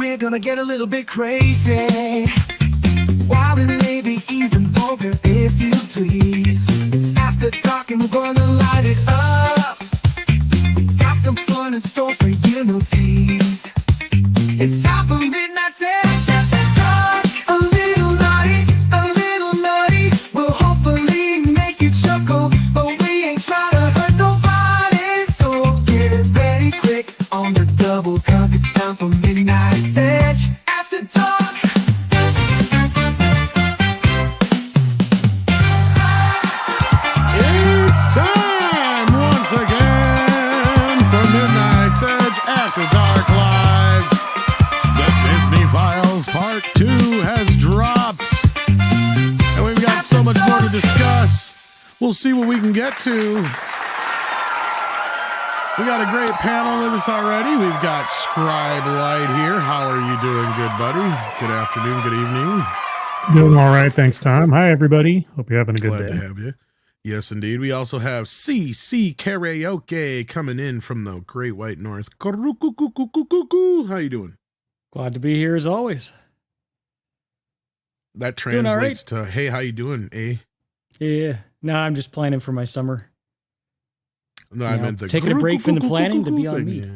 we're gonna get a little bit crazy. Wild and maybe even vulgar, if you please. It's after dark and we're gonna light it up. Got some fun in store for you, no tease. It's time for Midnight's Edge. After dark, a little naughty. We'll hopefully make you chuckle, but we ain't trying to hurt nobody. So get ready quick on the double, cause it's time for Midnight's Edge. After dark. It's time once again for Midnight's Edge After Dark Live. The Disney Files Part 2 has dropped. And we've got so much more to discuss. We'll see what we can get to. We got a great panel with us already. We've got Scribe Light here. How are you doing, good buddy? Good afternoon, good evening. Doing all right, thanks, Tom. Hi, everybody. Hope you're having a good Glad day. to have you. Yes, indeed. We also have CC Karaoke coming in from the Great White North. How you doing? Glad to be here as always. That Doing all translates to, hey, how you doing, eh? Yeah. No, I'm just planning for my summer. No, I meant the taking a break from the planning to be on thing, me. yeah.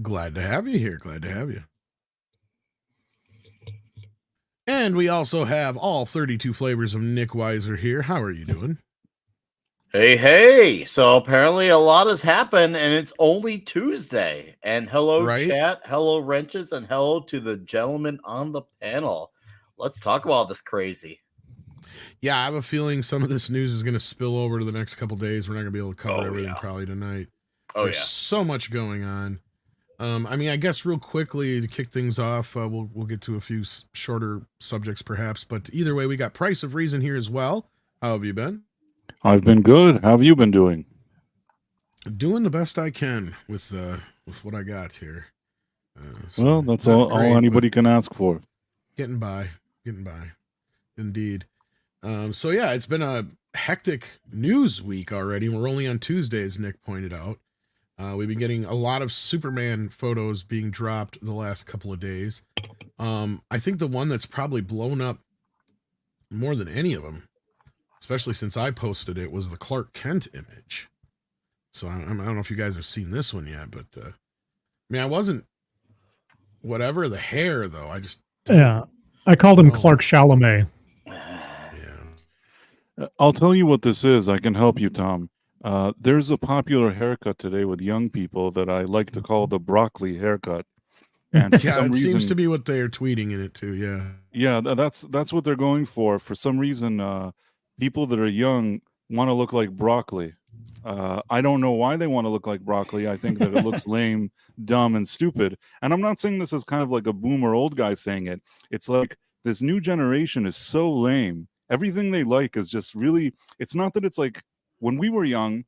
Glad to have you here. Glad to have you. And we also have all 32 flavors of Nick Weiser here. How are you doing? Hey. So apparently a lot has happened and it's only Tuesday. And hello, Right? chat. Hello, wrenches. And hello to the gentleman on the panel. Let's talk about this crazy. Yeah, I have a feeling some of this news is going to spill over to the next couple days. We're not going to be able to cover everything probably tonight. There's so much going on. I mean, I guess real quickly to kick things off, we'll get to a few shorter subjects perhaps, but either way, we got Price of Reason here as well. How have you been? I've been good. How have you been doing? Doing the best I can with what I got here. Well, that's all anybody can ask for. Getting by, indeed. So yeah, it's been a hectic news week already. We're only on Tuesday, as Nick pointed out. We've been getting a lot of Superman photos being dropped the last couple of days. I think the one that's probably blown up more than any of them, especially since I posted it, was the Clark Kent image. So I don't know if you guys have seen this one yet, but I mean, I wasn't whatever the hair though. I called him Clark Chalamet. Yeah. I'll tell you what this is. I can help you, Tom. There's a popular haircut today with young people that I like to call the broccoli haircut. And for some it reason, seems to be what they're tweeting in it too. Yeah. Yeah, that's what they're going for. For some reason, people that are young want to look like broccoli. I don't know why they want to look like broccoli. I think that it looks lame, dumb, and stupid. And I'm not saying this as kind of like a boomer old guy saying it. It's like this new generation is so lame. Everything they like is just really, it's not that it's like, when we were young,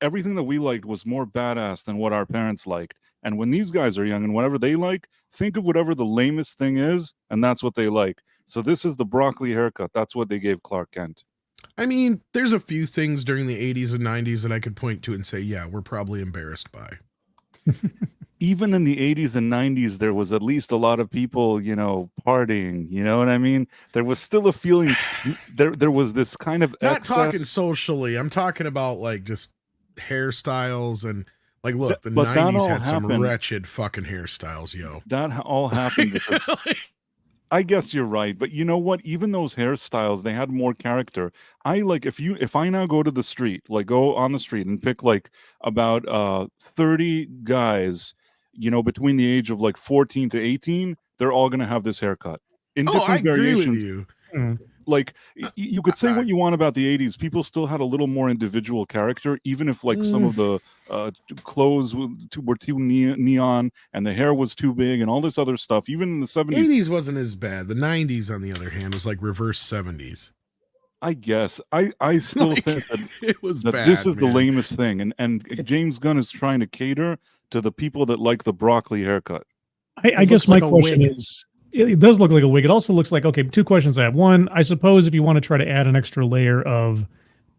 everything that we liked was more badass than what our parents liked. And when these guys are young and whatever they like, think of whatever the lamest thing is, and that's what they like. So this is the broccoli haircut. That's what they gave Clark Kent. I mean, there's a few things during the 80s and 90s that I could point to and say, yeah, we're probably embarrassed by. Even in the 80s and 90s, there was at least a lot of people, partying. You know what I mean? There was still a feeling. There was this kind of not excess. talking socially. I'm talking about like just hairstyles and like, look, the But that 90s all had some happened. wretched fucking hairstyles, yo. That all happened because I guess you're right, but you know what? Even those hairstyles, they had more character. If I now go to the street, like go on the street and pick like about 30 guys, between the age of like 14 to 18, they're all gonna have this haircut in different I agree variations. with you. Like you could say what you want about the 80s. People still had a little more individual character, even if like some of the clothes were too neon and the hair was too big and all this other stuff. Even in the 70s. 80s wasn't as bad. The 90s, on the other hand, was like reverse 70s. I guess. I still think that, it was that bad, this is the man. lamest thing. And James Gunn is trying to cater to the people that like the broccoli haircut. I guess my like a question wig. is, it does look like a wig. It also looks like, okay, two questions I have. One, I suppose if you want to try to add an extra layer of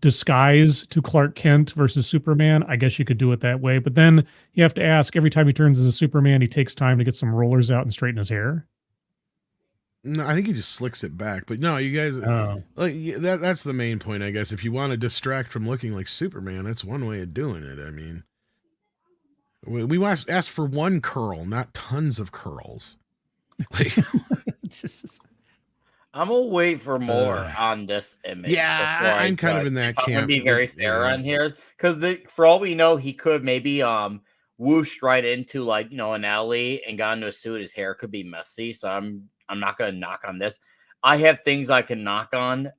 disguise to Clark Kent versus Superman, I guess you could do it that way. But then you have to ask, every time he turns into Superman, he takes time to get some rollers out and straighten his hair. No, I think he just slicks it back. But no, you guys, Oh. that's the main point, I guess. If you want to distract from looking like Superman, that's one way of doing it. I mean, we asked for one curl, not tons of curls. Like, I'm gonna wait for more on this image. yeah, before I I'm kind of judge. in that If I'm gonna camp. be very Like, fair yeah. on here, because for all we know, he could maybe whooshed right into, like, an alley and got into a suit. His hair could be messy, so I'm not gonna knock on this. I have things I can knock on,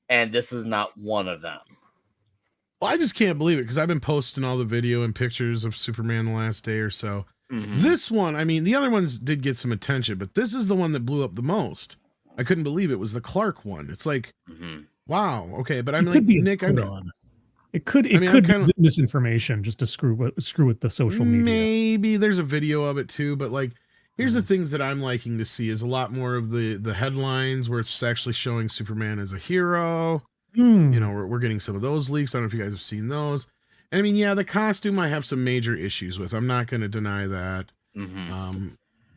and this is not one of them. Well, I just can't believe it because I've been posting all the video and pictures of Superman the last day or so. Mhm. This one, I mean, the other ones did get some attention, but this is the one that blew up the most. I couldn't believe it was the Clark one. It's like, wow, okay, but I'm It like, could be Nick, put I'm on. It could I mean, be kinda- misinformation just to screw with the social media. maybe there's a video of it too, but like, here's the things that I'm liking to see is a lot more of the headlines where it's actually showing Superman as a hero. You know, we're getting some of those leaks. I don't know if you guys have seen those. And I mean, yeah, the costume I have some major issues with. I'm not going to deny that.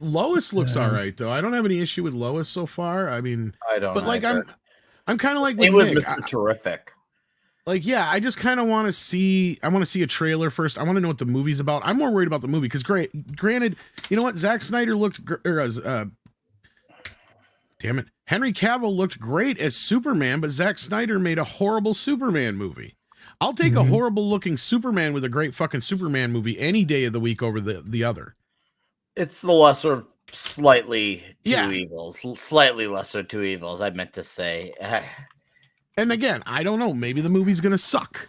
Lois looks all right though. I don't have any issue with Lois so far. I mean, I don't. but like either. I'm kind of like It with was Nick. Mr. Terrific. Like, yeah, I just kind of want to see. I want to see a trailer first. I want to know what the movie's about. I'm more worried about the movie because, granted, you know what? Zack Snyder looked, damn it, Henry Cavill looked great as Superman, but Zack Snyder made a horrible Superman movie. I'll take a horrible looking Superman with a great fucking Superman movie any day of the week over the other. It's the lesser, slightly Yeah. two evils. Slightly lesser two evils, I meant to say. And again, I don't know. Maybe the movie's gonna suck,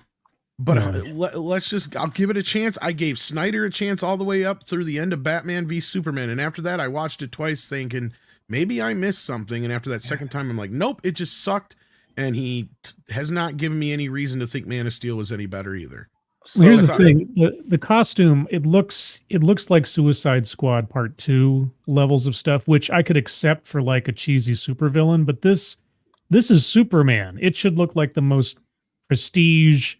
but I'll give it a chance. I gave Snyder a chance all the way up through the end of Batman v Superman, and after that, I watched it twice, thinking maybe I missed something. And after that second time, I'm like, nope, it just sucked. And he has not given me any reason to think Man of Steel was any better either. Well, here's I the thought- thing: the costume it looks like Suicide Squad Part 2 levels of stuff, which I could accept for like a cheesy supervillain. But this is Superman. It should look like the most prestige,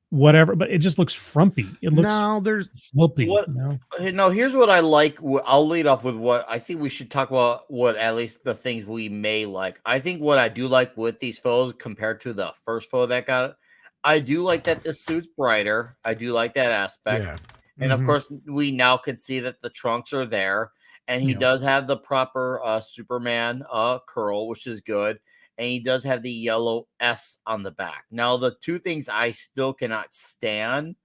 whatever. But it just looks frumpy. It looks flippy. What- You know? No, here's what I like. I'll lead off with what I think we should talk about. What at least the things we may like. I think what I do like with these photos compared to the first photo that got it, I do like that the suit's brighter. I do like that aspect. Yeah. And of course, we now can see that the trunks are there, and he Yeah. does have the proper Superman curl, which is good. And he does have the yellow S on the back. Now, the two things I still cannot stand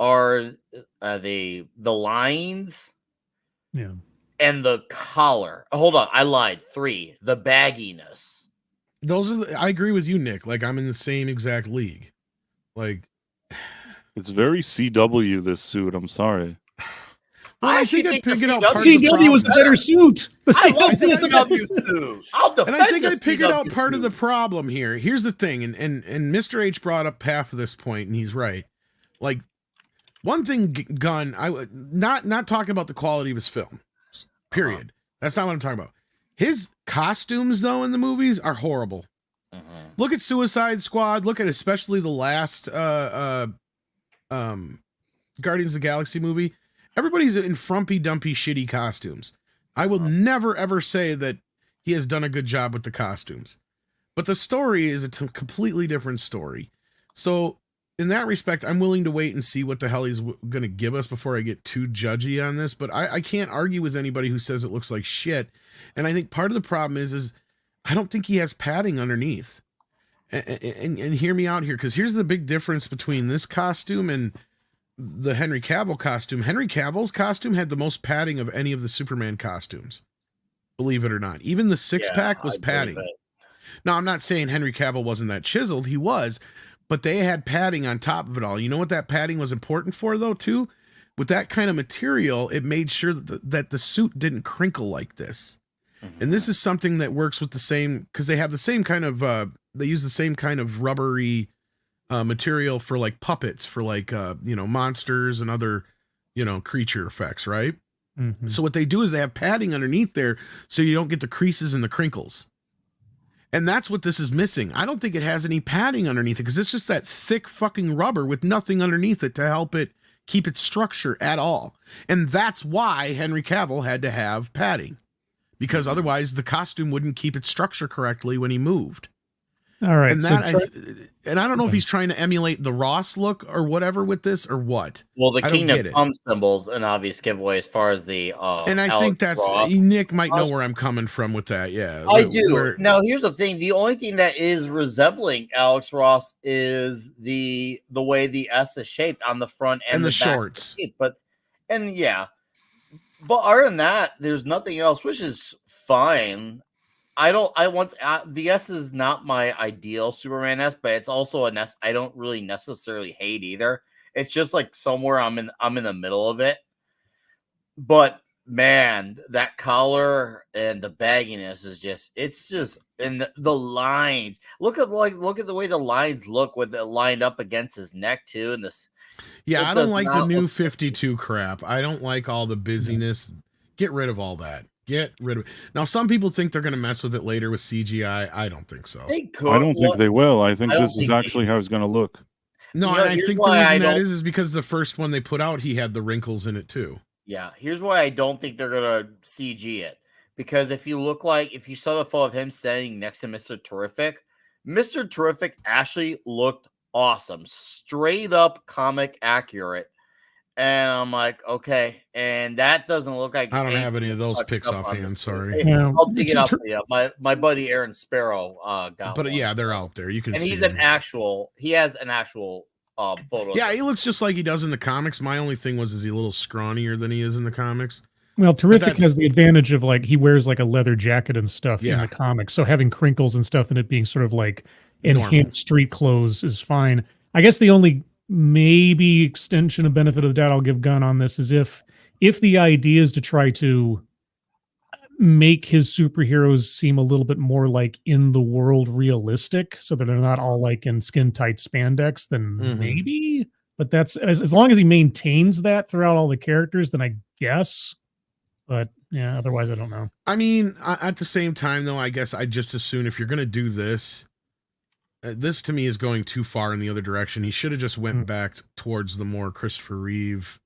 are the lines, Yeah. and the collar. Hold on, I lied. 3, the bagginess. Those are. I agree with you, Nick. Like I'm in the same exact league. Like It's very CW, this suit. I'm sorry. Well, I actually think I the pick it out part of CW the CW was a problem. better suit. The I love CW the was a better CW suit. suit. I'll defend And I think the I pick it out CW part of the suit. problem here. Here's the thing, and Mr. H brought up half of this point, and he's right. Like one thing, Gunn, I would not talking about the quality of his film. Period. That's not what I'm talking about. His costumes, though, in the movies are horrible. Look at Suicide Squad. Look at especially the last Guardians of the Galaxy movie. Everybody's in frumpy, dumpy, shitty costumes. I will never, ever say that he has done a good job with the costumes. But the story is a completely different story. So, in that respect, I'm willing to wait and see what the hell he's going to give us before I get too judgy on this. But I can't argue with anybody who says it looks like shit. And I think part of the problem is I don't think he has padding underneath. And hear me out here, because here's the big difference between this costume and the Henry Cavill costume. Henry Cavill's costume had the most padding of any of the Superman costumes, believe it or not. Even the six-pack was I believe padding. it. Now, I'm not saying Henry Cavill wasn't that chiseled. He was, but they had padding on top of it all. You know what that padding was important for, though, too? With that kind of material, it made sure that the suit didn't crinkle like this. And this is something that works with the same, because they have the same kind of, they use the same kind of rubbery material for like puppets, for like, monsters and other, creature effects, right? So what they do is they have padding underneath there so you don't get the creases and the crinkles. And that's what this is missing. I don't think it has any padding underneath it because it's just that thick fucking rubber with nothing underneath it to help it keep its structure at all. And that's why Henry Cavill had to have padding, because otherwise the costume wouldn't keep its structure correctly when he moved. All right. And that and I don't know if he's trying to emulate the Ross look or whatever with this or what. Well, the I don't Kingdom get it. Come symbol's an obvious giveaway as far as the And I think that's Nick might know where I'm coming from with that. Yeah, I do. Now, here's the thing: the only thing that is resembling Alex Ross is the way the S is shaped on the front and the back shorts. But other than that, there's nothing else, which is fine. The S is not my ideal Superman S, but it's also an S I don't really necessarily hate either. It's just like somewhere I'm in the middle of it. But man, that collar and the bagginess is just and the lines. Look at the way the lines look with it lined up against his neck too. And this I don't like the new 52 crap. I don't like all the busyness. Get rid of all that. Get rid of it. Now, some people think they're going to mess with it later with CGI. I don't think so. I don't think they will. I think this is actually how it's going to look. No, and I think the reason that is because the first one they put out, he had the wrinkles in it too. Yeah, here's why I don't think they're going to CG it. Because if you saw the photo of him standing next to Mr. Terrific actually looked awesome. Straight up comic accurate. And I'm like, okay, and that doesn't look like I don't have any of those pics offhand. Sorry, I'll dig it up for you. My buddy Aaron Sparrow got but one. yeah, they're out there. You can and see. He has an actual photo. Yeah, he looks just like he does in the comics. My only thing is he a little scrawnier than he is in the comics. Well, Terrific has the advantage of like he wears like a leather jacket and stuff in the comics, so having crinkles and stuff and it being sort of like enhanced street clothes is fine. I guess the only maybe extension of benefit of the doubt I'll give Gunn on this is if the idea is to try to make his superheroes seem a little bit more like in the world realistic so that they're not all like in skin tight spandex, then maybe, but that's as long as he maintains that throughout all the characters, then I guess. But yeah, otherwise I don't know. I mean, at the same time though, I guess I just assume if you're going to do this, this to me is going too far in the other direction. He should have just went back towards the more Christopher Reeve,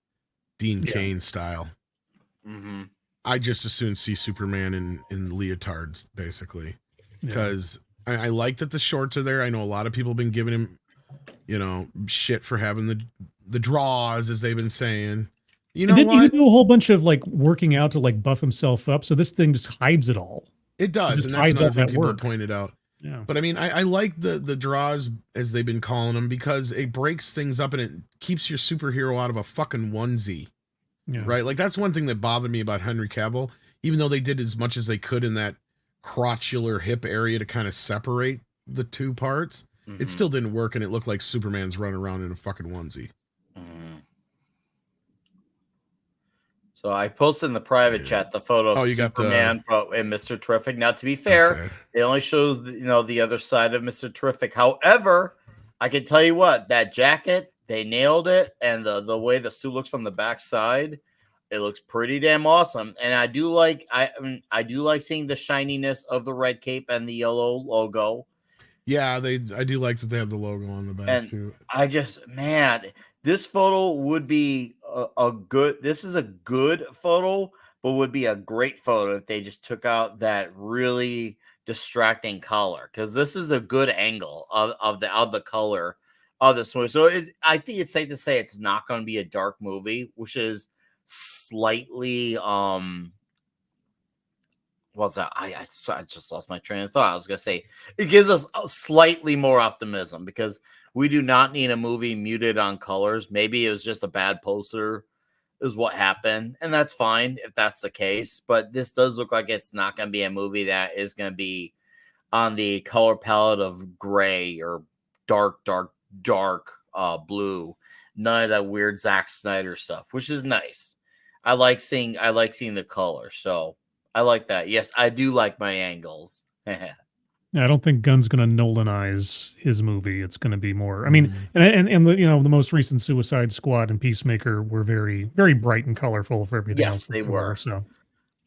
Dean Cain style. I just as soon see Superman in leotards, basically, because I like that the shorts are there. I know a lot of people have been giving him, shit for having the draws, as they've been saying. You know what? He do a whole bunch of like working out to like buff himself up, so this thing just hides it all. It does, and that's another thing people pointed out. Yeah. But I mean, I like the draws, as they've been calling them, because it breaks things up and it keeps your superhero out of a fucking onesie. Yeah. Right? Like, that's one thing that bothered me about Henry Cavill. Even though they did as much as they could in that crotchular hip area to kind of separate the two parts, it still didn't work, and it looked like Superman's running around in a fucking onesie. So I posted in the private chat the photo of Superman and Mr. Terrific. Now, to be fair, they only show the other side of Mr. Terrific. However, I can tell you what, that jacket, they nailed it, and the way the suit looks from the backside, it looks pretty damn awesome. And I do like seeing the shininess of the red cape and the yellow logo. Yeah, I do like that they have the logo on the back too. This photo would be this is a good photo, but would be a great photo if they just took out that really distracting color, because this is a good angle of the color of this movie. So I think it's safe to say it's not going to be a dark movie, which is slightly what's that? I just lost my train of thought. I was going to say it gives us slightly more optimism, because we do not need a movie muted on colors. Maybe it was just a bad poster is what happened, and that's fine if that's the case. But this does look like it's not going to be a movie that is going to be on the color palette of gray or dark blue. None of that weird Zack Snyder stuff, which is nice. I like seeing the color, so I like that. Yes, I do like my angles. Yeah, I don't think Gunn's going to Nolanize his movie. It's going to be more. I mean, and the most recent Suicide Squad and Peacemaker were very, very bright and colorful for everything else. Yes, they were. So,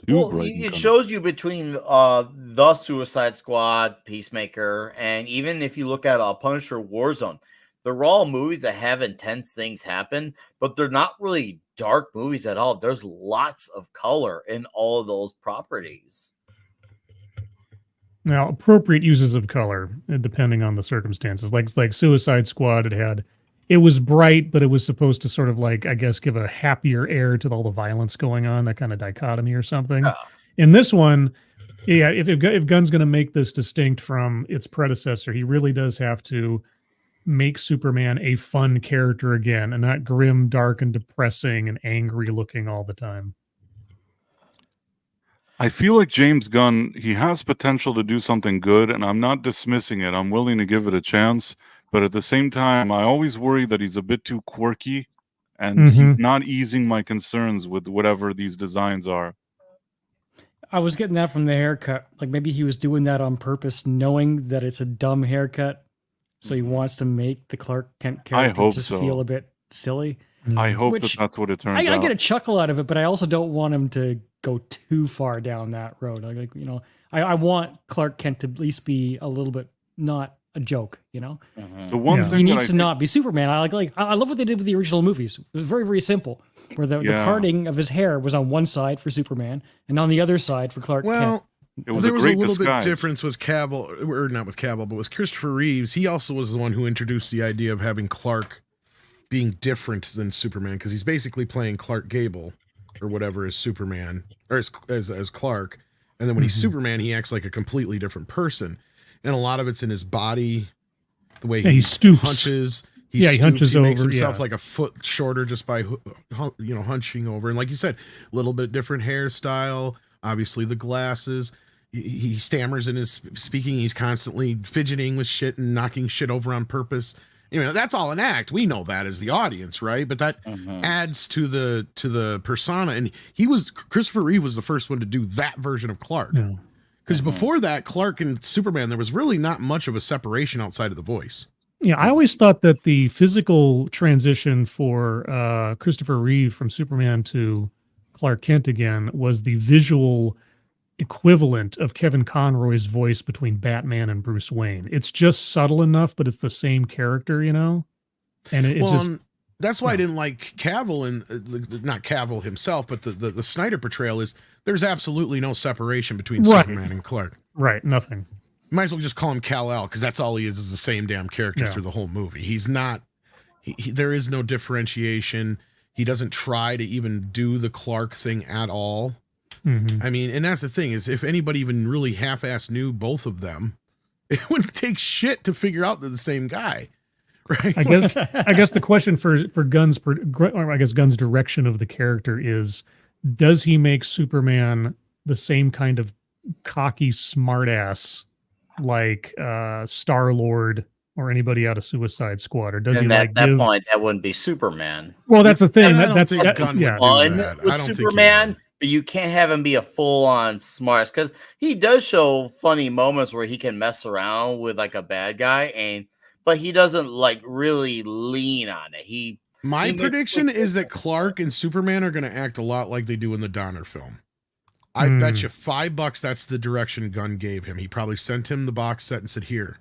Too Well, bright and it colorful. shows you between the Suicide Squad, Peacemaker, and even if you look at Punisher Warzone, they're all movies that have intense things happen, but they're not really dark movies at all. There's lots of color in all of those properties. Now, appropriate uses of color, depending on the circumstances. Like Suicide Squad, it was bright, but it was supposed to sort of like, I guess, give a happier air to all the violence going on, that kind of dichotomy or something. Yeah. In this one, yeah, if Gunn's going to make this distinct from its predecessor, he really does have to make Superman a fun character again, and not grim, dark, and depressing and angry looking all the time. I feel like James Gunn, he has potential to do something good, and I'm not dismissing it. I'm willing to give it a chance. But at the same time, I always worry that he's a bit too quirky, and he's not easing my concerns with whatever these designs are. I was getting that from the haircut. Like maybe he was doing that on purpose, knowing that it's a dumb haircut. So he wants to make the Clark Kent character hope just so. feel a bit silly. I hope Which that's what it turns I out. get a chuckle out of it, but I also don't want him to go too far down that road. Like you know, I want Clark Kent to at least be a little bit not a joke. You know, The one Yeah. thing he that I needs to think- not be Superman. I love what they did with the original movies. It was very, very simple. Where the Yeah. parting of his hair was on one side for Superman and on the other side for Clark Kent. Well, It was there a was a great little disguise. bit difference with Cavill, or not with Cavill, but with Christopher Reeves. He also was the one who introduced the idea of having Clark being different than Superman, because he's basically playing Clark Gable or whatever as Superman, or as Clark. And then when he's Superman, he acts like a completely different person. And a lot of it's in his body, the way Yeah, he stoops. hunches. He hunches He makes over, himself yeah. like a foot shorter just by hunching over. And like you said, a little bit different hairstyle. Obviously, the glasses. He stammers in his speaking. He's constantly fidgeting with shit and knocking shit over on purpose. You know, that's all an act. We know that as the audience, right? But that adds to the persona. And Christopher Reeve was the first one to do that version of Clark. Yeah. Because before that, Clark and Superman, there was really not much of a separation outside of the voice. Yeah, I always thought that the physical transition for Christopher Reeve from Superman to Clark Kent again was the visual equivalent of Kevin Conroy's voice between Batman and Bruce Wayne. It's just subtle enough, but it's the same character, you know? And it just... That's why I didn't like Cavill, and not Cavill himself, but the Snyder portrayal is there's absolutely no separation between Right. Superman and Clark. Right, nothing. Might as well just call him Kal-El, because that's all he is the same damn character Yeah. through the whole movie. He's not, there is no differentiation. He doesn't try to even do the Clark thing at all. Mhm. I mean, and that's the thing, is if anybody even really half-ass knew both of them, it wouldn't take shit to figure out they're the same guy. Right? I guess the question for Gunn's direction of the character is, does he make Superman the same kind of cocky smartass like Star-Lord or anybody out of Suicide Squad, or does he And like at that give... point, that wouldn't be Superman. Well, that's the thing. I don't That's think that, Gunn yeah. would do Fun that. I with don't think he Superman, would. but you can't have him be a full-on smarts, because he does show funny moments where he can mess around with like a bad guy, but he doesn't like really lean on it. My He makes prediction sense. is that Clark and Superman are going to act a lot like they do in the Donner film. I bet you $5 that's the direction Gunn gave him. He probably sent him the box set and said, "Here,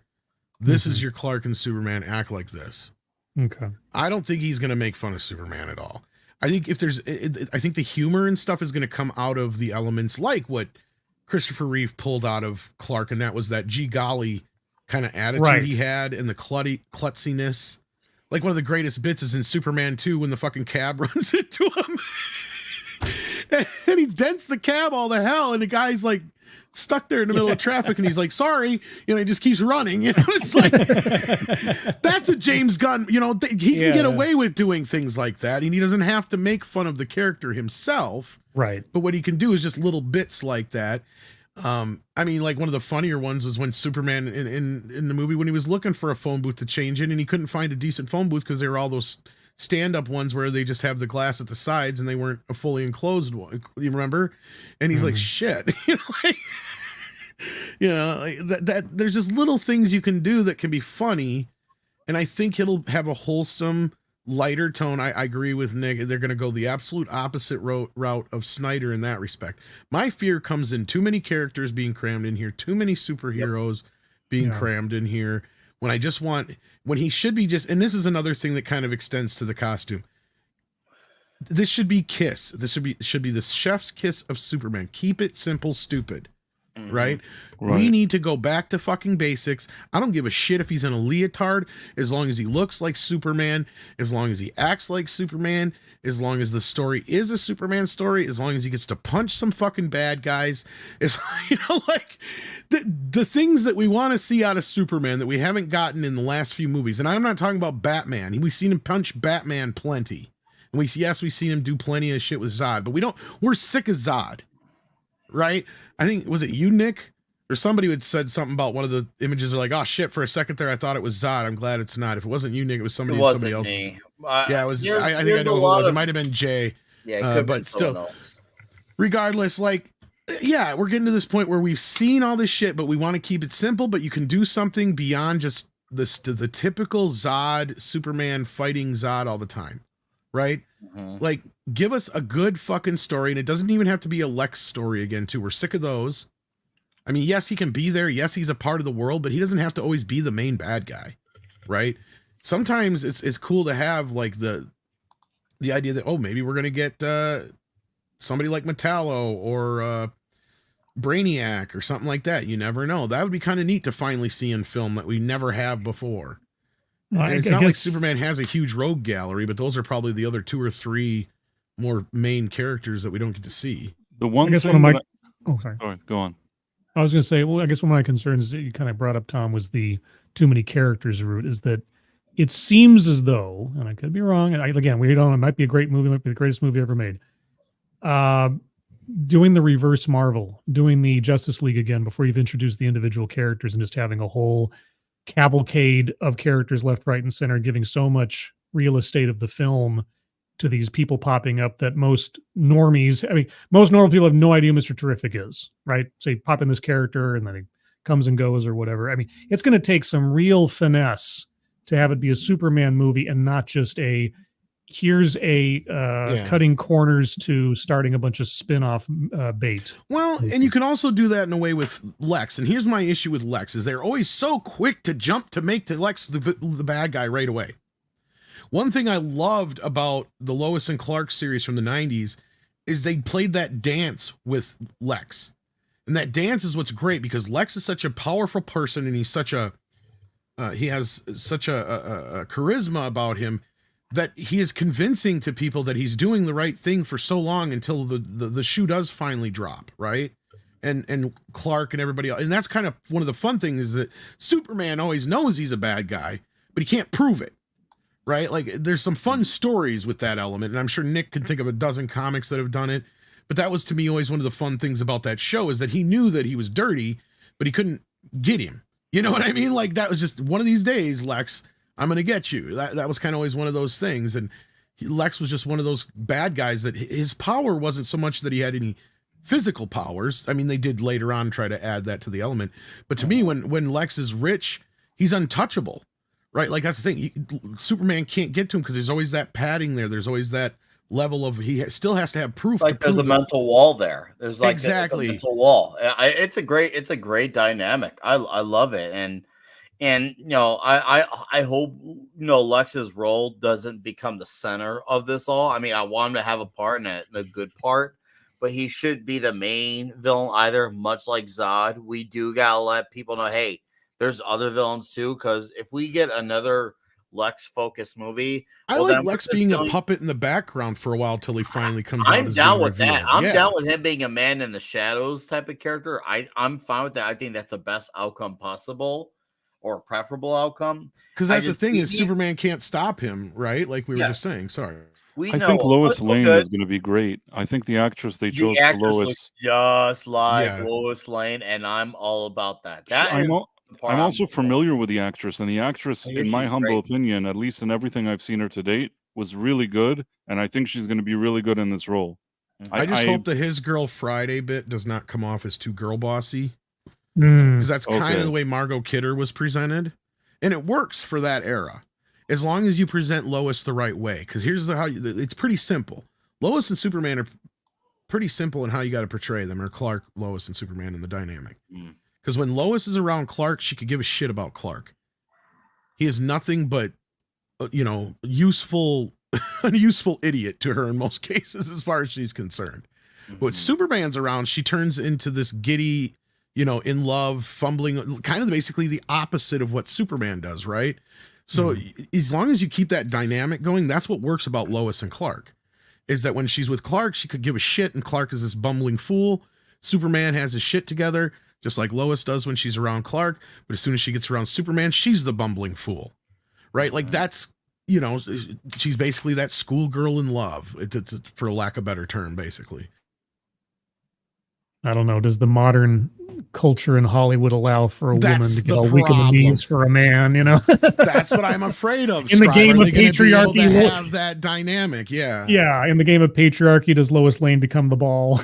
this is your Clark and Superman. Act like this." Okay. I don't think he's going to make fun of Superman at all. I think I think the humor and stuff is going to come out of the elements like what Christopher Reeve pulled out of Clark, and that was that gee golly kind of attitude Right. he had, and the klutziness. Like one of the greatest bits is in Superman 2 when the fucking cab runs into him. And he dents the cab all to hell, and the guy's like stuck there in the middle of traffic, and he's like, "Sorry," he just keeps running. It's like that's a James Gunn. He can get away with doing things like that, and he doesn't have to make fun of the character himself. Right. But what he can do is just little bits like that. I mean, like one of the funnier ones was when Superman in the movie, when he was looking for a phone booth to change in, and he couldn't find a decent phone booth because they were all those stand-up ones where they just have the glass at the sides and they weren't a fully enclosed one. You remember? And he's like, shit. That there's just little things you can do that can be funny, and I think it'll have a wholesome, lighter tone. I agree with Nick. They're going to go the absolute opposite route of Snyder in that respect. My fear comes in too many characters being crammed in here, too many superheroes being crammed in here. When he should be just, and this is another thing that kind of extends to the costume. This should be Kiss. This should be the chef's kiss of Superman. Keep it simple, stupid. Right? We need to go back to fucking basics. I don't give a shit if he's in a leotard, as long as he looks like Superman, as long as he acts like Superman, as long as the story is a Superman story, as long as he gets to punch some fucking bad guys. It's, like the things that we want to see out of Superman that we haven't gotten in the last few movies. And I'm not talking about Batman. We've seen him punch Batman plenty. And we've seen him do plenty of shit with Zod, but we're sick of Zod. Right? I think, was it you, Nick? Or somebody had said something about one of the images. Are like, oh shit, for a second there I thought it was Zod. I'm glad it's not. If it wasn't you, Nick, it was somebody else. Me. Yeah, it was. I think I know who it was. It might have been Jay. Yeah, but still, regardless, like, yeah, we're getting to this point where we've seen all this shit, but we want to keep it simple, but you can do something beyond just the typical Zod, Superman fighting Zod all the time. Right? Like, give us a good fucking story, and it doesn't even have to be a Lex story again, too. We're sick of those. I mean, yes, he can be there. Yes, he's a part of the world, but he doesn't have to always be the main bad guy, right? Sometimes it's cool to have like the idea that, oh, maybe we're gonna get somebody like Metallo or Brainiac or something like that. You never know. That would be kind of neat to finally see in film that we never have before. And it's not like Superman has a huge rogue gallery, but those are probably the other 2 or 3 more main characters that we don't get to see. The one thing sorry. All right, go on. I was going to say, well, I guess one of my concerns that you kind of brought up, Tom, was the too many characters route. Is that it seems as though, and I could be wrong, and again, we don't. It might be a great movie, might be the greatest movie ever made. Doing the reverse Marvel, doing the Justice League again before you've introduced the individual characters, and just having a whole cavalcade of characters left, right, and center, giving so much real estate of the film to these people popping up that most normal people have no idea who Mr. Terrific is, right? Say pop in this character and then he comes and goes or whatever. I mean, it's going to take some real finesse to have it be a Superman movie and not just here's cutting corners to starting a bunch of spin-off bait. Well, and you can also do that in a way with Lex. And here's my issue with Lex is they're always so quick to jump to make the Lex the bad guy right away. One thing I loved about the Lois and Clark series from the 90s is they played that dance with Lex. And that dance is what's great because Lex is such a powerful person and he's he has such a charisma about him that he is convincing to people that he's doing the right thing for so long until the shoe does finally drop, right? And Clark and everybody else. And that's kind of one of the fun things is that Superman always knows he's a bad guy, but he can't prove it, right? Like there's some fun stories with that element. And I'm sure Nick can think of a dozen comics that have done it. But that was to me always one of the fun things about that show is that he knew that he was dirty, but he couldn't get him. You know what I mean? Like that was just one of these days, Lex, I'm going to get you. That was kind of always one of those things. And Lex was just one of those bad guys that his power wasn't so much that he had any physical powers. I mean, they did later on try to add that to the element. But to me, when Lex is rich, he's untouchable, right? Like that's the thing. Superman can't get to him because there's always that padding there. There's always that level of still has to have proof. Like there's a mental wall there. There's like exactly a mental wall. It's a great dynamic. I love it. And you know, I hope Lex's role doesn't become the center of this all. I mean, I want him to have a part and a good part, but he should be the main villain either. Much like Zod, we do gotta let people know, hey, there's other villains too. Because if we get another Lex-focused movie, I like Lex being a puppet in the background for a while till he finally comes out. I'm down with that. I'm down with him being a man in the shadows type of character. I'm fine with that. I think that's the best outcome possible. Or preferable outcome. Because that's the thing is Superman can't stop him, right? Like we were just saying. Sorry. I think Lois Lane is going to be great. I think the actress they chose for Lois looks just like Lois Lane, and I'm all about that. I'm also familiar with the actress, and the actress, in my humble opinion, at least in everything I've seen her to date, was really good, and I think she's going to be really good in this role. I just hope the His Girl Friday bit does not come off as too girl bossy. Because that's kind of the way Margot Kidder was presented. And it works for that era. as long as you present Lois the right way. Because here's it's pretty simple. Lois and Superman are pretty simple in how you got to portray them, or Clark, Lois, and Superman in the dynamic. Because when Lois is around Clark, she could give a shit about Clark. He is nothing but, useful, a useful idiot to her in most cases, as far as she's concerned. But when Superman's around, she turns into this giddy, in love, fumbling, kind of basically the opposite of what Superman does, right? So as long as you keep that dynamic going, that's what works about Lois and Clark, is that when she's with Clark, she could give a shit, and Clark is this bumbling fool. Superman has his shit together, just like Lois does when she's around Clark. But as soon as she gets around Superman, she's the bumbling fool, right? Like that's, she's basically that schoolgirl in love, for lack of a better term, basically. I don't know. Does the modern culture in Hollywood allow for a woman That's to get the all weak in the problem. knees for a man? That's what I'm afraid of. In the Scribe. game Are of they gonna be able to patriarchy, have that dynamic, yeah. Yeah, in the game of patriarchy, does Lois Lane become the ball?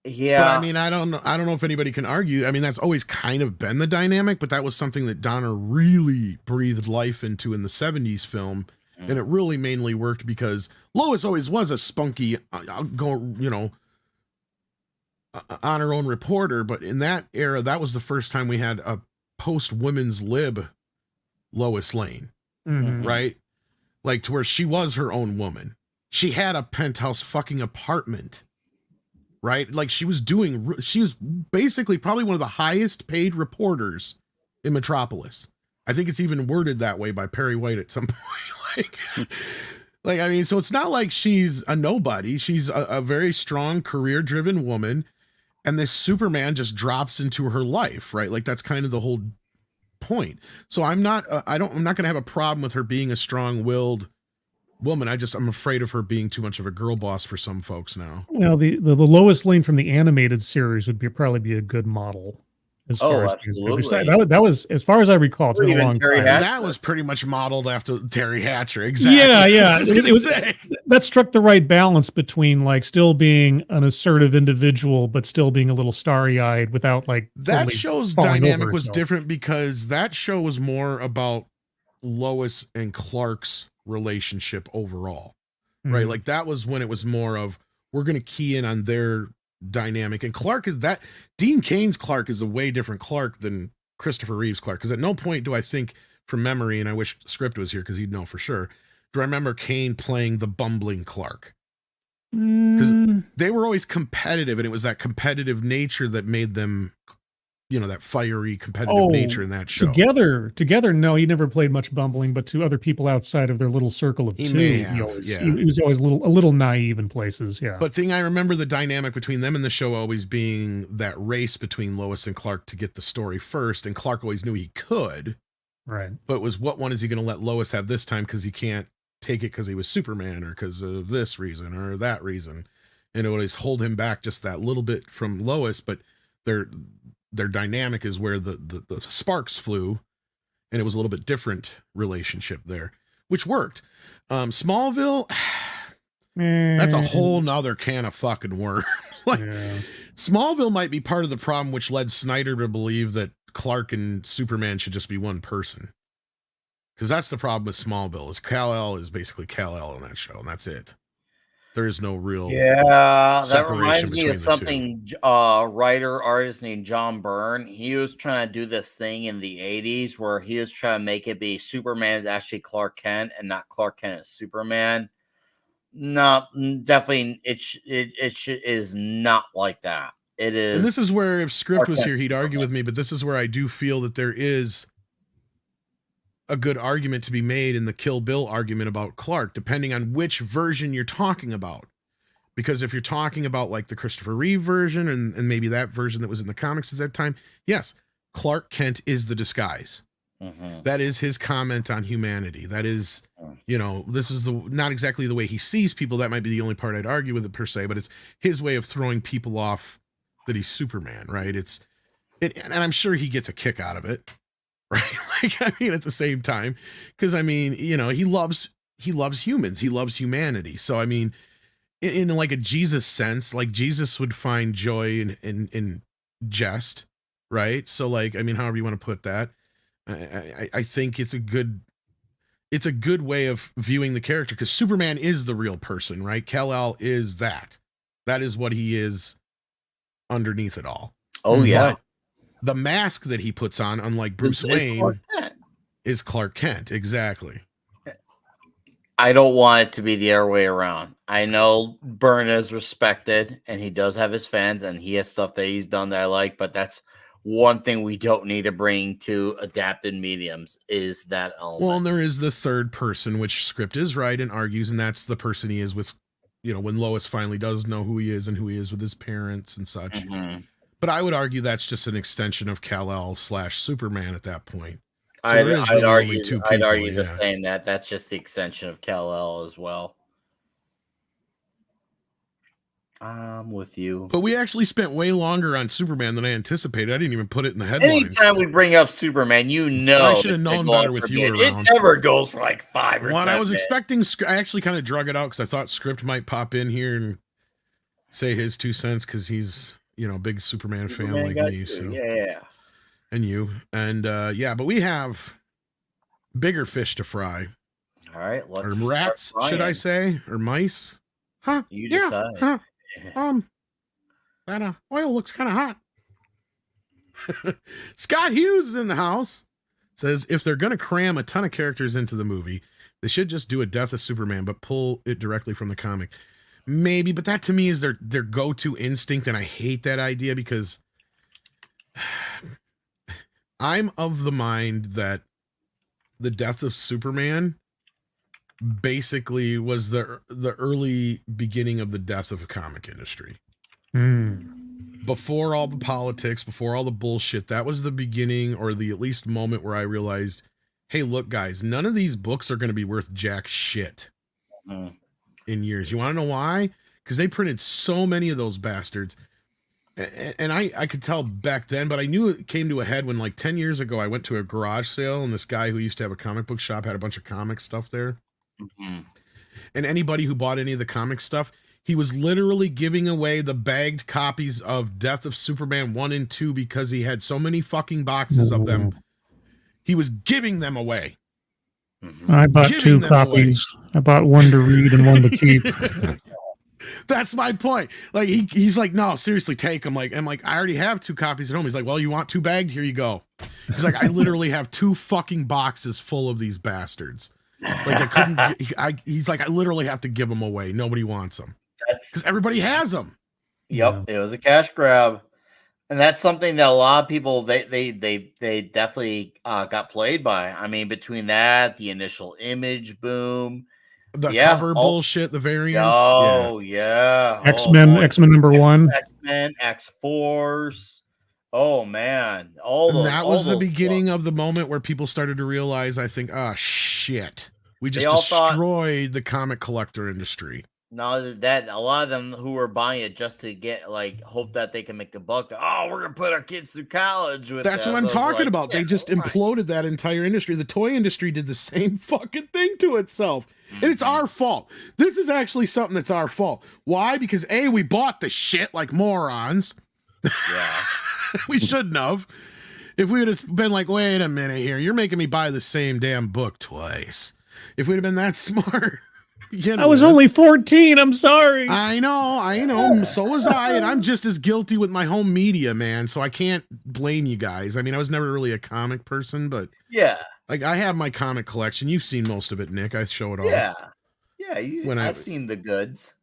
Yeah. But I mean, I don't know if anybody can argue. I mean, that's always kind of been the dynamic, but that was something that Donner really breathed life into in the 70s film. And it really mainly worked because Lois always was a spunky, on her own reporter. But in that era, that was the first time we had a post-women's lib Lois Lane, right? Like to where she was her own woman. She had a penthouse fucking apartment, right? Like she was basically probably one of the highest paid reporters in Metropolis. I think it's even worded that way by Perry White at some point. I mean, so it's not like she's a nobody. She's a very strong, career-driven woman, and this Superman just drops into her life, right? Like that's kind of the whole point. So I'm not going to have a problem with her being a strong-willed woman. I'm afraid of her being too much of a girl boss for some folks now. Well, the Lois Lane from the animated series would probably be a good model. As far as absolutely. that was, as far as I recall, it's been a long time. And that was pretty much modeled after Terry Hatcher. Exactly. Yeah. That struck the right balance between like still being an assertive individual, but still being a little starry-eyed without like that show's dynamic was different because that show was more about Lois and Clark's relationship overall, right? Like that was when it was more of we're going to key in on their dynamic, and Clark is that Dean Cain's Clark is a way different Clark than Christopher Reeve's Clark, because at no point do I think from memory, and I wish Script was here because he'd know for sure, do I remember Cain playing the bumbling Clark, because they were always competitive, and it was that competitive nature that made them, that fiery competitive nature in that show. Together, no, he never played much bumbling, but to other people outside of their little circle of two, he was always a little naive in places. Yeah. But I remember the dynamic between them in the show always being that race between Lois and Clark to get the story first, and Clark always knew he could. Right. But what one is he going to let Lois have this time because he can't take it because he was Superman or because of this reason or that reason, and it would always hold him back just that little bit from Lois. But their dynamic is where the sparks flew, and it was a little bit different relationship there, which worked. Smallville, that's a whole nother can of fucking worms. Smallville might be part of the problem, which led Snyder to believe that Clark and Superman should just be one person. Because that's the problem with Smallville, is Kal-El is basically Kal-El in that show, and that's it. There is no real that reminds me of something writer artist named John Byrne. He was trying to do this thing in the 80s where he was trying to make it be Superman is actually Clark Kent and not Clark Kent is Superman. No, definitely it is not like that. It is. And this is where if Script was here, he'd argue with me, but this is where I do feel that there is a good argument to be made in the Kill Bill argument about Clark, depending on which version you're talking about. Because if you're talking about like the Christopher Reeve version and maybe that version that was in the comics at that time, yes, Clark Kent is the disguise. That is his comment on humanity. That is, this is not exactly the way he sees people. That might be the only part I'd argue with it per se, but it's his way of throwing people off that he's Superman, right? And I'm sure he gets a kick out of it. Right. Like, I mean, at the same time, because I mean, he loves humans. He loves humanity. So, I mean, in like a Jesus sense, like Jesus would find joy in jest, right? So like, I mean, however you want to put that, I think it's a good way of viewing the character, because Superman is the real person, right? Kal-El is that. That is what he is underneath it all. Oh yeah. But the mask that he puts on, unlike Bruce Wayne, is Clark Kent. Exactly. I don't want it to be the other way around. I know Byrne is respected and he does have his fans and he has stuff that he's done that I like, but that's one thing we don't need to bring to adapted mediums is that element. Well, and there is the third person, which script is right and argues, and that's the person he is with, you know, when Lois finally does know who he is and who he is with his parents and such. Mm-hmm. But I would argue that's just an extension of Kal-El / Superman at that point. So I'd argue yeah. the same, that's just the extension of Kal-El as well. I'm with you. But we actually spent way longer on Superman than I anticipated. I didn't even put it in the headlines. Anytime we bring up Superman, you know, I should have known better with you around. It never goes for like 5 or 10 When I was minutes. expecting, I actually kind of drug it out because I thought Script might pop in here and say his 2 cents because he's, you know, a big Superman fan like me. So yeah. And you. And yeah, but we have bigger fish to fry. All right, let's or rats, should I say? Or mice? Huh? You yeah, decide. huh? That oil looks kind of hot. Scott Hughes is in the house. Says if they're gonna cram a ton of characters into the movie, they should just do a Death of Superman, but pull it directly from the comic. Maybe, but that to me is their go-to instinct, and I hate that idea because I'm of the mind that the Death of Superman basically was the early beginning of the death of the comic industry. Before all the politics, before all the bullshit, that was the beginning, or the at least moment where I realized, hey, look, guys, none of these books are going to be worth jack shit in years. You want to know why? Because they printed so many of those bastards. And I could tell back then, but I knew it came to a head when, like 10 years ago, I went to a garage sale, and this guy who used to have a comic book shop had a bunch of comic stuff there. And anybody who bought any of the comic stuff, he was literally giving away the bagged copies of Death of Superman 1 and 2 because he had so many fucking boxes of them. He was giving them away. I bought 2 copies. I bought one to read and one to keep. That's my point. Like he's like, no, seriously, take them. Like, I'm like, I already have 2 copies at home. He's like, well, you want 2 bagged? Here you go. He's like, I literally have 2 fucking boxes full of these bastards. Like I couldn't. He's like, I literally have to give them away. Nobody wants them. That's because everybody has them. Yep, it was a cash grab, and that's something that a lot of people they definitely got played by. I mean, between that, the initial Image boom, the cover bullshit, the variants. Oh yeah, X-Men number 1, X-Men, X-Force. Oh man, that was the beginning of the moment where people started to realize, I think, oh shit, we just destroyed the comic collector industry. No, that a lot of them who were buying it just to get hope that they can make a buck. Oh, we're gonna put our kids through college with. That's what I'm talking about. They just imploded that entire industry. The toy industry did the same fucking thing to itself, and it's our fault. This is actually something that's our fault. Why? Because A, we bought the shit like morons. Yeah, we shouldn't have. If we would have been like, wait a minute here, you're making me buy the same damn book twice. If we'd have been that smart. I was only 14. I'm sorry. I know. So was I, and I'm just as guilty with my home media, man. So I can't blame you guys. I mean, I was never really a comic person, but yeah, like I have my comic collection. You've seen most of it, Nick. I show it all. Yeah. I've seen the goods.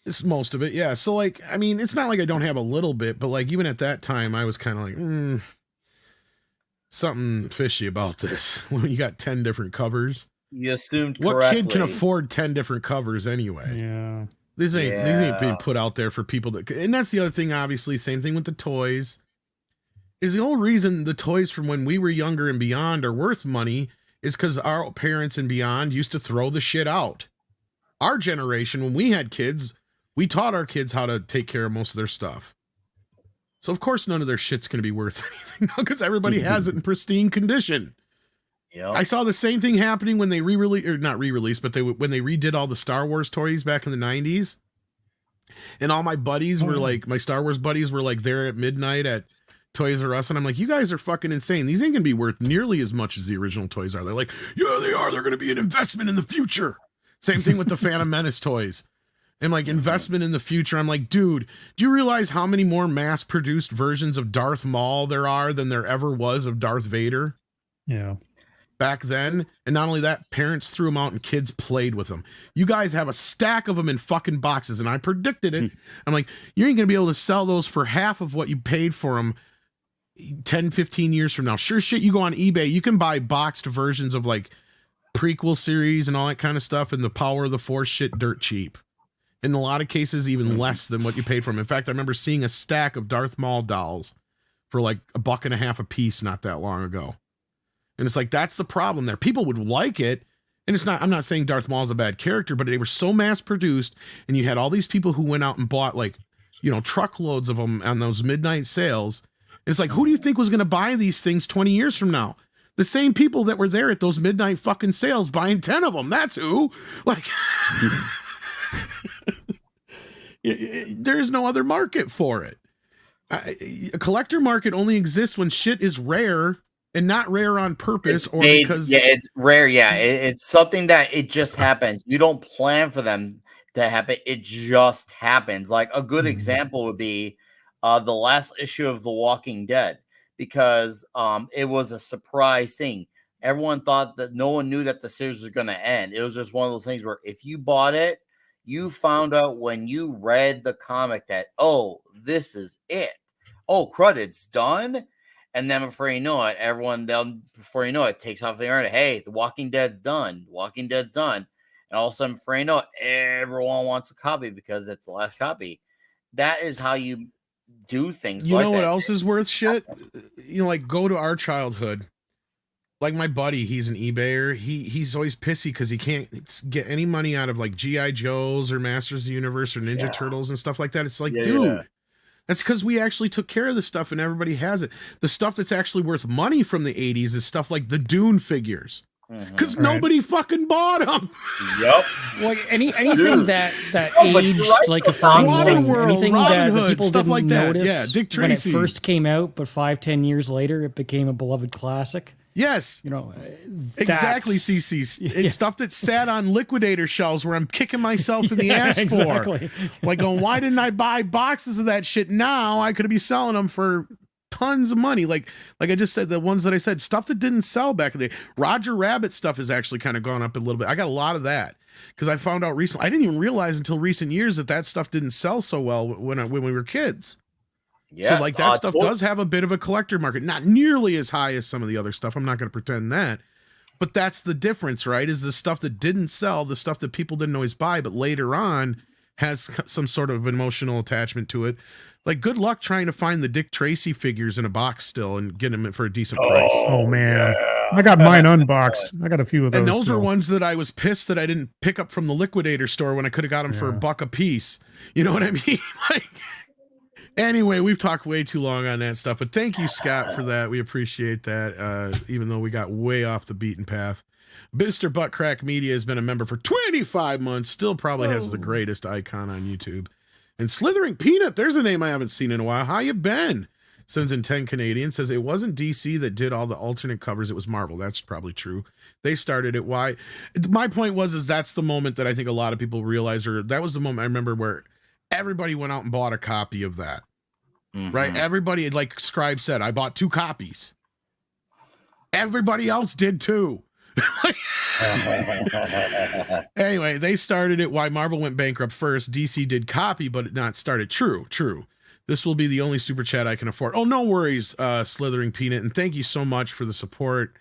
It's most of it, yeah. So like, I mean, it's not like I don't have a little bit, but like even at that time, I was kind of like, something fishy about this. When you got 10 different covers. You assumed what correctly. kid can afford 10 different covers anyway? Yeah. These ain't being put out there for people that, and that's the other thing, obviously, same thing with the toys. Is the only reason the toys from when we were younger and beyond are worth money is because our parents and beyond used to throw the shit out. Our generation, when we had kids, we taught our kids how to take care of most of their stuff. So of course none of their shit's going to be worth anything now because everybody has it in pristine condition. Yep. I saw the same thing happening when they not re-released, but when they redid all the Star Wars toys back in the 90s. And all my buddies were like, my Star Wars buddies were like there at midnight at Toys R Us, and I'm like, you guys are fucking insane. These ain't gonna be worth nearly as much as the original toys are. They're like, yeah, they are. They're gonna be an investment in the future. Same thing with the Phantom Menace toys. And like investment in the future. I'm like, dude, do you realize how many more mass-produced versions of Darth Maul there are than there ever was of Darth Vader? Yeah. Back then. And not only that, parents threw them out and kids played with them. You guys have a stack of them in fucking boxes, and I predicted it. I'm like, you ain't gonna be able to sell those for half of what you paid for them 10, 15 years from now. Sure shit, you go on eBay, you can buy boxed versions of like prequel series and all that kind of stuff, and the Power of the Force shit dirt cheap. In a lot of cases, even less than what you paid for them. In fact, I remember seeing a stack of Darth Maul dolls for like $1.50 a piece not that long ago. And it's like, that's the problem there. People would like it. And it's not, I'm not saying Darth Maul is a bad character, but they were so mass produced, and you had all these people who went out and bought like, you know, truckloads of them on those midnight sales. It's like, who do you think was going to buy these things 20 years from now? The same people that were there at those midnight fucking sales buying 10 of them. That's who. Like, there's no other market for it. A collector market only exists when shit is rare, and not rare on purpose, or because it's rare. Yeah, it's something that it just happens. You don't plan for them to happen. It just happens. Like a good example would be the last issue of The Walking Dead, because it was a surprise thing. Everyone thought that no one knew that the series was going to end. It was just one of those things where if you bought it, you found out when you read the comic that, oh, this is it. Oh, crud, it's done. And then before you know it, before you know it, takes off the internet. Hey, The Walking Dead's done. The Walking Dead's done. And all of a sudden, before you know it, everyone wants a copy because it's the last copy. That is how you do things. You like know that. what else is worth shit? You know, like go to our childhood. Like my buddy, he's an eBayer. He's always pissy because he can't get any money out of like G.I. Joes or Masters of the Universe or Ninja Turtles and stuff like that. It's like, dude. That's because we actually took care of the stuff and everybody has it. The stuff that's actually worth money from the 80s is stuff like the Dune figures. Because nobody fucking bought them. Yep. Well, anything that aged like a fine wine. Anything that people stuff didn't like that. notice Yeah, Dick Tracy. when it first came out, but 5-10 years later, it became a beloved classic. Yes. You know, exactly, CC. It's stuff that sat on liquidator shelves where I'm kicking myself in the ass for. Like, going, why didn't I buy boxes of that shit now? I could be selling them for tons of money. Like I just said, the ones that I said, stuff that didn't sell back in the day. Roger Rabbit stuff has actually kind of gone up a little bit. I got a lot of that because I found out recently. I didn't even realize until recent years that stuff didn't sell so well when we were kids. Yeah, so like that stuff does have a bit of a collector market, not nearly as high as some of the other stuff. I'm not going to pretend that, but that's the difference, right? Is the stuff that didn't sell, the stuff that people didn't always buy, but later on has some sort of emotional attachment to it. Like, good luck trying to find the Dick Tracy figures in a box still and get them for a decent price. Oh man, I got mine unboxed. I got a few of those. And those still. are ones that I was pissed that I didn't pick up from the liquidator store when I could have got them for $1 a piece. You know what I mean? Like. Anyway, we've talked way too long on that stuff, but thank you, Scott, for that. We appreciate that, even though we got way off the beaten path. Mr. Buttcrack Media has been a member for 25 months, still probably has the greatest icon on YouTube. And Slithering Peanut, there's a name I haven't seen in a while. How you been? Sends in 10 Canadian, says it wasn't DC that did all the alternate covers, it was Marvel. That's probably true. They started it. Why? My point is that's the moment that I think a lot of people realized, or that was the moment I remember where everybody went out and bought a copy of that. Right? Everybody, like Scribe said, I bought 2 copies. Everybody else did too. Anyway, they started it. Why Marvel went bankrupt first. DC did copy, but not started. True. This will be the only super chat I can afford. Oh, no worries, Slithering Peanut. And thank you so much for the support.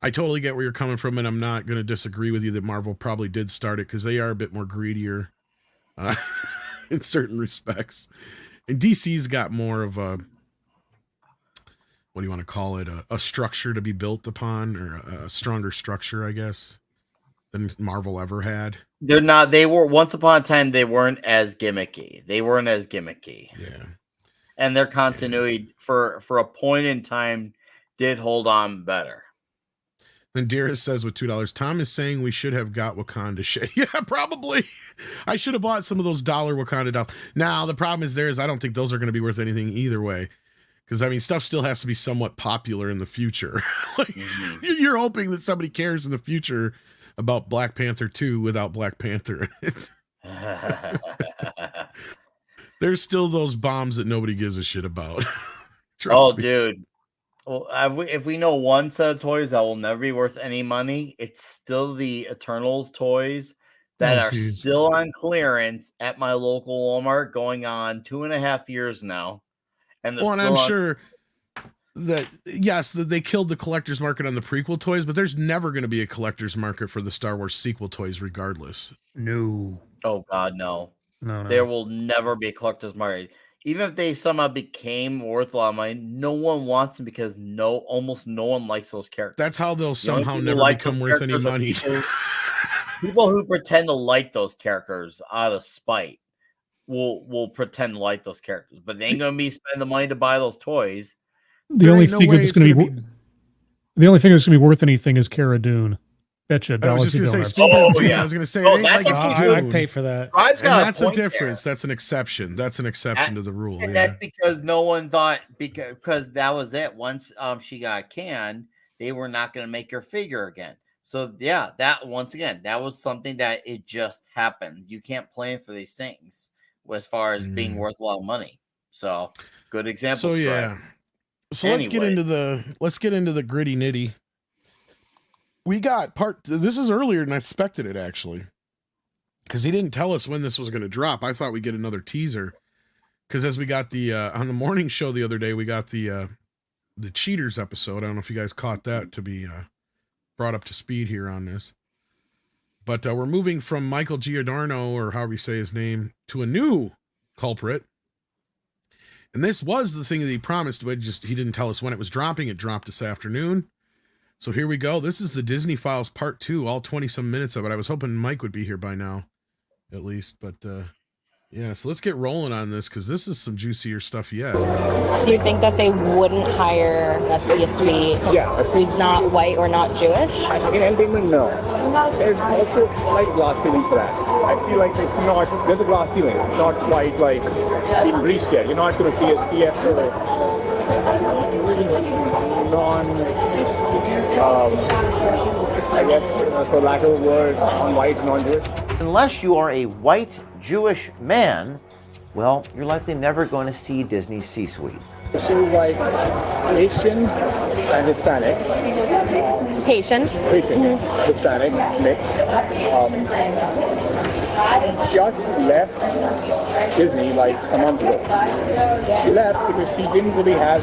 I totally get where you're coming from, and I'm not going to disagree with you that Marvel probably did start it because they are a bit more greedier in certain respects. And DC's got more of a, what do you want to call it? A structure to be built upon, or a stronger structure, I guess, than Marvel ever had. They were, once upon a time, they weren't as gimmicky. Yeah. And their continuity for a point in time did hold on better. And Dearest says with $2, Tom is saying we should have got Wakanda shit. Yeah, probably. I should have bought some of those dollar Wakanda dollars. Now, the problem is I don't think those are going to be worth anything either way. Because, I mean, stuff still has to be somewhat popular in the future. You're hoping that somebody cares in the future about Black Panther 2 without Black Panther in it. There's still those bombs that nobody gives a shit about. Trust me. Dude. Well, if we know one set of toys that will never be worth any money, it's still the Eternals toys that are still on clearance at my local Walmart, going on 2.5 years now. And I'm sure that, yes, they killed the collector's market on the prequel toys, but there's never going to be a collector's market for the Star Wars sequel toys regardless. No. Oh, God, no. No. There will never be a collector's market. Even if they somehow became worth a lot of money, no one wants them because almost no one likes those characters. That's how they'll somehow never become worth any money. People who pretend to like those characters out of spite will pretend to like those characters, but they ain't gonna be spending the money to buy those toys. The only figure that's going to be the only thing that's going to be worth anything is Cara Dune. Betcha. I was just going to say, I was going to say, it ain't like it's Dune. I'd pay for that. And that's a difference. There. That's an exception. That's an exception to the rule. And that's because no one thought, because that was it. Once she got canned, they were not going to make her figure again. So yeah, that once again, that was something that it just happened. You can't plan for these things as far as being worth a lot of money. So good example. So yeah. So let's get into the gritty nitty. We got this is earlier than I expected it, actually, because he didn't tell us when this was going to drop. I thought we'd get another teaser, because as we got the on the morning show the other day, we got the Cheaters episode. I don't know if you guys caught that, to be brought up to speed here on this. But we're moving from Michael Giordano, or however you say his name, to a new culprit. And this was the thing that he promised, but he didn't tell us when it was dropping. It dropped this afternoon. So here we go. This is the Disney Files Part 2, all 20-some minutes of it. I was hoping Mike would be here by now, at least. But, yeah, so let's get rolling on this, because this is some juicier stuff yet. So you think that they wouldn't hire a C-suite who's not white or not Jewish? In entertainment, no. There's also like glass ceiling for that. I feel like it's not, there's a glass ceiling. It's not quite like being breached yet. You're not going to see a CFO I guess, for lack of a word, non-white, non-Jewish. Unless you are a white Jewish man, well, you're likely never going to see Disney's C-suite. She was like Asian and Hispanic. Haitian, Hispanic mix. Just left Disney like a month ago. She left because she didn't really have,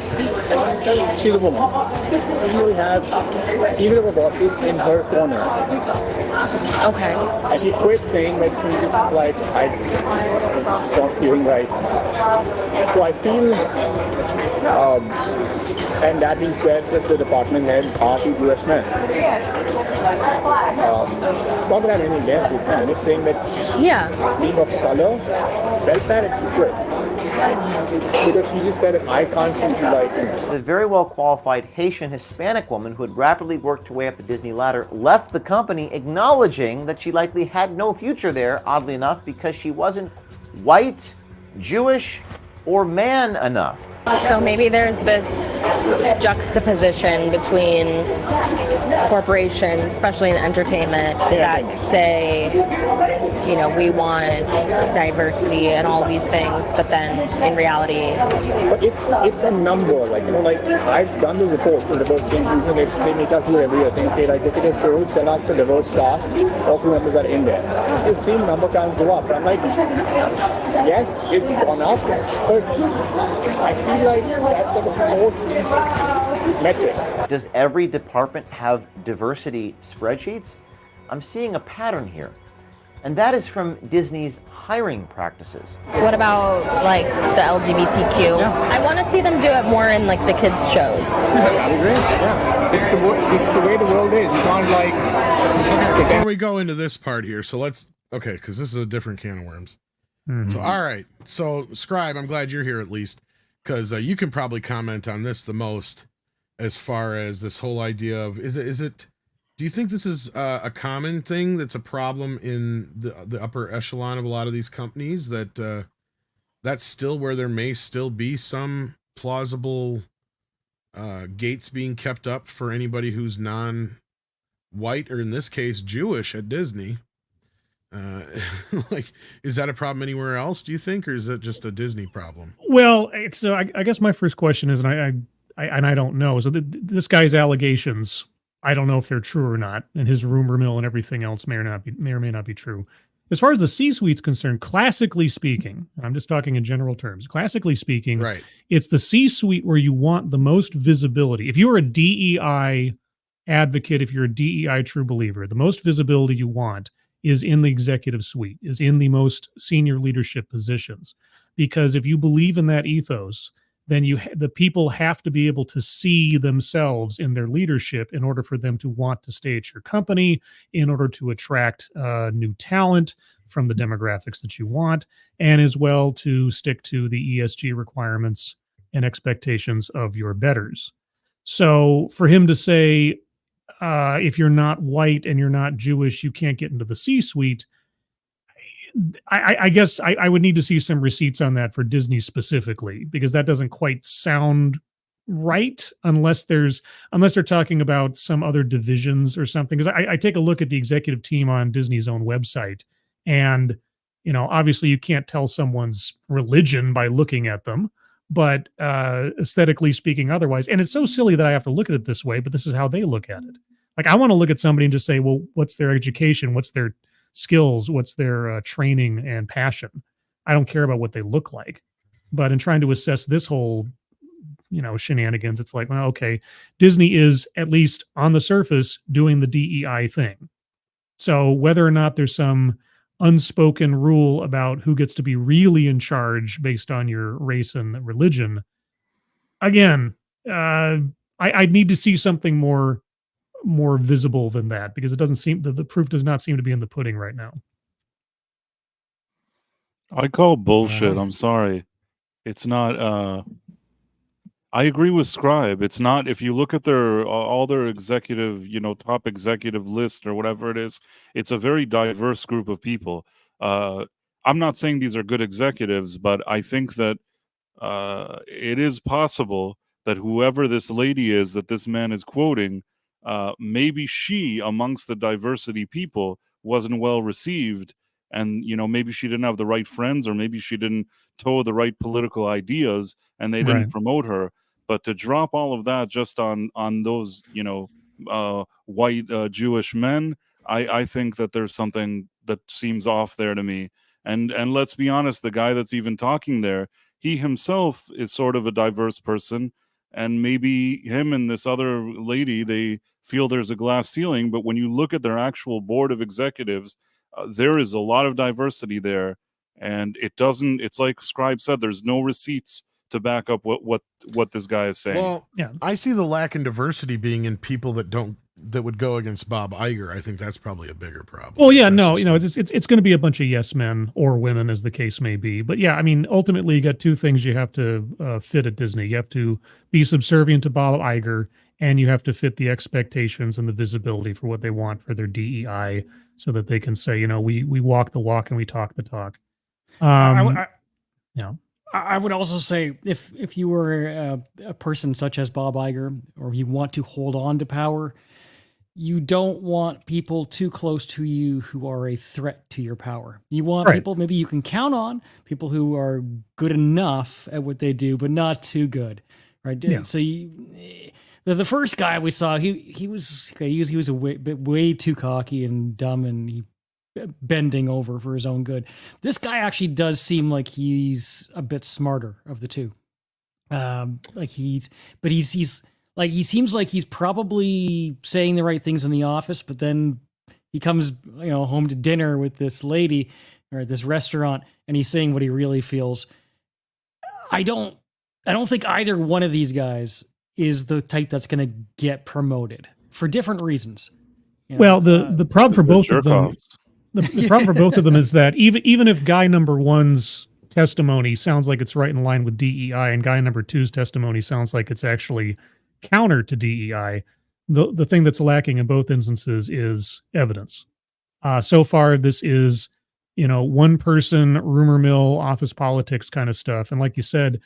she's a woman. She didn't really have either of her bosses in her corner. okay. And she quit saying that she just was like, I just not feeling right. So I feel, and that being said, that the department heads are two Jewish men. Not that I have anything against this man, I'm just saying that being of color felt bad and she quit. Because she just said, I can't seem to like him. The very well qualified Haitian Hispanic woman who had rapidly worked her way up the Disney ladder left the company, acknowledging that she likely had no future there, oddly enough, because she wasn't white, Jewish, or man enough. So maybe there's this juxtaposition between corporations, especially in entertainment, that say, you know, we want diversity and all these things, but then in reality, but it's a number. Like, you know, like I've done the reports for diversity inclusion. They make us do every year, saying, okay, like look at the shows, tell us the diverse cast, all crew members are in there. So you've seen number can't go up. I'm like, yes, it's gone up, but I feel like that's like a forced metric. Does every department have diversity spreadsheets? I'm seeing a pattern here, and that is from Disney's hiring practices. what about like the LGBTQ? I want to see them do it more in like the kids shows. That'd be great. Yeah, it's the way the world is. You can't like. Before we go into this part here, so okay, because this is a different can of worms. So, all right. So, Scribe, I'm glad you're here at least, because you can probably comment on this the most as far as this whole idea of, is it Do you think this is a common thing that's a problem in the upper echelon of a lot of these companies, that that's still where there may still be some plausible gates being kept up for anybody who's non-white, or in this case Jewish, at Disney? Like, is that a problem anywhere else, do you think, or is that just a Disney problem? Well, so I guess my first question is, and I don't know. So this guy's allegations, I don't know if they're true or not, and his rumor mill and everything else may or may not be true. As far as the C-suite's concerned, classically speaking, and I'm just talking in general terms, classically speaking, Right. it's the C-suite where you want the most visibility. If you're a DEI advocate, if you're a DEI true believer, the most visibility you want is in the executive suite, is in the most senior leadership positions. Because if you believe in that ethos, then the people have to be able to see themselves in their leadership in order for them to want to stay at your company, in order to attract new talent from the demographics that you want, and as well to stick to the ESG requirements and expectations of your betters. So for him to say, if you're not white and you're not Jewish, you can't get into the C-suite, I guess I would need to see some receipts on that for Disney specifically, because that doesn't quite sound right unless they're talking about some other divisions or something. Because I take a look at the executive team on Disney's own website, and obviously you can't tell someone's religion by looking at them, but aesthetically speaking, otherwise. And it's so silly that I have to look at it this way, but this is how they look at it. Like, I want to look at somebody and just say, well, what's their education? What's their skills? What's their training and passion? I don't care about what they look like. But in trying to assess this whole, shenanigans, it's like, well, okay, Disney is, at least on the surface, doing the DEI thing. So whether or not there's some unspoken rule about who gets to be really in charge based on your race and religion, again, I'd need to see something more visible than that, because it doesn't seem, the proof does not seem to be in the pudding right now. I call bullshit. I'm sorry. It's not. I agree with Scribe. It's not. If you look at all their executive, top executive list or whatever it is, it's a very diverse group of people. I'm not saying these are good executives, but I think that it is possible that whoever this lady is that this man is quoting, maybe she, amongst the diversity people, wasn't well received, and maybe she didn't have the right friends, or maybe she didn't toe the right political ideas, and they didn't Right. promote her. But to drop all of that just on those white Jewish men, I think that there's something that seems off there to me. And let's be honest, the guy that's even talking there, he himself is sort of a diverse person. And maybe him and this other lady, they feel there's a glass ceiling. But when you look at their actual board of executives, there is a lot of diversity there. And it's like Scribe said, there's no receipts to back up what this guy is saying. Well, Yeah. I see the lack in diversity being in people that would go against Bob Iger. I think that's probably a bigger problem. Well, yeah, That's no, just- it's going to be a bunch of yes men or women, as the case may be. But yeah, I mean, ultimately, you got two things you have to fit at Disney. You have to be subservient to Bob Iger, and you have to fit the expectations and the visibility for what they want for their DEI, so that they can say, we walk the walk and we talk the talk. Yeah. I would also say, if you were a person such as Bob Iger, or you want to hold on to power, you don't want people too close to you who are a threat to your power. You want Right. people maybe you can count on, people who are good enough at what they do, but not too good, right? Yeah. So the first guy we saw, he was a way too cocky and dumb, and he bending over for his own good. This guy actually does seem like he's a bit smarter of the two. He seems like he's probably saying the right things in the office, but then he comes, home to dinner with this lady or at this restaurant, and he's saying what he really feels. I don't think either one of these guys is the type that's going to get promoted for different reasons. Well, the problem for both of them, Jerk-offs. the problem for both of them is that even if guy number one's testimony sounds like it's right in line with DEI, and guy number two's testimony sounds like it's actually counter to DEI, The thing that's lacking in both instances is evidence. So far, this is, one person, rumor mill, office politics kind of stuff. And like you said,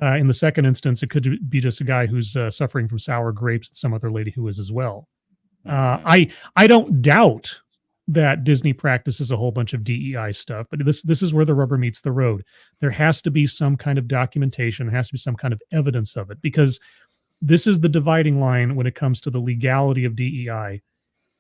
in the second instance, it could be just a guy who's suffering from sour grapes and some other lady who is as well. I don't doubt that Disney practices a whole bunch of DEI stuff, but this is where the rubber meets the road. There has to be some kind of documentation, there has to be some kind of evidence of it, because this is the dividing line when it comes to the legality of DEI.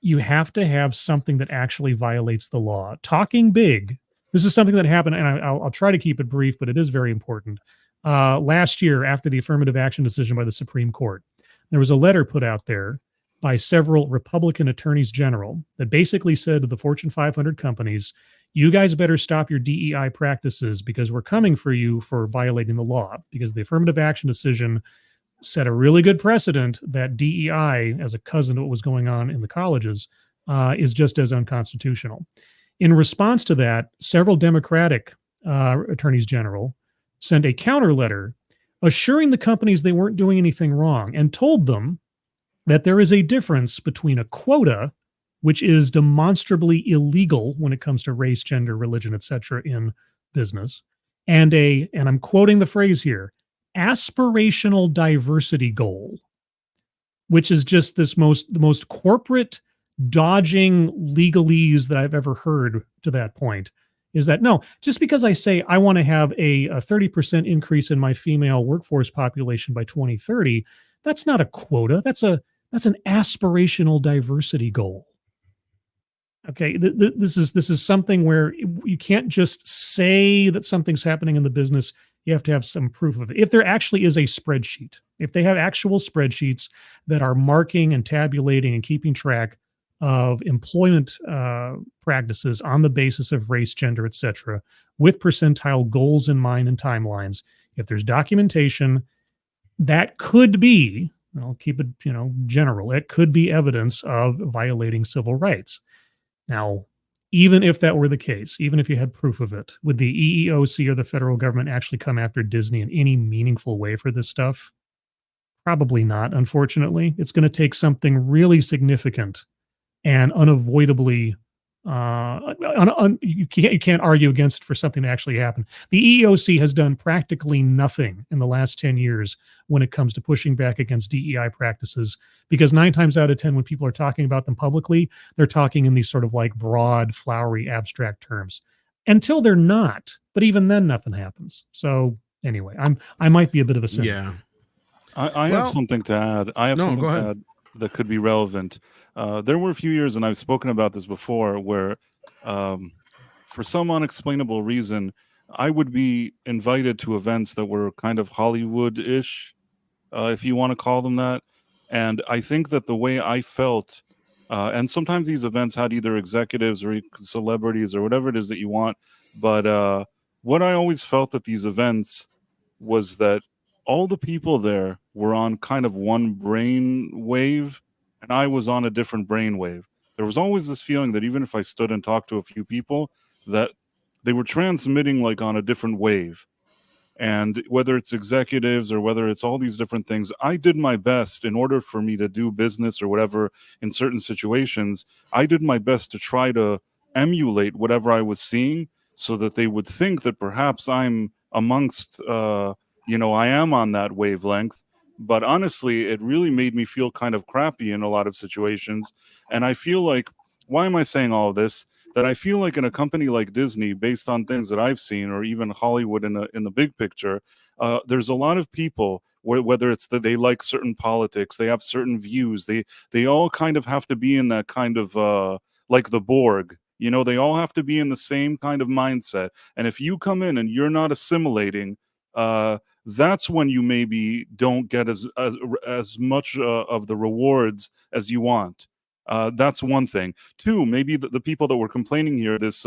You have to have something that actually violates the law. Talking big, this is something that happened, and I'll try to keep it brief, but it is very important. Last year, after the affirmative action decision by the Supreme Court, there was a letter put out there by several Republican attorneys general that basically said to the Fortune 500 companies, you guys better stop your DEI practices because we're coming for you for violating the law, because the affirmative action decision set a really good precedent that DEI, as a cousin to what was going on in the colleges, is just as unconstitutional. In response to that, several Democratic attorneys general sent a counter letter assuring the companies they weren't doing anything wrong and told them that there is a difference between a quota, which is demonstrably illegal when it comes to race, gender, religion, etc., in business, and I'm quoting the phrase here, aspirational diversity goal, which is just the most corporate dodging legalese that I've ever heard to that point. Is that no, just because I say I want to have a 30% increase in my female workforce population by 2030, that's not a quota. That's an aspirational diversity goal. Okay, this is something where you can't just say that something's happening in the business. You have to have some proof of it. If there actually is a spreadsheet, if they have actual spreadsheets that are marking and tabulating and keeping track of employment practices on the basis of race, gender, etc., with percentile goals in mind and timelines, if there's documentation, that could be, I'll keep it, general, it could be evidence of violating civil rights. Now, even if that were the case, even if you had proof of it, would the EEOC or the federal government actually come after Disney in any meaningful way for this stuff? Probably not, unfortunately. It's going to take something really significant and unavoidably, you can't argue against it for something to actually happen. The EEOC has done practically nothing in the last 10 years when it comes to pushing back against DEI practices, because 9 times out of 10, when people are talking about them publicly, they're talking in these sort of like broad, flowery, abstract terms until they're not. But even then, nothing happens. So anyway, I might be a bit of a cynic. Yeah. I have something to add. Go ahead. That could be relevant. There were a few years, and I've spoken about this before, where for some unexplainable reason, I would be invited to events that were kind of Hollywood-ish, if you want to call them that. And I think that the way I felt, and sometimes these events had either executives or celebrities or whatever it is that you want, but what I always felt at these events was that all the people there were on kind of one brain wave, and I was on a different brain wave. There was always this feeling that even if I stood and talked to a few people, that they were transmitting like on a different wave. And whether it's executives or whether it's all these different things, I did my best in order for me to do business or whatever in certain situations. I did my best to try to emulate whatever I was seeing so that they would think that perhaps I'm amongst, I am on that wavelength. But honestly, it really made me feel kind of crappy in a lot of situations. And I feel like, why am I saying all of this? That I feel like in a company like Disney, based on things that I've seen, or even Hollywood in the big picture, there's a lot of people, whether it's that they like certain politics, they have certain views, they all kind of have to be in that kind of like the Borg. They all have to be in the same kind of mindset. And if you come in and you're not assimilating, that's when you maybe don't get as much of the rewards as you want. That's one thing. 2, maybe the people that were complaining here, this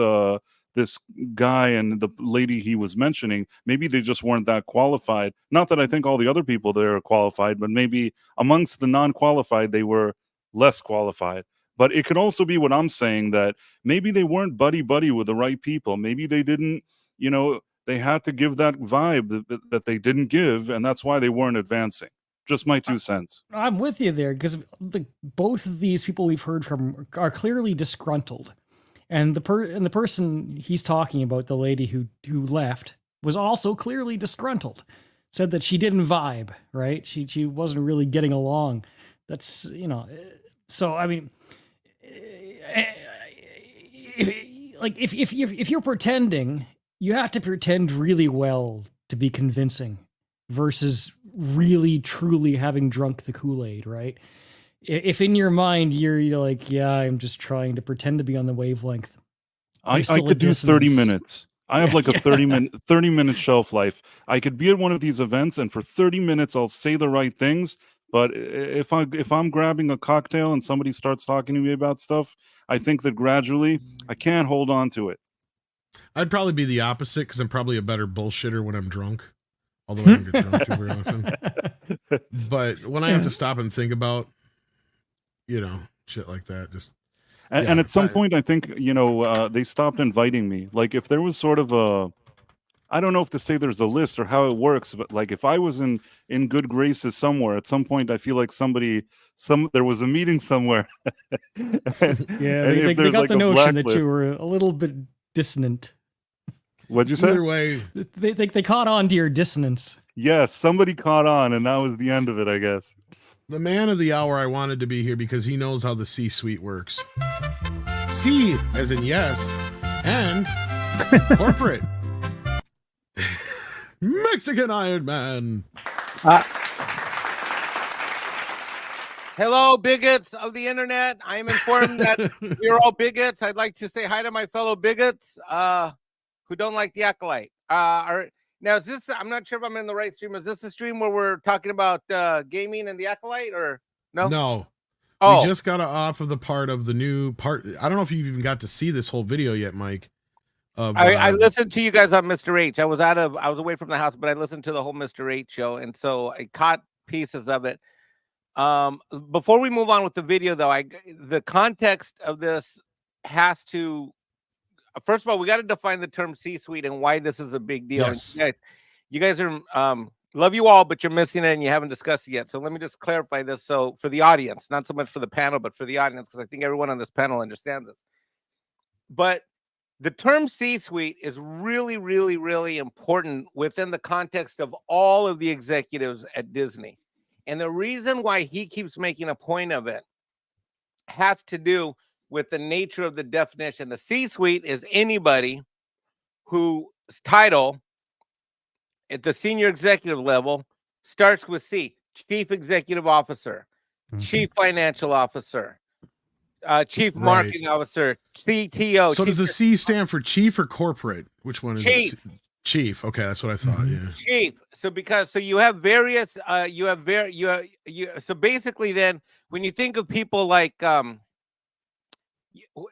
guy and the lady he was mentioning, maybe they just weren't that qualified. Not that I think all the other people there are qualified, but maybe amongst the non-qualified, they were less qualified. But it could also be what I'm saying, that maybe they weren't buddy-buddy with the right people. Maybe they didn't, they had to give that vibe that they didn't give, and that's why they weren't advancing. Just my 2 cents. I'm with you there because both of these people we've heard from are clearly disgruntled, and the person he's talking about, the lady who left, was also clearly disgruntled. Said that she didn't vibe, right? She wasn't really getting along. That's, you know, so I mean, if you're pretending, you have to pretend really well to be convincing, versus really truly having drunk the Kool-Aid, right? If in your mind you're like, yeah, I'm just trying to pretend to be on the wavelength. I could do 30 minutes. I have like a 30 minute shelf life. I could be at one of these events, and for 30 minutes I'll say the right things. But if I'm grabbing a cocktail and somebody starts talking to me about stuff, I think that gradually I can't hold on to it. I'd probably be the opposite because I'm probably a better bullshitter when I'm drunk. Although I don't get drunk too very often. But when I have to stop and think about, you know, shit like that, just. And at some point, I think, you know, they stopped inviting me. Like, if there was sort of a, I don't know if to say there's a list or how it works, but like if I was in good graces somewhere, at some point I feel like there was a meeting somewhere. They got the notion that you were a little bit dissonant. What'd you say? Either way, they caught on to your dissonance. Yes, somebody caught on, and that was the end of it, I guess. The man of the hour I wanted to be here because he knows how the C-suite works. C as in yes, and corporate. Mexican Iron Man. Hello, bigots of the internet. I am informed that you're all bigots. I'd like to say hi to my fellow bigots who don't like the Acolyte. Now, is this, I'm not sure if I'm in the right stream. Is this a stream where we're talking about gaming and the Acolyte, or no? No. Oh. We just got off of the part of the new part. I don't know if you even got to see this whole video yet, Mike. I listened to you guys on Mr. H. I was away from the house, but I listened to the whole Mr. H show, and so I caught pieces of it. Before we move on with the video, though, the context of this has to. First of all, we got to define the term C-suite and why this is a big deal. Yes. You guys are love you all, but you're missing it and you haven't discussed it yet. So let me just clarify this. So for the audience, not so much for the panel, but for the audience, because I think everyone on this panel understands this. But the term C-suite is really, really, really important within the context of all of the executives at Disney. And the reason why he keeps making a point of it has to do with the nature of the definition. The C-suite is anybody whose title at the senior executive level starts with C: Chief Executive Officer, Chief Financial Officer, Chief Marketing Officer, CTO. So does the C stand for chief or corporate? Which one is Chief. it? Chief. Okay, that's what I thought. Yeah. Chief. So you have various so basically then when you think of people like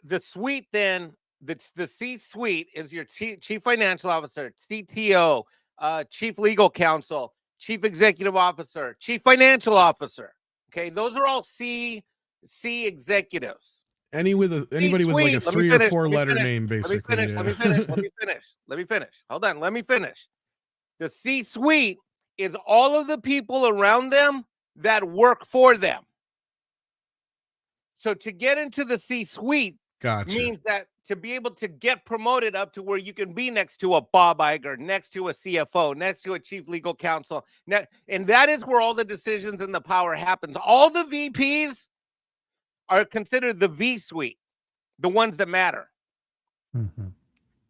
the suite, then the C-suite is your chief financial officer, CTO, chief legal counsel, chief executive officer, chief financial officer. Okay, those are all C executives. Anybody with like a 3 or 4 letter name, basically. Let me finish. Hold on. Let me finish. The C-suite is all of the people around them that work for them. So to get into the C-suite means that to be able to get promoted up to where you can be next to a Bob Iger, next to a CFO, next to a chief legal counsel. And that is where all the decisions and the power happens. All the VPs are considered the V-suite, the ones that matter. Mm-hmm.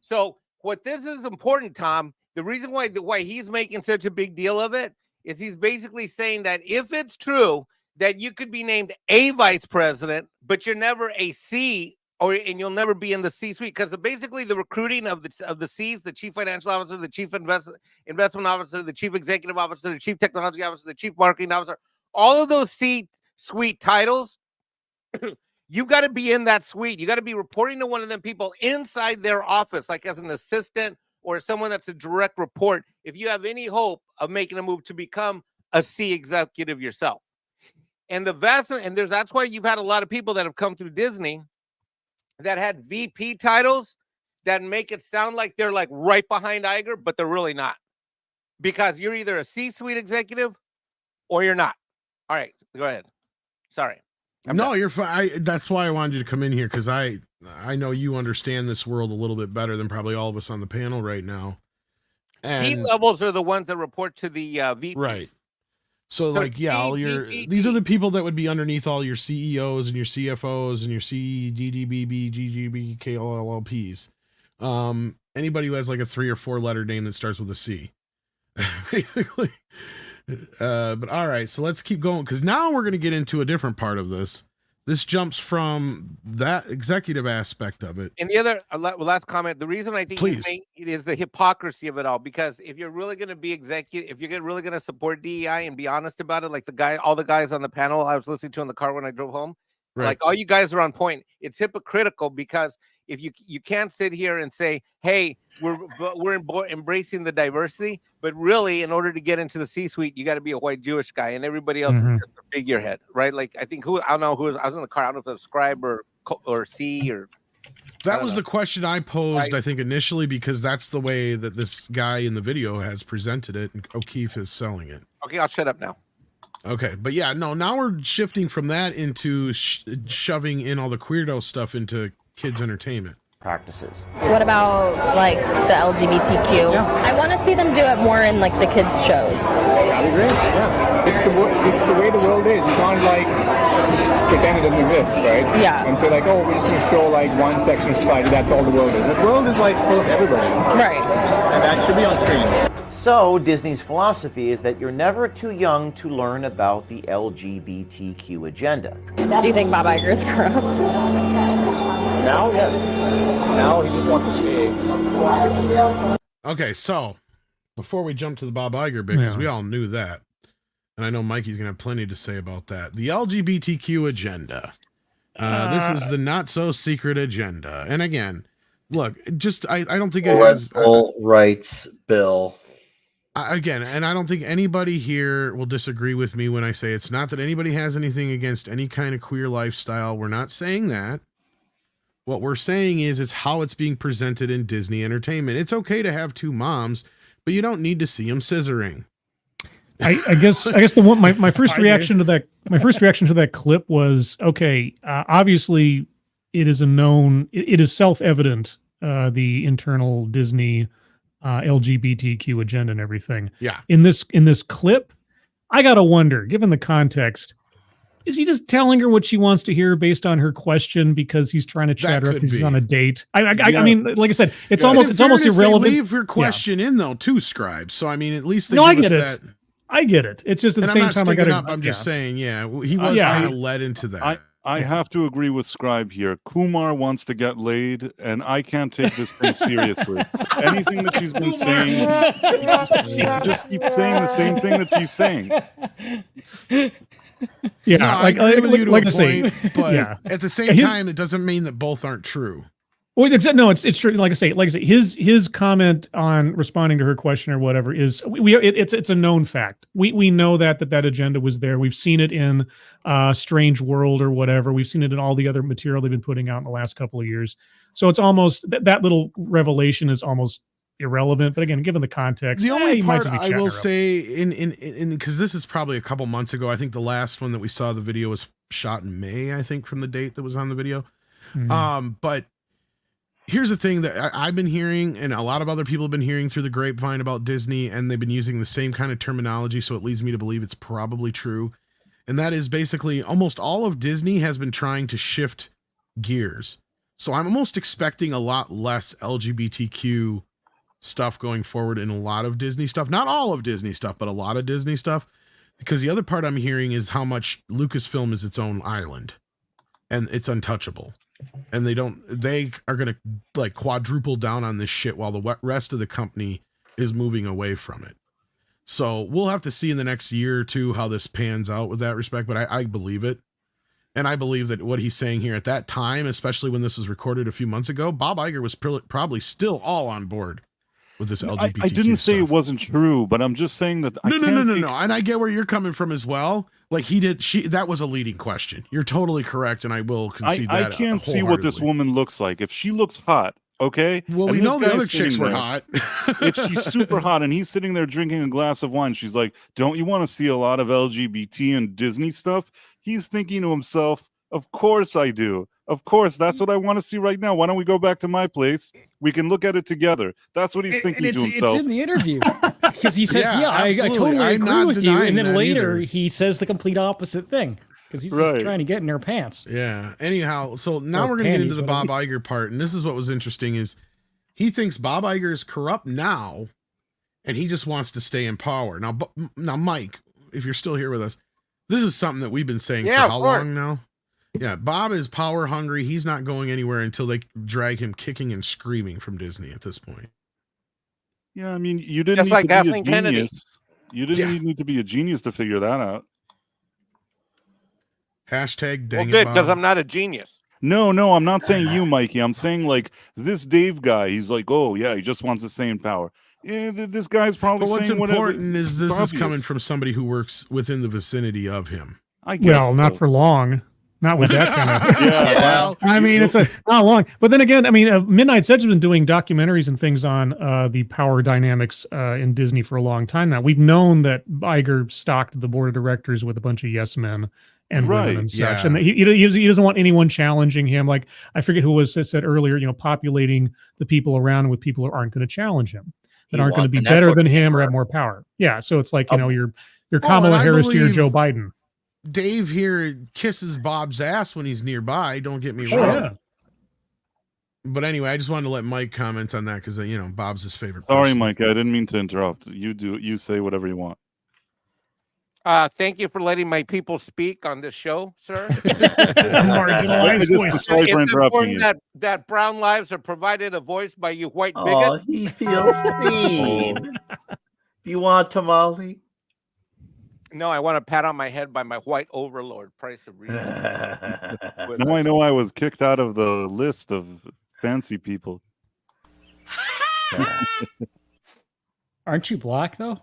So what this is important, Tom, the reason why he's making such a big deal of it is he's basically saying that if it's true that you could be named a vice president, but you're never a C, and you'll never be in the C-suite, because basically the recruiting of the C's, the chief financial officer, the chief investment officer, the chief executive officer, the chief technology officer, the chief marketing officer, all of those C-suite titles, you've got to be in that suite. You got to be reporting to one of them people inside their office, like as an assistant or someone that's a direct report, if you have any hope of making a move to become a C executive yourself. And that's why you've had a lot of people that have come through Disney that had VP titles that make it sound like they're like right behind Iger, but they're really not. Because you're either a C-suite executive or you're not. All right, go ahead. Sorry. No, you're fine. That's why I wanted you to come in here, because I know you understand this world a little bit better than probably all of us on the panel right now. P And levels are the ones that report to the VPs. right. So like, yeah, all your these are the people that would be underneath all your CEOs and your CFOs and your CDDBB, GGB, KLLPs. Anybody who has like a 3 or 4 letter name that starts with a C, basically. But all right, so let's keep going, because now we're going to get into a different part of this. This jumps from that executive aspect of it. And the other last comment, the reason I think it is the hypocrisy of it all, because if you're really going to be executive, if you're really going to support DEI and be honest about it, like all the guys on the panel I was listening to in the car when I drove home, Right. like all you guys are on point. It's hypocritical, because if you can't sit here and say, hey, we're embracing the diversity, but really in order to get into the C-suite, you got to be a white Jewish guy, and everybody else is just a figurehead, right? Like I think I don't know who I was in the car. I don't know if it was Scribe or C or. That was the question I posed, I think, initially, because that's the way that this guy in the video has presented it, and O'Keefe is selling it. Okay, I'll shut up now. Okay, but yeah, no, now we're shifting from that into shoving in all the queerdo stuff into kids' entertainment practices. What about like the LGBTQ? Yeah. I want to see them do it more in like the kids shows. That'd be great. Yeah. It's the way the world is. You can't like pretend it doesn't exist, right? Yeah. And say like, oh, we're just gonna show like one section of society. That's all the world is. The world is like full of everybody. Right. And that should be on screen. So, Disney's philosophy is that you're never too young to learn about the LGBTQ agenda. Do you think Bob Iger is corrupt? Now, yes. Now he just wants to stay. Okay, so before we jump to the Bob Iger bit, because we all knew that, and I know Mikey's going to have plenty to say about that. The LGBTQ agenda. This is the not so secret agenda. And again, look, I don't think it has rights bill. Again, and I don't think anybody here will disagree with me when I say it's not that anybody has anything against any kind of queer lifestyle. We're not saying that. What we're saying is it's how it's being presented in Disney entertainment. It's okay to have 2 moms, but you don't need to see them scissoring. I guess the one my first reaction to that clip was, okay, obviously it is it is self-evident, the internal Disney LGBTQ agenda and everything. Yeah. In this clip, I gotta wonder, given the context, is he just telling her what she wants to hear based on her question because he's trying to chat her up because he's on a date? I mean, like I said, it's almost irrelevant. They leave her question in though, too, Scribe. So I mean, at least they I give get us it. that. I get it. It's just at the same time I got I'm just saying, he was kind of led into that. I have to agree with Scribe here. Kumar wants to get laid, and I can't take this thing seriously. Anything that she's been saying, just keep saying the same thing that she's saying. Yeah, no, I agree with you to a say, point, but at the same time, it doesn't mean that both aren't true. Well, it's true. Like I say, his comment on responding to her question or whatever is it's a known fact. We know that agenda was there. We've seen it in Strange World or whatever. We've seen it in all the other material they've been putting out in the last couple of years. So it's almost that little revelation is almost irrelevant. But again, given the context, the only part I will say in because this is probably a couple months ago. I think the last one that we saw the video was shot in May. I think from the date that was on the video. Mm-hmm. But here's the thing that I've been hearing, and a lot of other people have been hearing through the grapevine about Disney, and they've been using the same kind of terminology, so it leads me to believe it's probably true. And that is basically almost all of Disney has been trying to shift gears. So I'm almost expecting a lot less LGBTQ stuff going forward in a lot of Disney stuff. Not all of Disney stuff, but a lot of Disney stuff. Because the other part I'm hearing is how much Lucasfilm is its own island, and it's untouchable. And they are going to like quadruple down on this shit while the rest of the company is moving away from it. So we'll have to see in the next year or two how this pans out with that respect. But I believe it. And I believe that what he's saying here at that time, especially when this was recorded a few months ago, Bob Iger was probably still all on board with this LGBTQ I didn't say stuff. It wasn't true, but I'm just saying that No. And I get where you're coming from as well. Like that was a leading question. You're totally correct, and I will concede that. I can't see what this woman looks like. If she looks hot, Okay. Well, And we this know the guy's other sitting chicks were there. hot. If she's super hot and he's sitting there drinking a glass of wine, she's like, "Don't you want to see a lot of LGBT and Disney stuff?" He's thinking to himself, "Of course I do. Of course, that's what I want to see right now. Why don't we go back to my place? We can look at it together." That's what he's And thinking to it's himself. in the interview because he says, Yeah, "Yeah, I absolutely. totally I'm agree not with you," denying and then that later either. he says the complete opposite thing because he's Right. just trying to get in their pants. Yeah. Anyhow, so now Or we're gonna get into panties, the Bob whatever. Iger part, and this is what was interesting is he thinks Bob Iger is corrupt now, and he just wants to stay in power. Now, Mike, if you're still here with us, this is something that we've been saying Yeah, for of how course. long now? Yeah, Bob is power hungry. He's not going anywhere until they drag him kicking and screaming from Disney at this point. Yeah, I mean, you didn't Just need like to be a Kathleen Kennedy. genius. You didn't need to be a genius to figure that out. Hashtag Well, dang good, it, because Bob. I'm not a genius. No, I'm not saying you, Mikey. I'm saying like this Dave guy. He's like, oh yeah, he just wants to stay in power. Yeah, this guy's probably But what's saying whatever. important is It's this is coming obvious. from somebody who works within the vicinity of him. I guess Well, not so. for long. Not with that kind of. Yeah, Well, I mean, it's not long. But then again, I mean, Midnight Edge has been doing documentaries and things on the power dynamics in Disney for a long time now. We've known that Iger stocked the board of directors with a bunch of yes men and women Right, and such, yeah. and he doesn't want anyone challenging him. Like I forget who was said earlier, populating the people around with people who aren't going to challenge him, that He aren't going to wants be an better echo than him or chamber. have more power. Yeah, so it's like you're and Kamala I Harris to your believe- Joe Biden. Dave here kisses Bob's ass when he's nearby. Don't get me Oh, wrong. yeah. But anyway, I just wanted to let Mike comment on that because Bob's his favorite. Sorry, person. Mike. I didn't mean to interrupt. You say whatever you want. Thank you for letting my people speak on this show, sir. Marginalized voice. Sorry for It's interrupting important you. that brown lives are provided a voice by you white Oh, bigot. he feels seen. Do you want tamale? No, I want a pat on my head by my white overlord, Price of Reason. Now I know I was kicked out of the list of fancy people. Aren't you black though?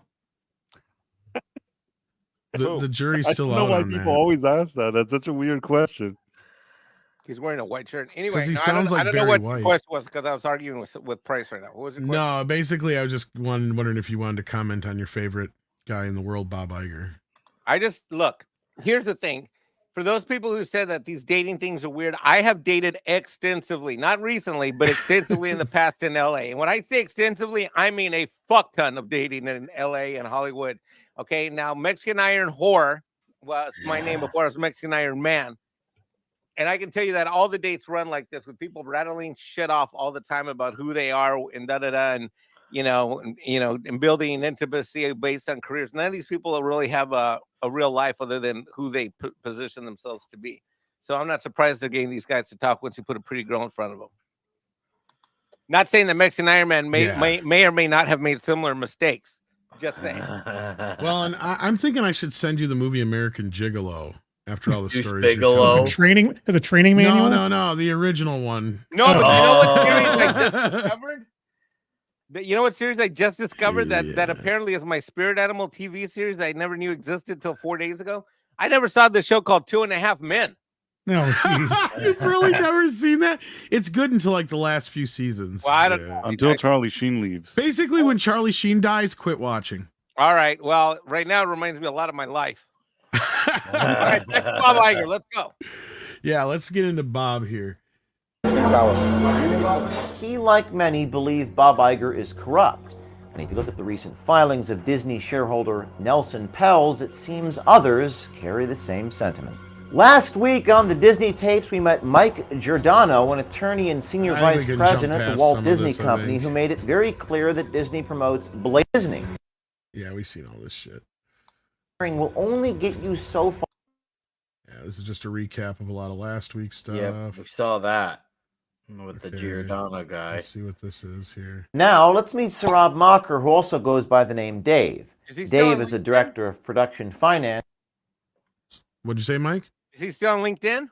The jury's I still don't know out why on people that. always ask that. That's such a weird question. He's wearing a white shirt. Anyway, 'Cause he no, sounds I like don't know Barry what White. the question was because I was arguing with Price right now. What was the question? No, basically, I was just wondering if you wanted to comment on your favorite guy in the world, Bob Iger. I just look. Here's the thing. For those people who said that these dating things are weird, I have dated extensively, not recently, but extensively in the past in LA. And when I say extensively, I mean a fuck ton of dating in LA and Hollywood. Okay, now Mexican Iron Whore was my name before I was Mexican Iron Man. And I can tell you that all the dates run like this with people rattling shit off all the time about who they are and and and building intimacy based on careers. None of these people really have a real life other than who they position themselves to be. So I'm not surprised they're getting these guys to talk once you put a pretty girl in front of them. Not saying that Mexican Iron Man may or may not have made similar mistakes. Just saying. Well, and I'm thinking I should send you the movie American Gigolo after all the Deuce stories. Bigelow. The training manual. No, the original one. No, but you know what series I Oh. just discovered? You know what series I just discovered that apparently is my spirit animal TV series that I never knew existed till 4 days ago? I never saw this show called 2.5 Men. No, jeez. You've really never seen that? It's good until like the last few seasons. Well, I don't know. Until Charlie Sheen leaves. Basically, when Charlie Sheen dies, quit watching. All right. Well, right now it reminds me a lot of my life. All right, back to Bob Iger. Let's go. Yeah, let's get into Bob here. He, like many, believe Bob Iger is corrupt. And if you look at the recent filings of Disney shareholder Nelson Peltz, it seems others carry the same sentiment. Last week on the Disney tapes, we met Mike Giordano, an attorney and senior I think vice we can president jump at the past Walt some of Disney this, I Company, think. who made it very clear that Disney promotes Disney. Yeah, we've seen all this shit. Will only get you so far. Yeah, this is just a recap of a lot of last week's stuff. Yeah, we saw that with the Okay, Giordano guy. Let's see what this is here. Now, let's meet Sarab Macher, who also goes by the name Dave. Is he still Dave on is the LinkedIn? director of production finance. What'd you say, Mike? Is he still on LinkedIn?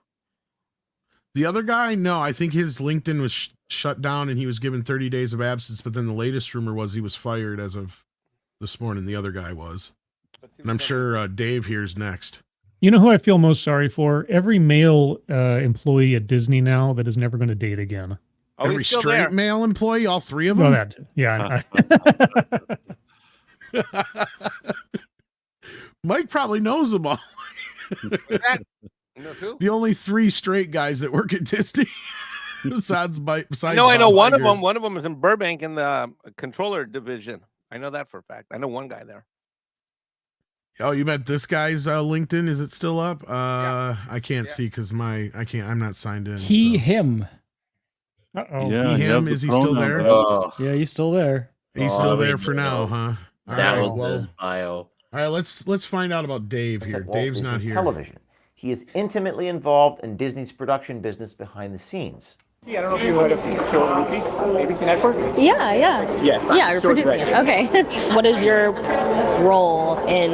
The other guy? No, I think his LinkedIn was shut down and he was given 30 days of absence. But then the latest rumor was he was fired as of this morning. The other guy was. And I'm sure Dave here's next. You know who I feel most sorry for? Every male employee at Disney now that is never going to date again. Oh, Every he's still straight there. male employee, all three of Well, them. that yeah. Mike probably knows them all. That, you know who? The only 3 straight guys that work at Disney. besides I know Bob one of Iger. them. One of them is in Burbank in the controller division. I know that for a fact. I know one guy there. Oh, you meant this guy's LinkedIn? Is it still up? I can't Yeah. see because I'm not signed in. He, so. him. Uh-oh. Yeah, He, you have him, the is he still pronoun there? Oh, Yeah, he's still there. He's Oh, still we there for now, know. huh? All that right, was well, his bio. all right. Let's find out about Dave here. At Walt Dave's Disney not here. Television. He is intimately involved in Disney's production business behind the scenes. I don't know if you heard of the show ABC Network. Yeah. Yes. Yeah, you're sure, producing right. it. Okay. What is your role in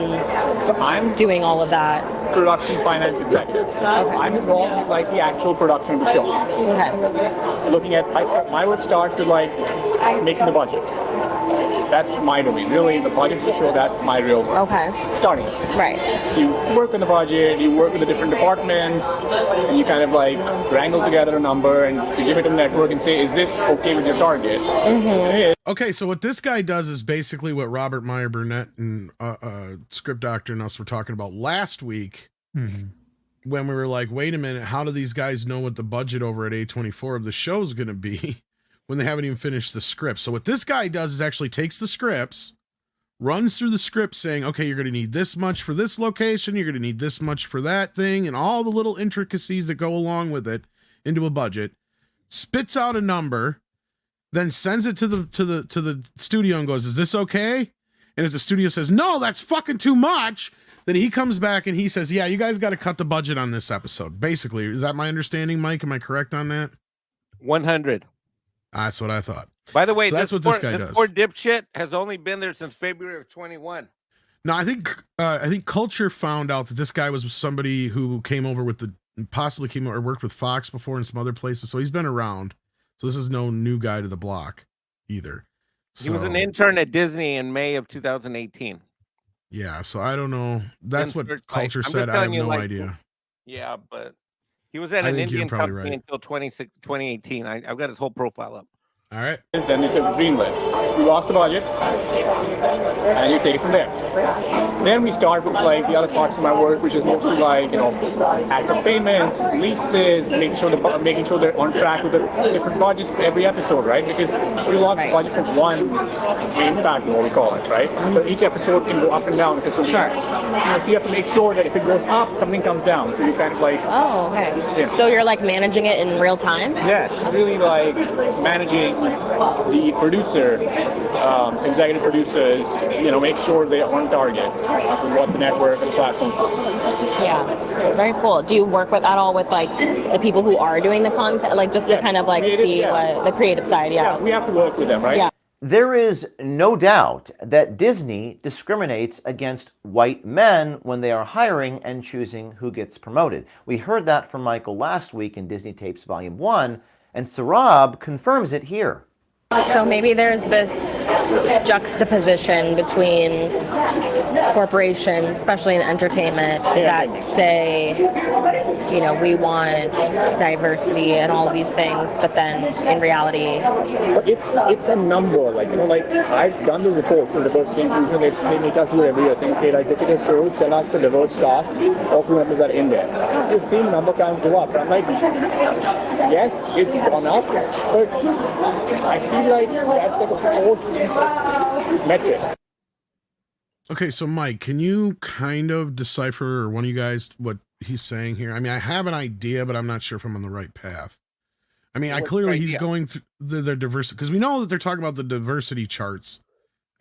So I'm doing all of that? production finance executive. I'm involved with like the actual production of the show. Okay. Looking at my work starts with like making the budget. That's my domain. Really, the budget for the show, that's my real work. Okay. Starting. Right. So you work on the budget, you work with the different departments, and you kind of like wrangle together a number and you give it to the network and say, is this okay with your target? It is. Okay, so what this guy does is basically what Robert Meyer Burnett and Script Doctor and us were talking about last week Mhm. when we were like, wait a minute, how do these guys know what the budget over at A24 of the show is going to be when they haven't even finished the script? So what this guy does is actually takes the scripts, runs through the script saying, okay, you're going to need this much for this location, you're going to need this much for that thing, and all the little intricacies that go along with it into a budget, spits out a number, then sends it to the studio and goes, is this okay? And if the studio says, no, that's fucking too much, then he comes back and he says, yeah, you guys got to cut the budget on this episode. Basically, is that my understanding, Mike? Am I correct on that? 100. That's what I thought. By the way, So that's what this guy does. Poor dipshit has only been there since February of 21. No, I think Culture found out that this guy was somebody who came over with possibly came over or worked with Fox before in some other places. So he's been around. So this is no new guy to the block either. He was an So, intern at Disney in May of 2018. Yeah, so I don't know. That's what Insert, Culture I'm just said. I have telling you, no like, idea. Yeah, but he was at I an think you're Indian probably company right. until 2018. I've got his whole profile up. All right. Then it's a green lit. You lock the budget, and you take it from there. Then we start with like the other parts of my work, which is mostly like active payments, leases, making sure they're on track with the different budgets for every episode, right? Because we lock the budget from one main factor, what we call it, right? So each episode can go up and down if it's going to be. So you have to make sure that if it goes up, something comes down. So you kind of like. Oh, okay. Yeah. So you're like managing it in real time? Yes, really like managing the producer, executive producers, make sure they're on target with what the network and the platform does. Yeah. Very cool. Do you work with at all with like the people who are doing the content, like just to Yes, kind of like creative, see yeah. what the creative side? Yeah. We have to work with them, right? Yeah. There is no doubt that Disney discriminates against white men when they are hiring and choosing who gets promoted. We heard that from Michael last week in Disney Tapes Volume 1, and Sarab confirms it here. So maybe there's this juxtaposition between corporations, especially in entertainment, that say, we want diversity and all of these things, but then in reality, It's a number, I've done the reports for diversity inclusion. They make us do it every year, saying, okay, look at the shows, tell us the diverse cast of who members are in there. So you've seen the number count go up. I'm like, yes, it's gone up, but I feel like that's like a forced metric. Okay, so Mike, can you kind of decipher, or one of you guys, what he's saying here? I mean, I have an idea, but I'm not sure if I'm on the right path. I mean, What's clearly the he's idea? going through the diversity, because we know that they're talking about the diversity charts.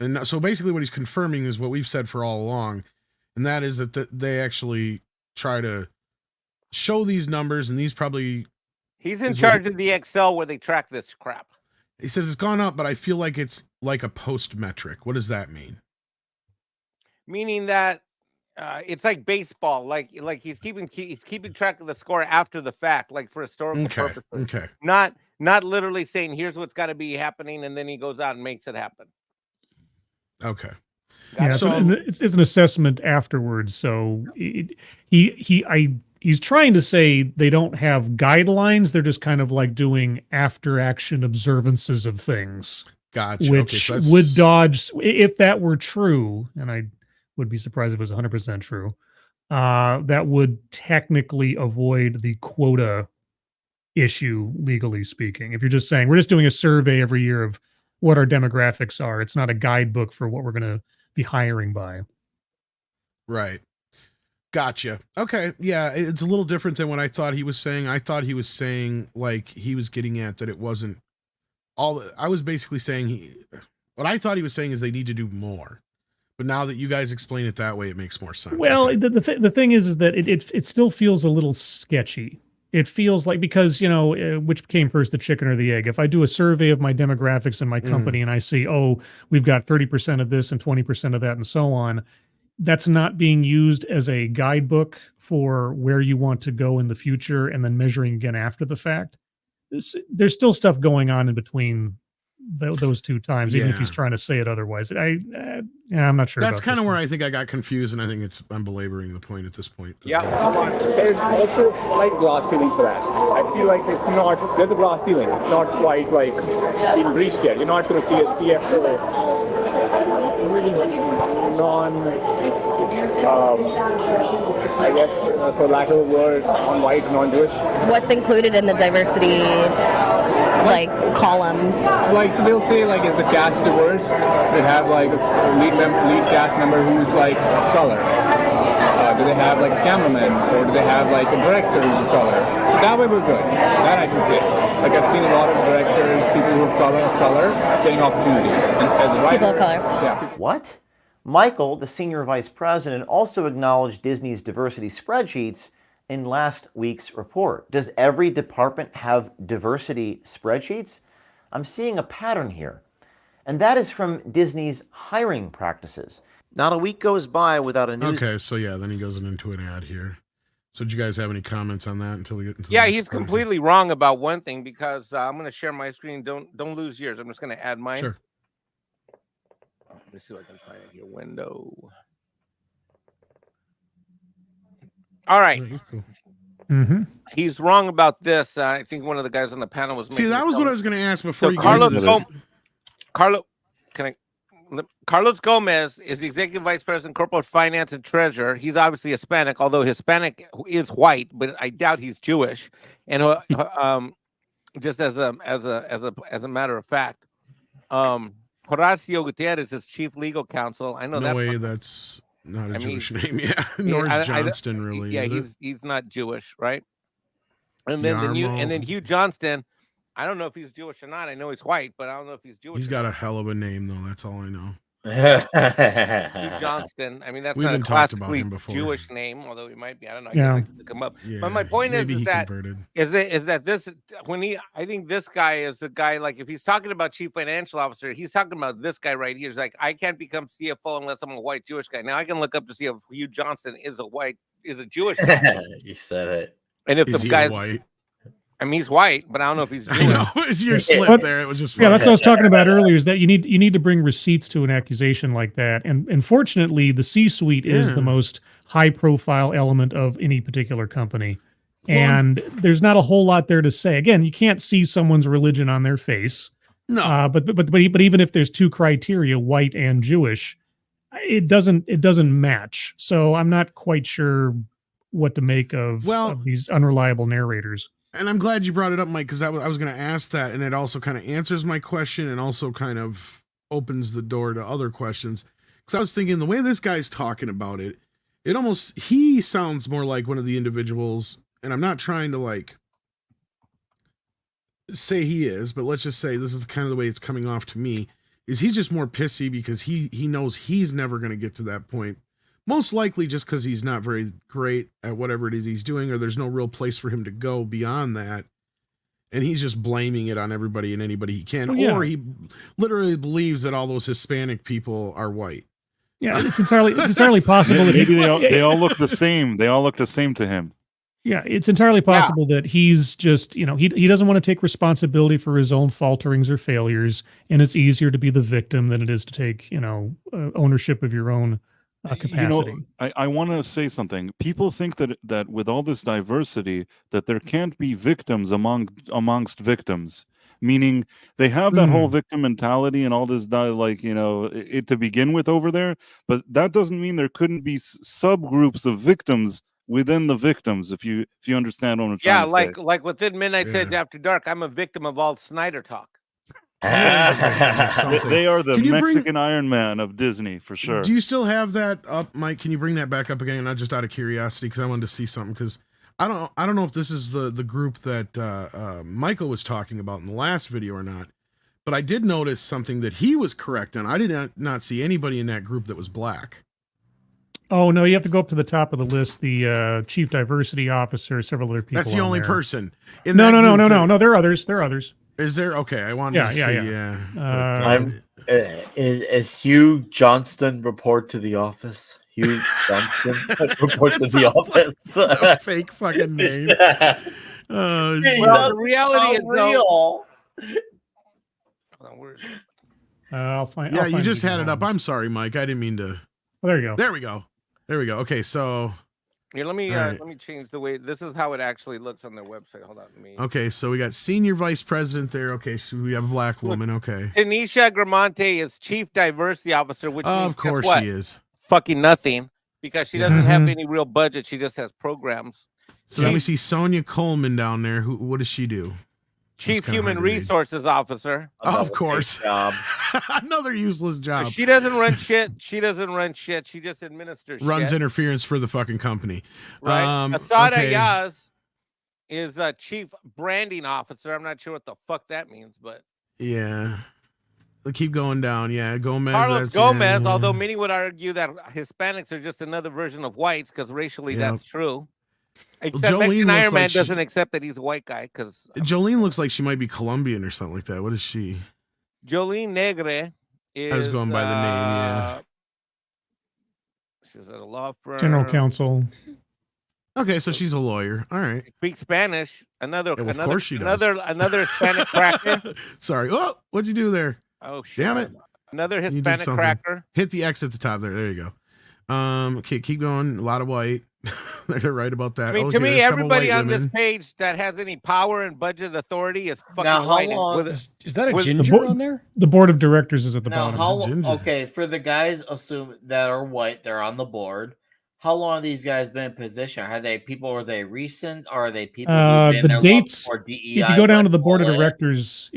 And so basically what he's confirming is what we've said for all along, and that is that they actually try to show these numbers, and these probably, He's in Is what charge of the Excel where they track this crap. he says it's gone up, but I feel like it's like a post metric. What does that mean? Meaning that it's like baseball, like he's keeping track of the score after the fact, like for historical purposes. Okay. Not literally saying here's what's got to be happening, and then he goes out and makes it happen. Okay. Yeah, So- so it's an assessment afterwards. So I he's trying to say they don't have guidelines. They're just kind of like doing after action observances of things. Gotcha. Which Okay, so would dodge, if that were true, and I would be surprised if it was 100% true, that would technically avoid the quota issue, legally speaking. If you're just saying, we're just doing a survey every year of what our demographics are, it's not a guidebook for what we're going to be hiring by. Right. Gotcha. Okay. Yeah, it's a little different than what I thought he was saying. I thought he was saying, like, he was getting at that it wasn't all. I was basically saying what I thought he was saying is they need to do more. But now that you guys explain it that way, it makes more sense. Well, Okay. the thing is that it still feels a little sketchy. It feels like, because, you know, which came first, the chicken or the egg? If I do a survey of my demographics in my company and I see, oh, we've got 30% of this and 20% of that and so on, that's not being used as a guidebook for where you want to go in the future and then measuring again after the fact. There's still stuff going on in between those two times, even if he's trying to say it otherwise. I'm not sure. That's kind of where I think I got confused, and I think I'm belaboring the point at this point. Yeah, there's also a slight glass ceiling for that. I feel like it's not. There's a glass ceiling. It's not quite like been breached yet. You're not going to see a CFO really I guess, for lack of a word, non-white, non-Jewish. What's included in the diversity, like, columns? Like, so they'll say, like, is the cast diverse? They have, like, a lead cast member who's, like, of color. Do they have, like, a cameraman? Or do they have, like, a director who's of color? So that way we're good. That I can say. Like, I've seen a lot of directors, people who are of color, getting opportunities. And as a writer, people of color. Yeah. What? Michael, the senior vice president, also acknowledged Disney's diversity spreadsheets in last week's report. Does every department have diversity spreadsheets? I'm seeing a pattern here. And that is from Disney's hiring practices. Not a week goes by without a news... Okay, so yeah, then he goes into an ad here. So did you guys have any comments on that until we get into Yeah, the he's next part? completely wrong about one thing, because I'm going to share my screen. Don't lose yours. I'm just going to add mine. Sure. Let me see if I can find it here. Window. All right. Cool. Mm-hmm. He's wrong about this. I think one of the guys on the panel was. See, that was what I was going to ask before So you guys. Carlos Gomez is the executive vice president, corporate finance and treasurer. He's obviously Hispanic, although Hispanic is white, but I doubt he's Jewish. And just as a matter of fact, Horacio Gutierrez is chief legal counsel. I know No that. way, that's not a Jewish name. Yeah, nor is Johnston really. Yeah, is he's not Jewish, right? And then Hugh Johnston. I don't know if he's Jewish or not. I know he's white, but I don't know if he's Jewish. He's got a hell of a name, though. That's all I know. Hugh Johnston. I mean, that's not a classically Jewish name, although he might be. I don't know. I guess I could look him up. Yeah, but my point is that this I think this guy is the guy. Like, if he's talking about chief financial officer, he's talking about this guy right here. He's like, I can't become CFO unless I'm a white Jewish guy. Now I can look up to see if Hugh Johnston is a Jewish guy. You said it. And if is the guy white. I mean, he's white, but I don't know if he's Jewish. I know. It's your slip there. It was just funny. Yeah, that's what I was talking about earlier, is that you need to bring receipts to an accusation like that. And fortunately, the C-suite is the most high-profile element of any particular company. And there's not a whole lot there to say. Again, you can't see someone's religion on their face. No. But even if there's two criteria, white and Jewish, it doesn't match. So I'm not quite sure what to make of these unreliable narrators. And I'm glad you brought it up, Mike, because I was going to ask that, and it also kind of answers my question and also kind of opens the door to other questions. Because I was thinking the way this guy's talking about it, he sounds more like one of the individuals, and I'm not trying to like say he is, but let's just say this is kind of the way it's coming off to me, is he's just more pissy because he knows he's never going to get to that point. Most likely just because he's not very great at whatever it is he's doing, or there's no real place for him to go beyond that. And he's just blaming it on everybody and anybody he can. Or he literally believes that all those Hispanic people are white. Yeah, it's entirely possible that maybe they all look the same. They all look the same to him. Yeah, it's entirely possible that he's just, he doesn't want to take responsibility for his own falterings or failures, and it's easier to be the victim than it is to take, ownership of your own capacity. I want to say something. People think that with all this diversity, that there can't be victims amongst victims. Meaning they have that whole victim mentality and all this, it to begin with over there. But that doesn't mean there couldn't be subgroups of victims within the victims. If you understand what I'm trying to say. like within Midnight Edge After Dark, I'm a victim of all Snyder talk. They are the Mexican Iron Man of Disney for sure. Do you still have that up, Mike? Can you bring that back up again? Not just out of curiosity, because I wanted to see something. Because I don't know if this is the group that Michael was talking about in the last video or not. But I did notice something that he was correct on. I did not see anybody in that group that was black. Oh no, you have to go up to the top of the list. The chief diversity officer, several other people. That's the only there. person. No. There are others. There are others. Is there? Okay, I wanted to see. Is Hugh Johnston report to the office? Hugh Johnston report to the office. That's a fake fucking name. Well, the reality is real. I'll find. Yeah, I'll you find just you had it one. up. I'm sorry, Mike. I didn't mean to. Oh, there you go. There we go. Okay, so. Here, let me right. let me change the way. This is how it actually looks on their website. Hold on, Okay, so we got senior vice president there. Okay, so we have a black woman. Okay. Tanisha Gramonte is chief diversity officer, which means, of course guess what? she is. Fucking nothing, because she doesn't have any real budget. She just has programs. So then we see Sonia Coleman down there. What does she do? Chief Human Resources Officer. Of course. Another useless job. She doesn't run shit. She just administers Runs shit. interference for the fucking company. Right. Asada okay. Yaz is a chief branding officer. I'm not sure what the fuck that means, but yeah. Keep going down. Yeah, Gomez. Carlos Gomez, although many would argue that Hispanics are just another version of whites, because racially that's true. Except Mexican Iron Man doesn't accept that he's a white guy, because Jolene looks like she might be Colombian or something like that. What is she? Jolene Negre is. I was going by the name. Yeah. She's at a law firm. General counsel. Okay, so she's a lawyer. All right. Speaks Spanish. Of course she does. Another Hispanic cracker. Sorry. Oh, what'd you do there? Oh shit. Damn it. Another Hispanic cracker. Hit the X at the top there. There you go. Okay, keep going. A lot of white. They're right about that. I mean, to me, everybody on this page that has any power and budget authority is fucking Now, white. Is that a ginger on there? The board of directors is at the Now, bottom. okay, for the guys assume that are white, they're on the board. How long have these guys been in position? Are they recent, or are they people who've been the there dates? for DEI? If you go down to the board of directors,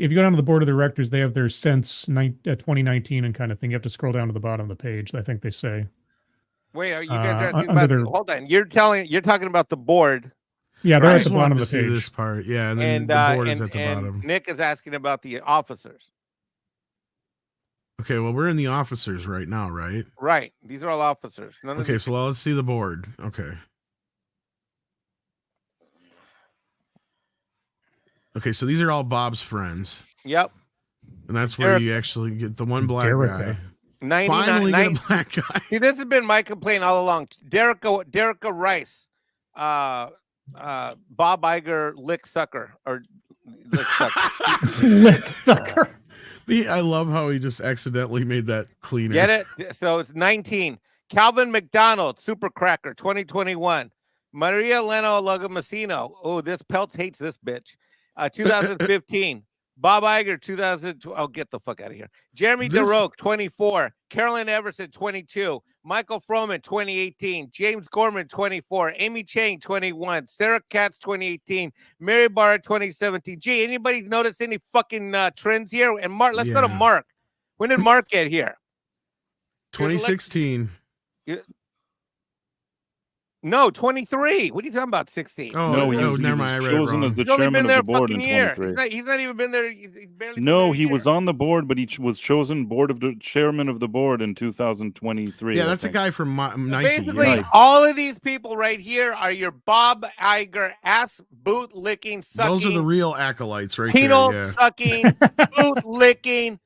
they have their since 2019 and kind of thing. You have to scroll down to the bottom of the page. I think they say. Wait, are you guys asking about? Hold on, you're talking about the board. Yeah, they're at the bottom of the page. This part, yeah, and then the board is at the bottom. Nick is asking about the officers. Okay, well, we're in the officers right now, right? Right. These are all officers. Okay, so let's see the board. Okay. Okay, so these are all Bob's friends. Yep. And that's where you actually get the one black guy. Finally get a black guy. See, this has been my complaint all along. Derica Rice, Bob Iger, lick sucker, or lick sucker. Lick sucker. I love how he just accidentally made that cleaner. Get it? So it's 19. Calvin McDonald, Super Cracker, 2021. Maria Leno Logomasino. Oh, this Peltz hates this bitch. 2015. Bob Iger, 2012. Oh, get the fuck out of here. Jeremy DeRoque, 24. Carolyn Everson, 22. Michael Froman, 2018. James Gorman, 24. Amy Chang, 21. Sarah Katz, 2018. Mary Barr, 2017. Gee, anybody notice any fucking trends here? And Mark, let's go to Mark. When did Mark get here? 2016. No, 23. What are you talking about? 16. Oh, no, he was chosen as the chairman of the board in 23. He's not even been there. He's barely he was on the board, but he was chosen chairman of the board in 2023. Yeah, that's a guy from Nike. Basically, all of these people right here are your Bob Iger ass boot licking, sucking. Those are the real acolytes right penal there. Yeah. Sucking, boot licking,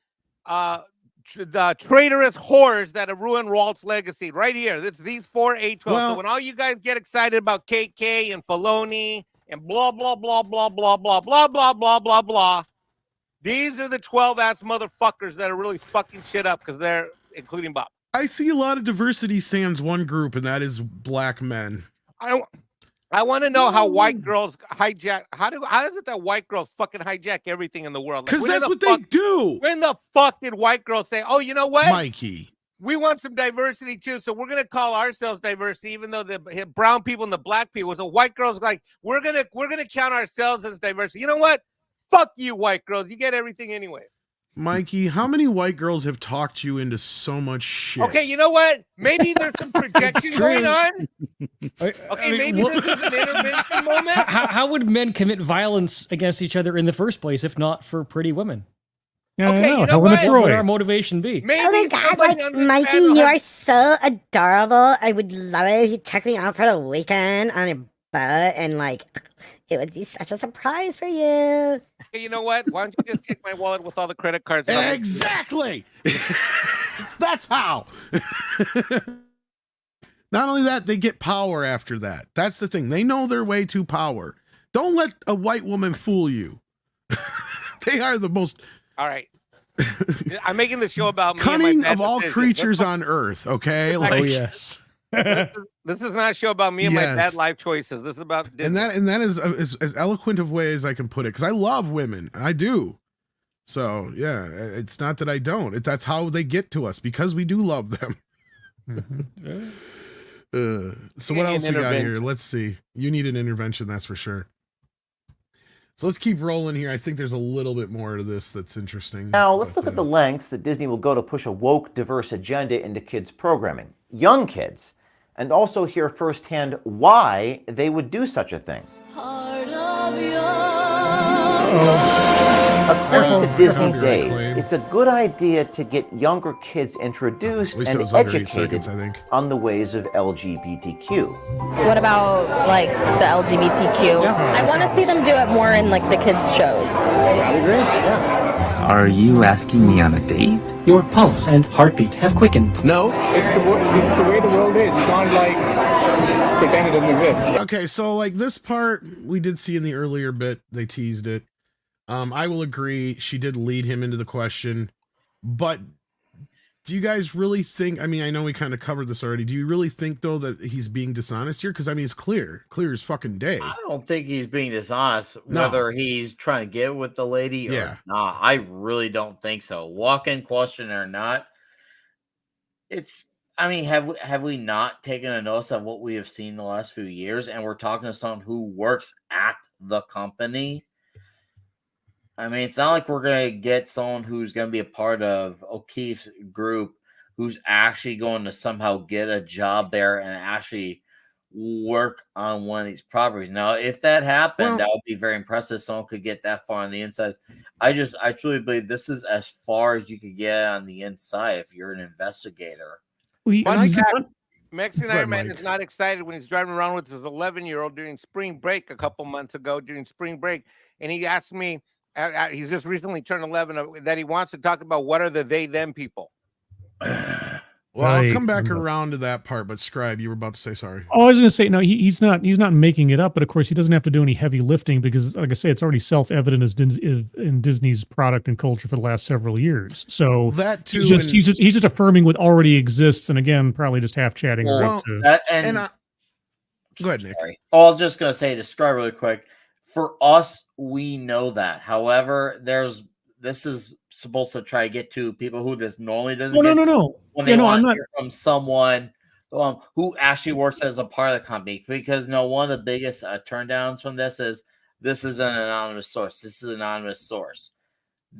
the traitorous whores that have ruined Walt's legacy right here. It's these 4 A12. So when all you guys get excited about KK and Filoni and blah, blah, blah, blah, blah, blah, blah, blah, blah, blah, blah, these are the 12 ass motherfuckers that are really fucking shit up because they're including Bob. I see a lot of diversity sans one group, and that is black men. I want to know how white girls hijack. How does it that white girls fucking hijack everything in the world? Because that's what they do. When the fuck did white girls say, "Oh, you know what, Mikey? We want some diversity too, so we're gonna call ourselves diversity, even though the brown people and the black people." So white girls like, we're gonna count ourselves as diversity. You know what? Fuck you, white girls. You get everything anyway. Mikey, how many white girls have talked you into so much shit? Okay, you know what? Maybe there's some projection going on. Okay, maybe this is an intervention moment. How would men commit violence against each other in the first place if not for pretty women? Yeah, Okay, you know Helen what? of What would Troy. our motivation be? Maybe Oh my god, somebody like on this Mikey, panel you has- are so adorable. I would love it if you took me out for the weekend on a boat and like it would be such a surprise for you. Okay, you know what? Why don't you just take my wallet with all the credit cards? Exactly. That's how. Not only that, they get power after that. That's the thing. They know their way to power. Don't let a white woman fool you. They are the most All right. I'm making the show about me cunning and my bad of all decisions. creatures on earth. Okay, Oh, like yes. This is not a show about me and my Yes. bad life choices. This is about and that is as eloquent of way as I can put it, because I love women. I do. So yeah, it's not that I don't. That's how they get to us, because we do love them. So what An else we got here? intervention. Let's see. You need an intervention, that's for sure. So let's keep rolling here. I think there's a little bit more to this that's interesting. Now, let's but, look at the lengths that Disney will go to push a woke, diverse agenda into kids' programming, young kids, and also hear firsthand why they would do such a thing. According to Disney Copyright Dave, claim. it's a good idea to get younger kids introduced At least it and was under 8 educated seconds, I think. on the ways of LGBTQ. What about like the LGBTQ? I want to see them do it more in like the kids shows. I agree. Yeah. Are you asking me on a date? Your pulse and heartbeat have quickened. No, it's the way the world is. You can't like pretend it doesn't exist. Okay, so like this part we did see in the earlier bit, they teased it. I will agree, she did lead him into the question, but do you guys really think, I mean, I know we kind of covered this already. Do you really think though that he's being dishonest here? Because I mean, it's clear as fucking day. I don't think he's being dishonest, No. whether he's trying to get with the lady Yeah. or not. I really don't think so. Walk-in question or not, it's. I mean, have we not taken a notice of what we have seen the last few years? And we're talking to someone who works at the company. I mean, it's not like we're gonna get someone who's gonna be a part of O'Keefe's group who's actually going to somehow get a job there and actually work on one of these properties. Now, if that happened, that would be very impressive. Someone could get that far on the inside. I truly believe this is as far as you could get on the inside if you're an investigator. Mexican Iron Man is not excited when he's driving around with his 11-year-old during spring break a couple months ago during spring break. And he asked me, he's just recently turned 11, that he wants to talk about what are the they, them people. Well, I'll come back around to that part, but Scribe, you were about to say sorry. Oh, I was going to say, no, he's not making it up, but of course he doesn't have to do any heavy lifting because, like I say, it's already self-evident as in Disney's product and culture for the last several years. So that too, he's just affirming what already exists, and again, probably just half chatting her up to. go ahead, Nick. Sorry. Oh, I was just gonna say, describe really quick. For us, we know that. However, this is supposed to try to get to people who this normally doesn't. No. When they want to hear from someone who actually works as a part of the company, because one of the biggest turndowns from this is an anonymous source. This is an anonymous source.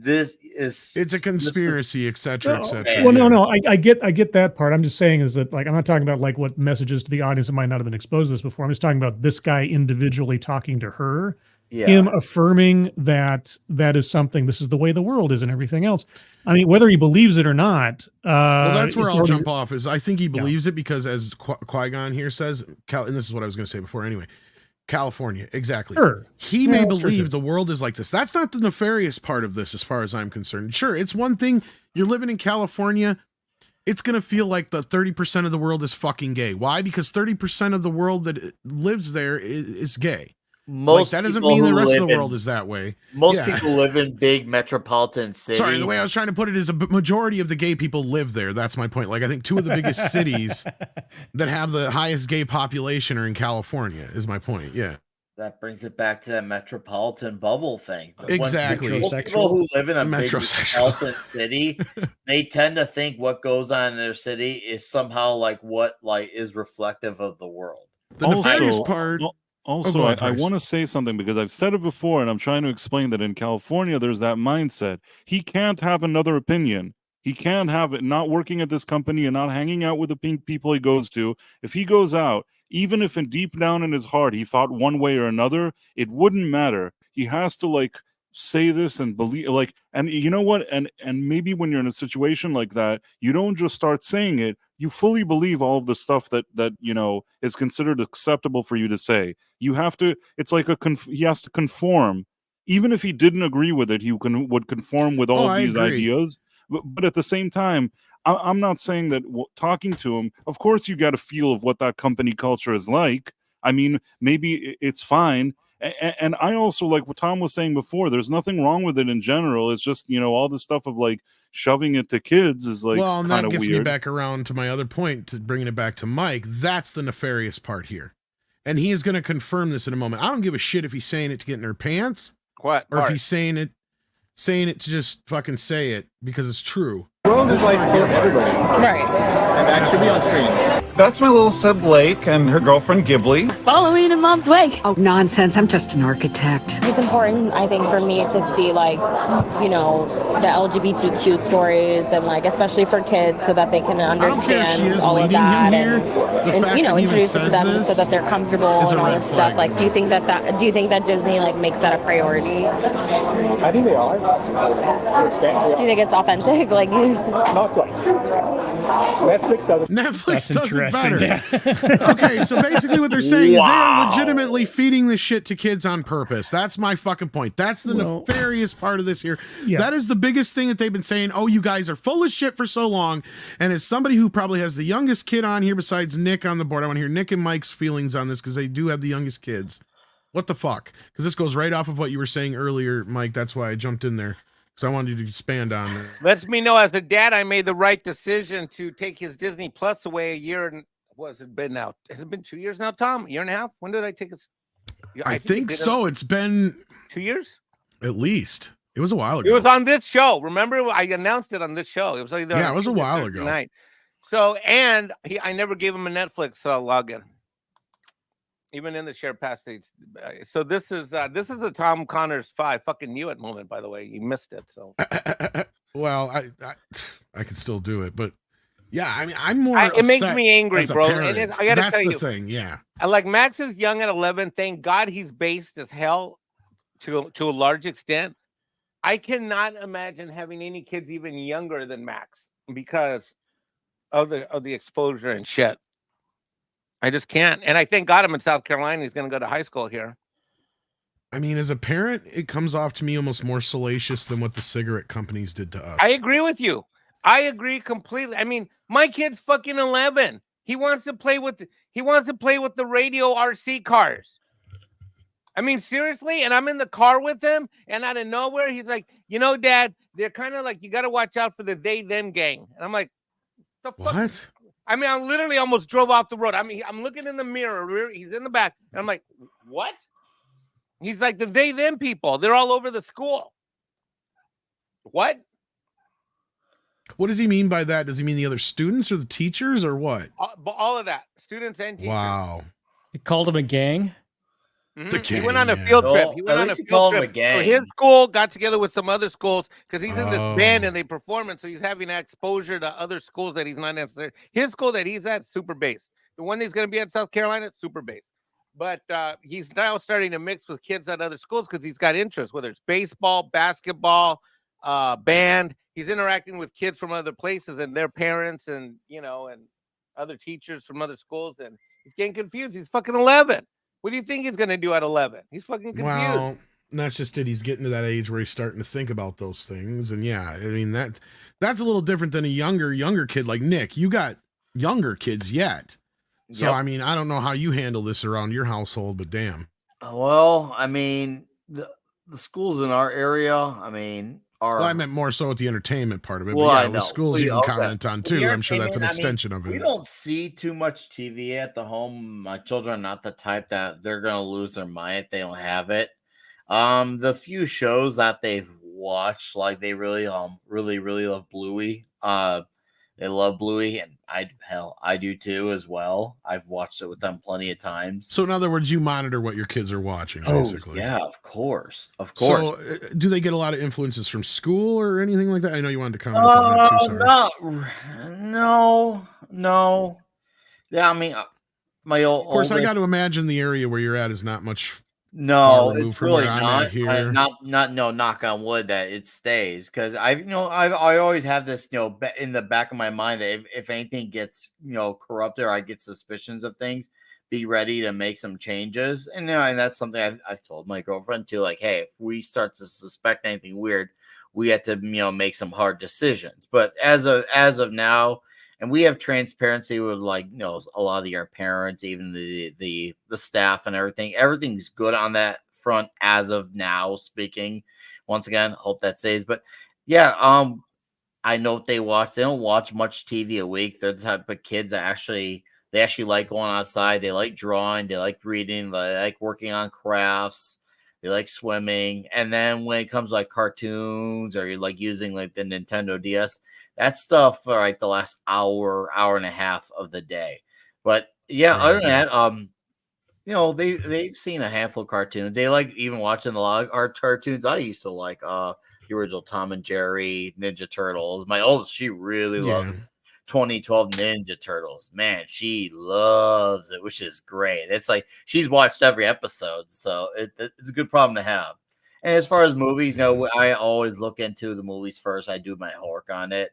It's a conspiracy, etc., etc. Well, no, I get that part. I'm just saying is that, like, I'm not talking about like what messages to the audience that might not have been exposed to this before. I'm just talking about this guy individually talking to her, him affirming that is something. This is the way the world is, and everything else. I mean, whether he believes it or not. Well, that's where I'll jump off. Is I think he believes it because, as Qui-Gon here says, and this is what I was going to say before. Anyway. California, exactly. Sure. He may believe the world is like this. That's not the nefarious part of this, as far as I'm concerned. Sure, it's one thing. You're living in California. It's going to feel like the 30% of the world is fucking gay. Why? Because 30% of the world that lives there is gay. Most that doesn't people mean the who rest of live the in- world is that way. Most Yeah. people live in big metropolitan cities. Sorry, the way I was trying to put it is a majority of the gay people live there. That's my point. Like, I think 2 of the biggest cities that have the highest gay population are in California, is my point. Yeah. That brings it back to that metropolitan bubble thing. Exactly. When people who live in a big Metrosexual. metropolitan city, they tend to think what goes on in their city is somehow like what like is reflective of the world. The nefarious part. Also, go ahead, I Bryce. want to say something because I've said it before and I'm trying to explain that in California, there's that mindset. He can't have another opinion. He can't have it not working at this company and not hanging out with the pink people he goes to. If he goes out, even if in deep down in his heart he thought one way or another, it wouldn't matter. He has to like say this and believe like, and you know what? And maybe when you're in a situation like that, you don't just start saying it. You fully believe all of the stuff that you know is considered acceptable for you to say. You have to. It's like he has to conform, even if he didn't agree with it. He would conform with all of these ideas. But at the same time, I'm not saying that talking to him. Of course, you got a feel of what that company culture is like. I mean, maybe it's fine. And I also like what Tom was saying before. There's nothing wrong with it in general. It's just, you know, all the stuff of like shoving it to kids is like well, and that kind of gets weird. me back around to my other point, to bringing it back to Mike. That's the nefarious part here. And he is going to confirm this in a moment. I don't give a shit if he's saying it to get in their pants. What? Or if he's saying it to just fucking say it because it's true. World is like for everybody. Right. And that should be on screen. That's my little sib Blake and her girlfriend Ghibli. Following in Mom's wake. Oh, nonsense. I'm just an architect. It's important, I think, for me to see, like, you know, the LGBTQ stories and, like, especially for kids so that they can understand all of that and you know, introduce it to them so that they're comfortable and all this stuff. Like, do you think that Disney, like, makes that a priority? I think they are. Do you think it's authentic? Like, not quite. Netflix does it. Netflix does it better. Okay, so basically what they're saying is they are legitimately feeding this shit to kids on purpose. That's my fucking point. That's the nefarious part of this here. Yeah. That is the biggest thing that they've been saying. Oh, you guys are full of shit for so long. And as somebody who probably has the youngest kid on here besides Nick on the board, I want to hear Nick and Mike's feelings on this because they do have the youngest kids. What the fuck? Because this goes right off of what you were saying earlier, Mike. That's why I jumped in there. Because I wanted you to expand on that. Lets me know as a dad, I made the right decision to take his Disney Plus away a year and what's it been now? Has it been 2 years now, Tom? A year and a half? When did I take it? I think so. It's been 2 years? At least. It was a while ago. It was on this show. Remember, I announced it on this show. It was like it was a while ago. Night. So, and I never gave him a Netflix login, even in the share pass states. So this is a Tom Connors 5 fucking knew it moment. By the way, you missed it. So, well, I can still do it, but yeah, I mean, I'm more. It makes me angry, bro. Parent. And I gotta That's tell the you, thing. Yeah, I like Max is young at 11. Thank God he's based as hell to a large extent. I cannot imagine having any kids even younger than Max because of the exposure and shit. I just can't. And I thank God I'm in South Carolina. He's going to go to high school here. I mean, as a parent, it comes off to me almost more salacious than what the cigarette companies did to us. I agree with you. I agree completely. I mean, my kid's fucking 11. He wants to play with the radio RC cars. I mean, seriously, and I'm in the car with him, and out of nowhere, he's like, you know, Dad, they're kind of like, you got to watch out for the they-them gang. And I'm like, the fuck? What? I mean, I literally almost drove off the road. I mean, I'm looking in the mirror. He's in the back, and I'm like, what? He's like, the they-them people. They're all over the school. What? What does he mean by that? Does he mean the other students or the teachers or what? All of that. Students and teachers. Wow. He called him a gang? He went on a field trip. He went on a field trip. So his school got together with some other schools because he's in this band and they perform it. So he's having exposure to other schools that he's not necessarily. His school that he's at, super based. The one he's going to be at South Carolina, super based. But he's now starting to mix with kids at other schools because he's got interests, whether it's baseball, basketball, band. He's interacting with kids from other places and their parents and, you know, and other teachers from other schools. And he's getting confused. He's fucking 11. What do you think he's going to do at 11? He's fucking confused. Well, that's just it. He's getting to that age where he's starting to think about those things. And yeah, I mean, that's a little different than a younger kid like Nick. You got younger kids yet. So, Yep. I mean, I don't know how you handle this around your household, but damn. Well, I mean, the schools in our area, I mean, are Well, I meant more so with the entertainment part of it, but well, yeah, I with know. schools you can Okay. comment on With the too. I'm sure that's an entertainment, I mean, extension of we it. don't see too much TV at the home. My children are not the type that they're gonna lose their mind if they don't have it. The few shows that they've watched, like they really love Bluey. They love Bluey, and I do too as well. I've watched it with them plenty of times. So in other words, you monitor what your kids are watching, basically. Yeah, of course, of course. So do they get a lot of influences from school or anything like that? I know you wanted to comment on that too. Sorry. No. Yeah, I mean, my Of course, I oldest. got to imagine the area where you're at is not much far No, removed it's from where really I'm not. at here. No, knock on wood that it stays because I always have this, in the back of my mind that if anything gets, corrupted or I get suspicions of things, be ready to make some changes. And, and that's something I've told my girlfriend too, like, hey, if we start to suspect anything weird, we have to, make some hard decisions. But as of now, and we have transparency with, like, a lot of our parents, even the staff and everything. Everything's good on that front as of now. Speaking, once again, hope that stays. But yeah, I know what they watch. They don't watch much TV a week. They're the type of kids that they actually like going outside. They like drawing. They like reading. They like working on crafts. They like swimming. And then when it comes like cartoons or you're like using like the Nintendo DS, that stuff for like the last hour and a half of the day. But yeah, other than that, they've seen a handful of cartoons. They like even watching a lot of art cartoons. I used to like the original Tom and Jerry, Ninja Turtles. My oldest, she really loved 2012 Ninja Turtles. Man, she loves it, which is great. It's like she's watched every episode, so it's a good problem to have. And as far as movies, I always look into the movies first. I do my homework on it.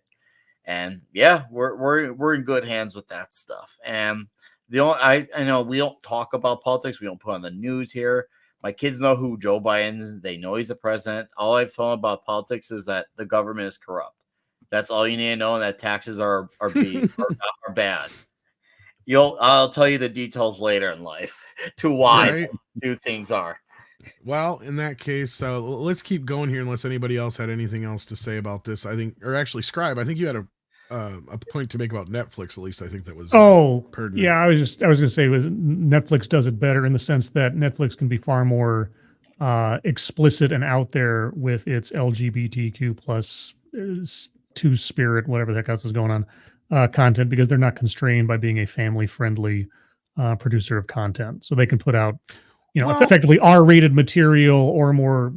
And yeah, we're in good hands with that stuff. And I know we don't talk about politics. We don't put on the news here. My kids know who Joe Biden is. They know he's the president. All I've told them about politics is that the government is corrupt. That's all you need to know, and that taxes are bad. I'll tell you the details later in life to why two things are. Well, in that case, let's keep going here unless anybody else had anything else to say about this. I think, or actually, Scribe, I think you had a point to make about Netflix. At least I think that was. Pertinent. Yeah, I was going to say Netflix does it better in the sense that Netflix can be far more explicit and out there with its LGBTQ plus two spirit, whatever the heck else is going on, content, because they're not constrained by being a family friendly producer of content, so they can put out effectively R-rated material or more,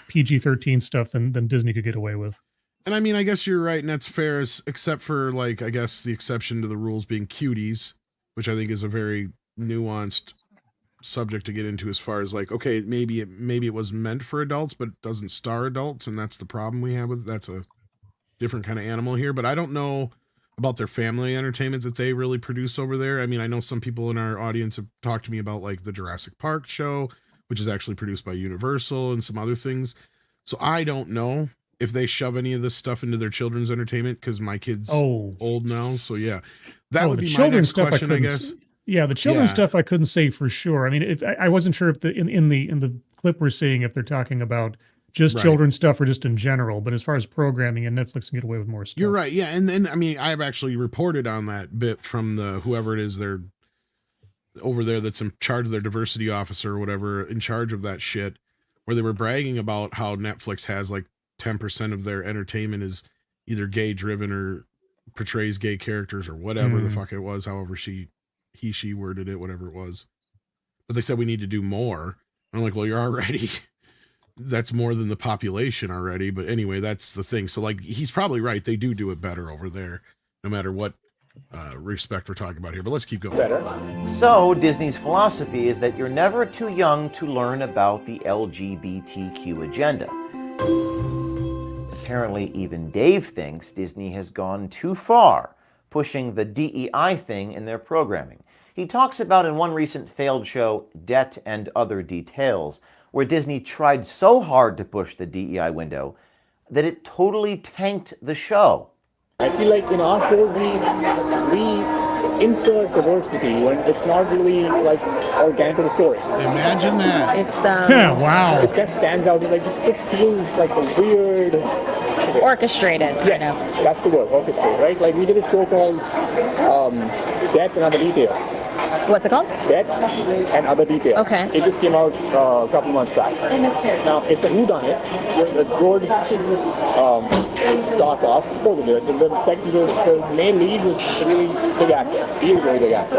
PG-13 stuff than Disney could get away with. And I mean, I guess you're right, and that's fair, except for, like, I guess the exception to the rules being cuties, which I think is a very nuanced subject to get into as far as, like, okay, maybe it was meant for adults, but it doesn't star adults, and that's the problem we have with it. That's a different kind of animal here, but I don't know about their family entertainment that they really produce over there. I mean, I know some people in our audience have talked to me about like the Jurassic Park show, which is actually produced by Universal, and some other things. So I don't know if they shove any of this stuff into their children's entertainment, because my kid's old now. So yeah, that would be my next question, I guess. Yeah, the children's stuff I couldn't say for sure. I mean, I wasn't sure if in the clip we're seeing if they're talking about just children's stuff or just in general, but as far as programming, and Netflix can get away with more stuff. You're right. Yeah. And then, I mean, I've actually reported on that bit from whoever it is they're over there that's in charge of their diversity officer or whatever, in charge of that shit, where they were bragging about how Netflix has like 10% of their entertainment is either gay driven or portrays gay characters or whatever the fuck it was, however she worded it, whatever it was. But they said we need to do more. And I'm like, well, you're already... that's more than the population already. But anyway, that's the thing. So like, he's probably right. They do it better over there, no matter what respect we're talking about here. But let's keep going. So Disney's philosophy is that you're never too young to learn about the LGBTQ agenda. Apparently, even Dave thinks Disney has gone too far, pushing the DEI thing in their programming. He talks about in one recent failed show, Debt and Other Details, where Disney tried so hard to push the DEI window that it totally tanked the show. I feel like in our show, we insert diversity when it's not really like organic to the story. Imagine that. It's wow. It kind of stands out. Like this just feels like a weird. orchestrated. Yes, that's the word, orchestrated, right? Like we did a show called Death and Other Details. What's it called? Death and Other Details. Okay. It just came out a couple months back. Now it's a whodunit with a good star cast. The main lead was a really big actor. He is a really big actor.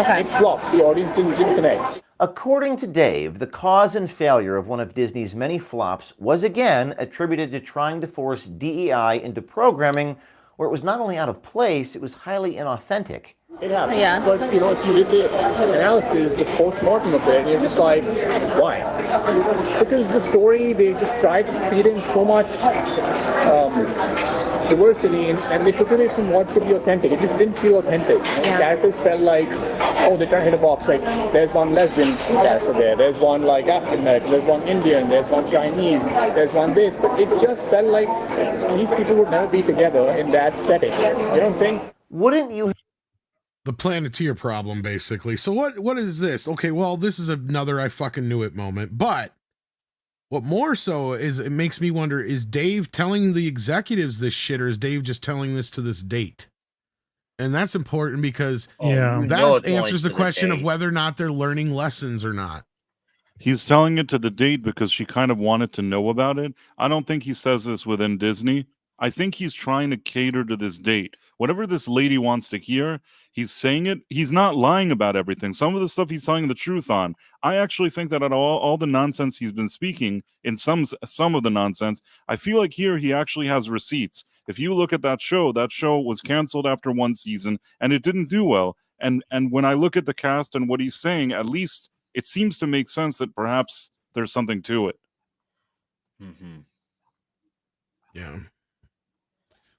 Okay. It flopped. The audience didn't connect. According to Dave, the cause and failure of one of Disney's many flops was again attributed to trying to force DEI into programming where it was not only out of place, it was highly inauthentic. It happens. Yeah. But, if you did the analysis, the post-mortem of it, you're just like, why? Because the story, they just tried to feed in so much diversity and they took away from what could be authentic. It just didn't feel authentic. Yeah. Characters felt like, oh, they're trying to hit a box. Like, there's one lesbian character there, there's one like African American, there's one Indian, there's one Chinese, there's one this. But it just felt like these people would never be together in that setting. You know what I'm saying? Wouldn't you? The Planeteer problem, basically. So what is this? Okay, well, this is another I fucking knew it moment. But what more so is it makes me wonder, is Dave telling the executives this shit, or is Dave just telling this to this date? And that's important because that answers the question of whether or not they're learning lessons or not. He's telling it to the date because she kind of wanted to know about it. I don't think he says this within Disney. I think he's trying to cater to this date. Whatever this lady wants to hear, he's saying it. He's not lying about everything. Some of the stuff he's telling the truth on. I actually think that out of all the nonsense he's been speaking, in some of the nonsense, I feel like here he actually has receipts. If you look at that show was canceled after one season, and it didn't do well. And when I look at the cast and what he's saying, at least it seems to make sense that perhaps there's something to it. Mm-hmm. Yeah.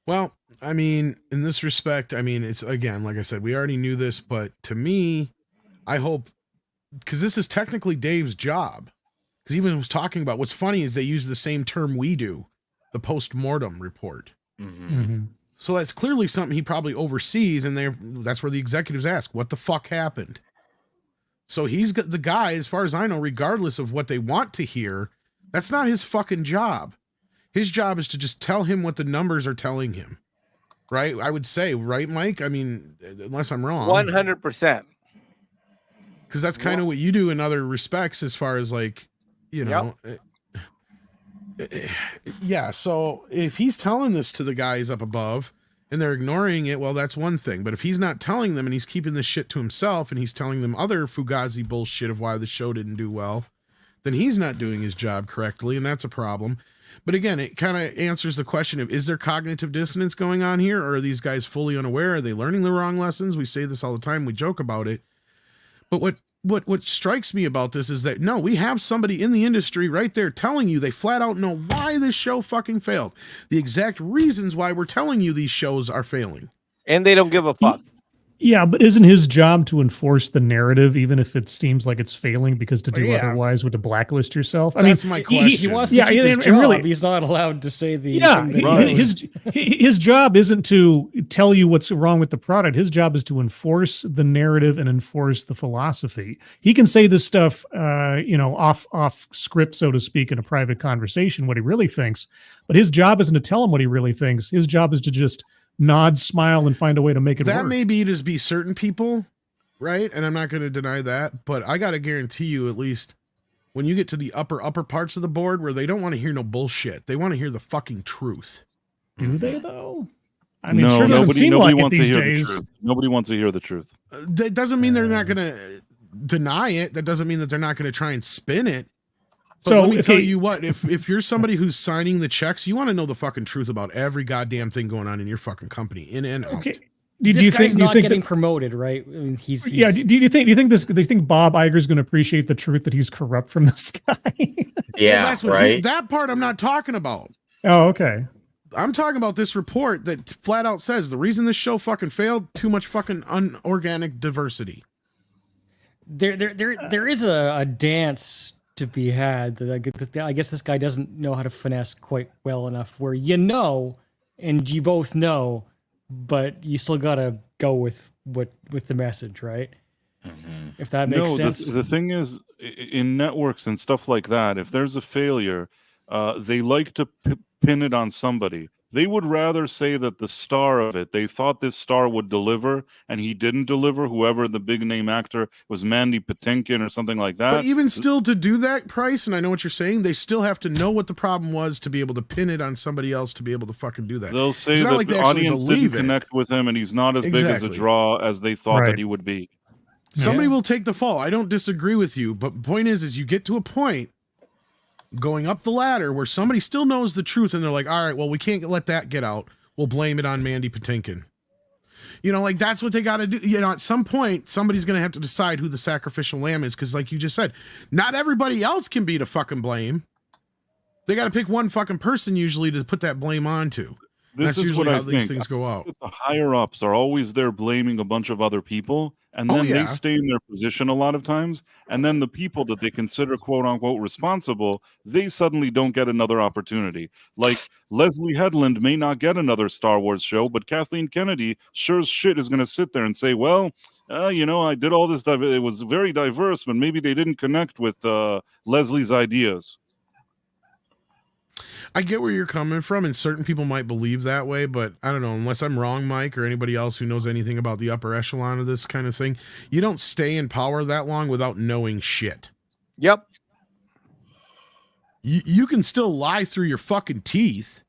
Well, I mean, in this respect, I mean, it's again, like I said, we already knew this, but to me, I hope, because this is technically Dave's job, because he was talking about, what's funny is they use the same term we do, the post-mortem report. Mm-hmm. So that's clearly something he probably oversees, and that's where the executives ask, what the fuck happened? So he's got the guy, as far as I know, regardless of what they want to hear, that's not his fucking job. His job is to just tell him what the numbers are telling him, right? I would say, right, Mike? I mean, unless I'm wrong. 100%. Because that's kind of what you do in other respects as far as like, you know. Yeah, so if he's telling this to the guys up above and they're ignoring it, well, that's one thing. But if he's not telling them and he's keeping this shit to himself and he's telling them other Fugazi bullshit of why the show didn't do well, then he's not doing his job correctly, and that's a problem. But again, it kind of answers the question of, is there cognitive dissonance going on here? Or are these guys fully unaware? Are they learning the wrong lessons? We say this all the time. We joke about it. But what strikes me about this is that, no, we have somebody in the industry right there telling you they flat out know why this show fucking failed. The exact reasons why we're telling you these shows are failing. And they don't give a fuck. Yeah, but isn't his job to enforce the narrative, even if it seems like it's failing? Because to do otherwise would to blacklist yourself. I That's mean, my question. He wants to keep his job. Really, he's not allowed to say the. Yeah, his job isn't to tell you what's wrong with the product. His job is to enforce the narrative and enforce the philosophy. He can say this stuff, off script, so to speak, in a private conversation, what he really thinks. But his job isn't to tell him what he really thinks. His job is to just nod, smile, and find a way to make it work. That may be to be certain people, right? And I'm not going to deny that, but I got to guarantee you, at least when you get to the upper parts of the board where they don't want to hear no bullshit, they want to hear the fucking truth. Do they though? I mean, no, sure nobody like wants to hear days. the truth. Nobody wants to hear the truth. That doesn't mean they're not going to deny it. That doesn't mean that they're not going to try and spin it. But So let me tell you what, if you're somebody who's signing the checks, you want to know the fucking truth about every goddamn thing going on in your fucking company, in and out. Okay. This guy's not getting promoted, right? I mean, he's yeah. Do you think Bob Iger's going to appreciate the truth that he's corrupt from this guy? Yeah, that's what right. That part I'm not talking about. Oh, okay. I'm talking about this report that flat out says the reason this show fucking failed, too much fucking unorganic diversity. There is a dance to be had that I guess this guy doesn't know how to finesse quite well enough, where and you both know but you still gotta go with the message, right? If that makes sense. The thing is, in networks and stuff like that, if there's a failure, they like to pin it on somebody. They would rather say that the star of it, they thought this star would deliver, and he didn't deliver, whoever the big name actor was, Mandy Patinkin or something like that. But even still, to do that, Price, and I know what you're saying, they still have to know what the problem was to be able to pin it on somebody else to be able to fucking do that. They'll say It's not that like the they actually audience believe didn't it. connect with him, and he's not as big as a Exactly. draw as they thought Right. that he would be. Somebody will take the fall. I don't disagree with you, but the point is you get to a point going up the ladder where somebody still knows the truth and they're like, all right, well, we can't let that get out. We'll blame it on Mandy Patinkin. You know, like that's what they got to do. You know, at some point, somebody's going to have to decide who the sacrificial lamb is. Cause like you just said, not everybody else can be to fucking blame. They got to pick one fucking person usually to put that blame onto. This That's is usually what how I these think. things go out. The higher ups are always there blaming a bunch of other people, and then they stay in their position a lot of times. And then the people that they consider quote unquote responsible, they suddenly don't get another opportunity. Like Leslie Headland may not get another Star Wars show, but Kathleen Kennedy sure as shit is going to sit there and say, well, you know, I did all this. It was very diverse, but maybe they didn't connect with Leslie's ideas. I get where you're coming from, and certain people might believe that way, but I don't know, unless I'm wrong, Mike, or anybody else who knows anything about the upper echelon of this kind of thing, you don't stay in power that long without knowing shit. Yep. You can still lie through your fucking teeth.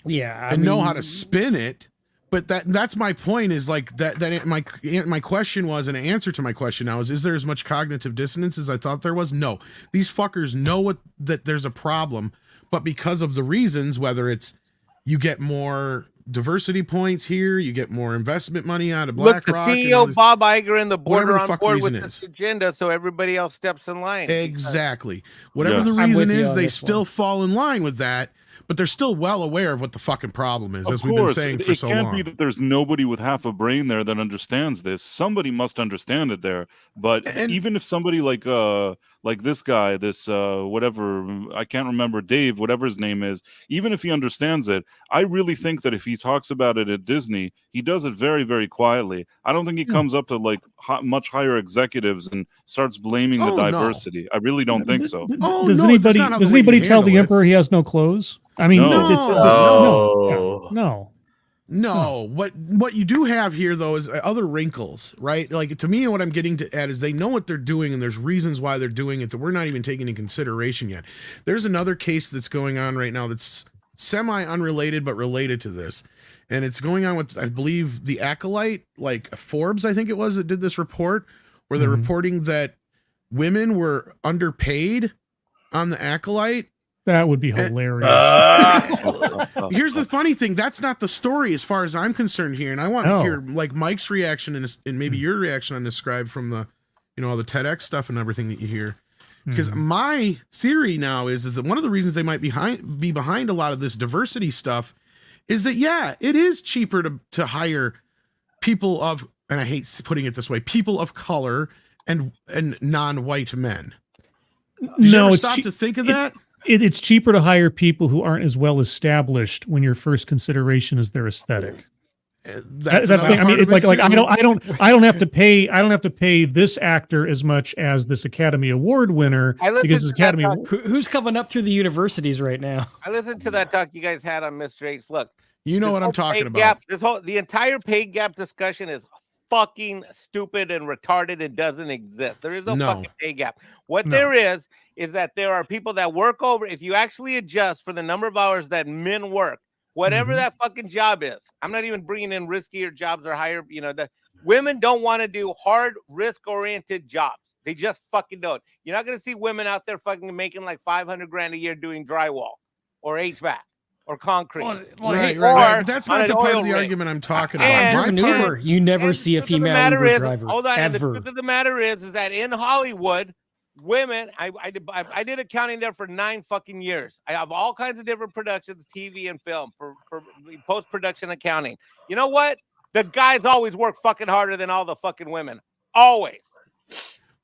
Yeah. And know how to spin it. But that's my point is like that my question was, and an answer to my question now is there as much cognitive dissonance as I thought there was? No. These fuckers know that there's a problem, but because of the reasons, whether it's you get more diversity points here, you get more investment money out of Look, the BlackRock. CEO Bob Iger and the board whatever are the on fuck board reason with is. this agenda, so everybody else steps in line. Exactly. Whatever the I'm reason with you is, on they this still one. fall in line with that, but they're still well aware of what the fucking problem is, Of as we've been course, saying for so it can't long. be that there's nobody with half a brain there that understands this. Somebody must understand it there. But even if somebody like this guy, this whatever, I can't remember, Dave, whatever his name is, even if he understands it, I really think that if he talks about it at Disney, he does it very, very quietly. I don't think he comes up to like much higher executives and starts blaming the Oh, no. diversity. I really don't think so. Oh, does no, that's not how the way you anybody tell the handle it. emperor he has no clothes? I mean, No. no. No, what you do have here though is other wrinkles, right? Like to me, what I'm getting at is they know what they're doing, and there's reasons why they're doing it that we're not even taking into consideration yet. There's another case that's going on right now that's semi-unrelated but related to this, and it's going on with, I believe, the Acolyte, like Forbes, I think it was, that did this report where they're reporting that women were underpaid on the Acolyte. That would be hilarious. Here's the funny thing. That's not the story as far as I'm concerned here. And I want to hear like Mike's reaction and maybe your reaction on this, Scribe, from the, all the TEDx stuff and everything that you hear. Because my theory now is that one of the reasons they might be behind a lot of this diversity stuff is that, yeah, it is cheaper to hire people of, and I hate putting it this way, people of color and non-white men. Did you ever stop to think of that? It's cheaper to hire people who aren't as well established when your first consideration is their aesthetic. That's the thing. I mean, I don't have to pay this actor as much as this Academy Award winner because this Academy. Who's coming up through the universities right now? I listened to that talk you guys had on Mr. H. Look, you know what I'm talking about. Gap, the entire pay gap discussion is fucking stupid and retarded and doesn't exist. There is no fucking pay gap. What there is that there are people that work over. If you actually adjust for the number of hours that men work, whatever that fucking job is, I'm not even bringing in riskier jobs or higher. The women don't want to do hard, risk-oriented jobs. They just fucking don't. You're not going to see women out there fucking making like $500,000 a year doing drywall or HVAC. Or concrete. Right. But that's not the part of the argument I'm talking about. You never see a female Uber driver. Hold on. Ever. And the truth of the matter is that in Hollywood, women, I did accounting there for 9 fucking years. I have all kinds of different productions, TV and film for post-production accounting. You know what? The guys always work fucking harder than all the fucking women. Always.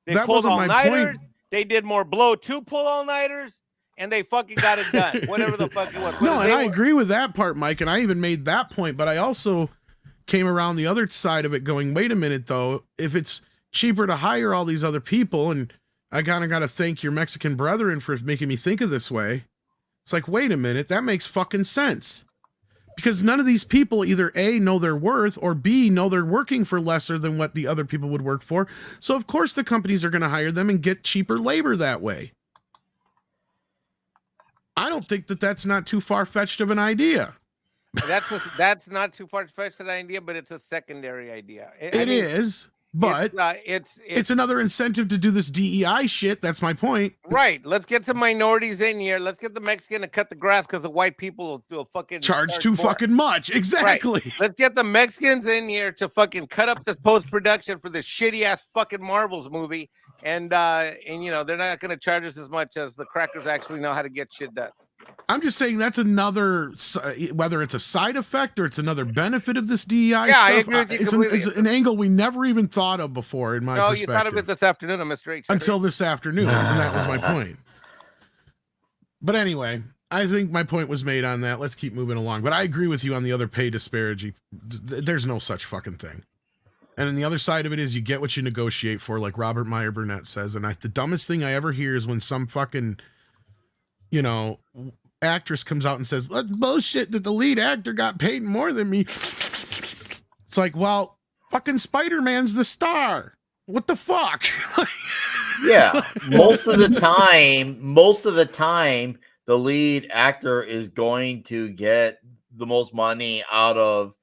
They pulled all-nighters. They did more blow to pull all-nighters. And they fucking got it done, whatever the fuck it was. No, and I agree with that part, Mike, and I even made that point. But I also came around the other side of it going, wait a minute, though, if it's cheaper to hire all these other people, and I kind of got to thank your Mexican brethren for making me think of this way. It's like, wait a minute, that makes fucking sense. Because none of these people either A, know their worth, or B, know they're working for lesser than what the other people would work for. So, of course, the companies are going to hire them and get cheaper labor that way. I don't think that that's not too far-fetched of an idea. That's not too far-fetched an idea, but it's a secondary idea. It is. But it's another incentive to do this DEI shit. That's my point. Right. Let's get some minorities in here. Let's get the Mexican to cut the grass because the white people will fucking charge too fucking much. Exactly. Right. Let's get the Mexicans in here to fucking cut up this post-production for this shitty ass fucking Marvels movie. And you know, they're not going to charge us as much as the crackers actually know how to get shit done. I'm just saying that's another, whether it's a side effect or it's another benefit of this DEI stuff. I agree with you it's an angle we never even thought of before in my perspective. No, you thought of it this afternoon, Mr. H. Until this afternoon, and that was my point. But anyway, I think my point was made on that. Let's keep moving along. But I agree with you on the other pay disparity. There's no such fucking thing. And then the other side of it is you get what you negotiate for, like Robert Meyer Burnett says. And the dumbest thing I ever hear is when some fucking, you know, actress comes out and says, that's bullshit that the lead actor got paid more than me. It's like, well, fucking Spider-Man's the star. What the fuck? Yeah. Most of the time, the lead actor is going to get the most money out of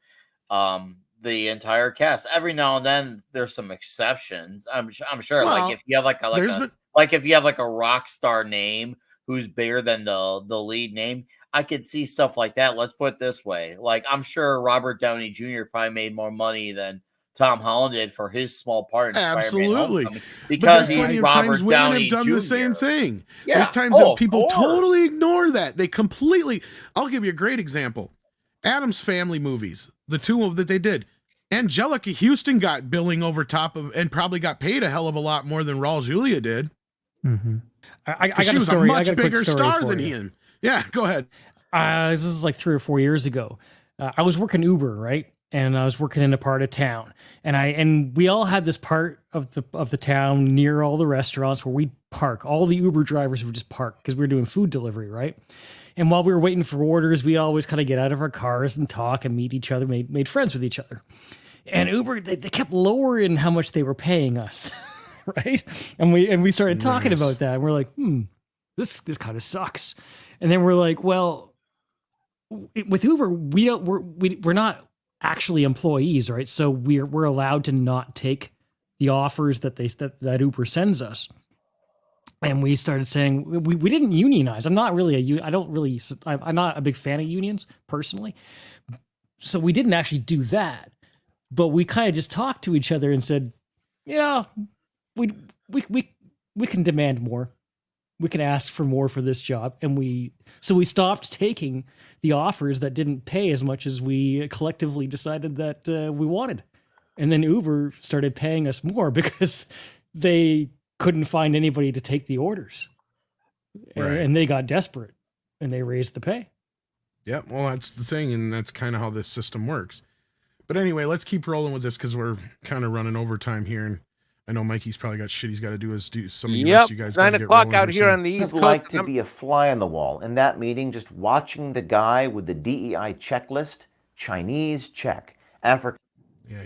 the entire cast. Every now and then there's some exceptions. I'm sure. Well, like if you have if you have like a rock star name who's bigger than the lead name, I could see stuff like that. Let's put it this way. Like, I'm sure Robert Downey Jr. probably made more money than Tom Holland did for his small part in Absolutely. Spider-Man: Homecoming because he's Robert women Downey have done Jr. the same thing. Yeah. There's times that people totally ignore that. They completely, I'll give you a great example. Addams Family movies, the two of that they did. Angelica Houston got billing over top of, and probably got paid a hell of a lot more than Raul Julia did. Mm-hmm. I got she was a story. a much bigger star than him. Yeah, go ahead. This is like 3 or 4 years ago. I was working Uber, right? And I was working in a part of town, and we all had this part of the town near all the restaurants where we'd park. All the Uber drivers would just park because we were doing food delivery, right? And while we were waiting for orders, we always kind of get out of our cars and talk and meet each other, made friends with each other. And Uber, they kept lowering how much they were paying us, right? And we started talking about that. And we're like, this kind of sucks. And then we're like, well, with Uber, we're not actually employees, right? So we're allowed to not take the offers that Uber sends us. And we started saying we didn't unionize. I'm not a big fan of unions personally. So we didn't actually do that. But we kind of just talked to each other and said, you know, we can demand more. We can ask for more for this job. And we stopped taking the offers that didn't pay as much as we collectively decided that we wanted. And then Uber started paying us more because they couldn't find anybody to take the orders. Right. And they got desperate and they raised the pay. Yep. Well, that's the thing. And that's kind of how this system works. But anyway, let's keep rolling with this because we're kind of running overtime here. And I know Mikey's probably got shit he's got to do some of you guys. 9 o'clock out here on the East Coast. I'd like to be a fly on the wall in that meeting, just watching the guy with the DEI checklist. Chinese check. Africa. Yeah.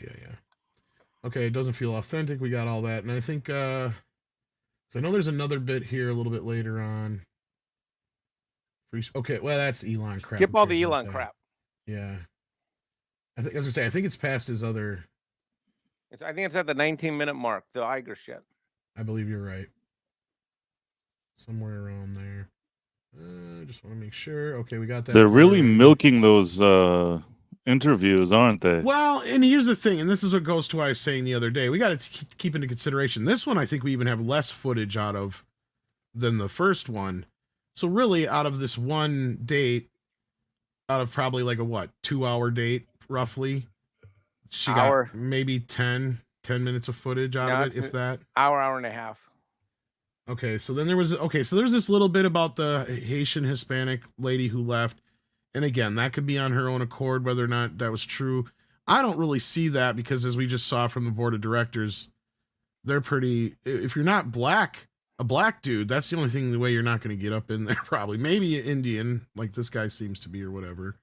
Okay, it doesn't feel authentic. We got all that. And I think, so I know there's another bit here a little bit later on. Okay, well, that's Elon crap. Skip all the Elon crap. Yeah. I think it's past his other. I think it's at the 19-minute mark, the Iger shit. I believe you're right. Somewhere around there. Just want to make sure. Okay, we got that. They're really milking those interviews, aren't they? Well, and here's the thing, and this is what goes to what I was saying the other day. We got to keep into consideration. This one, I think we even have less footage out of than the first one. So really, out of this one date, out of probably like a 2-hour date, roughly, she got maybe 10 minutes of footage out of it, if that. Hour and a half. Okay, so then there's this little bit about the Haitian Hispanic lady who left. And again, that could be on her own accord, whether or not that was true. I don't really see that because, as we just saw from the board of directors, they're pretty. If you're not a black dude, that's the only thing, the way you're not going to get up in there. Probably, maybe Indian, like this guy seems to be, or whatever.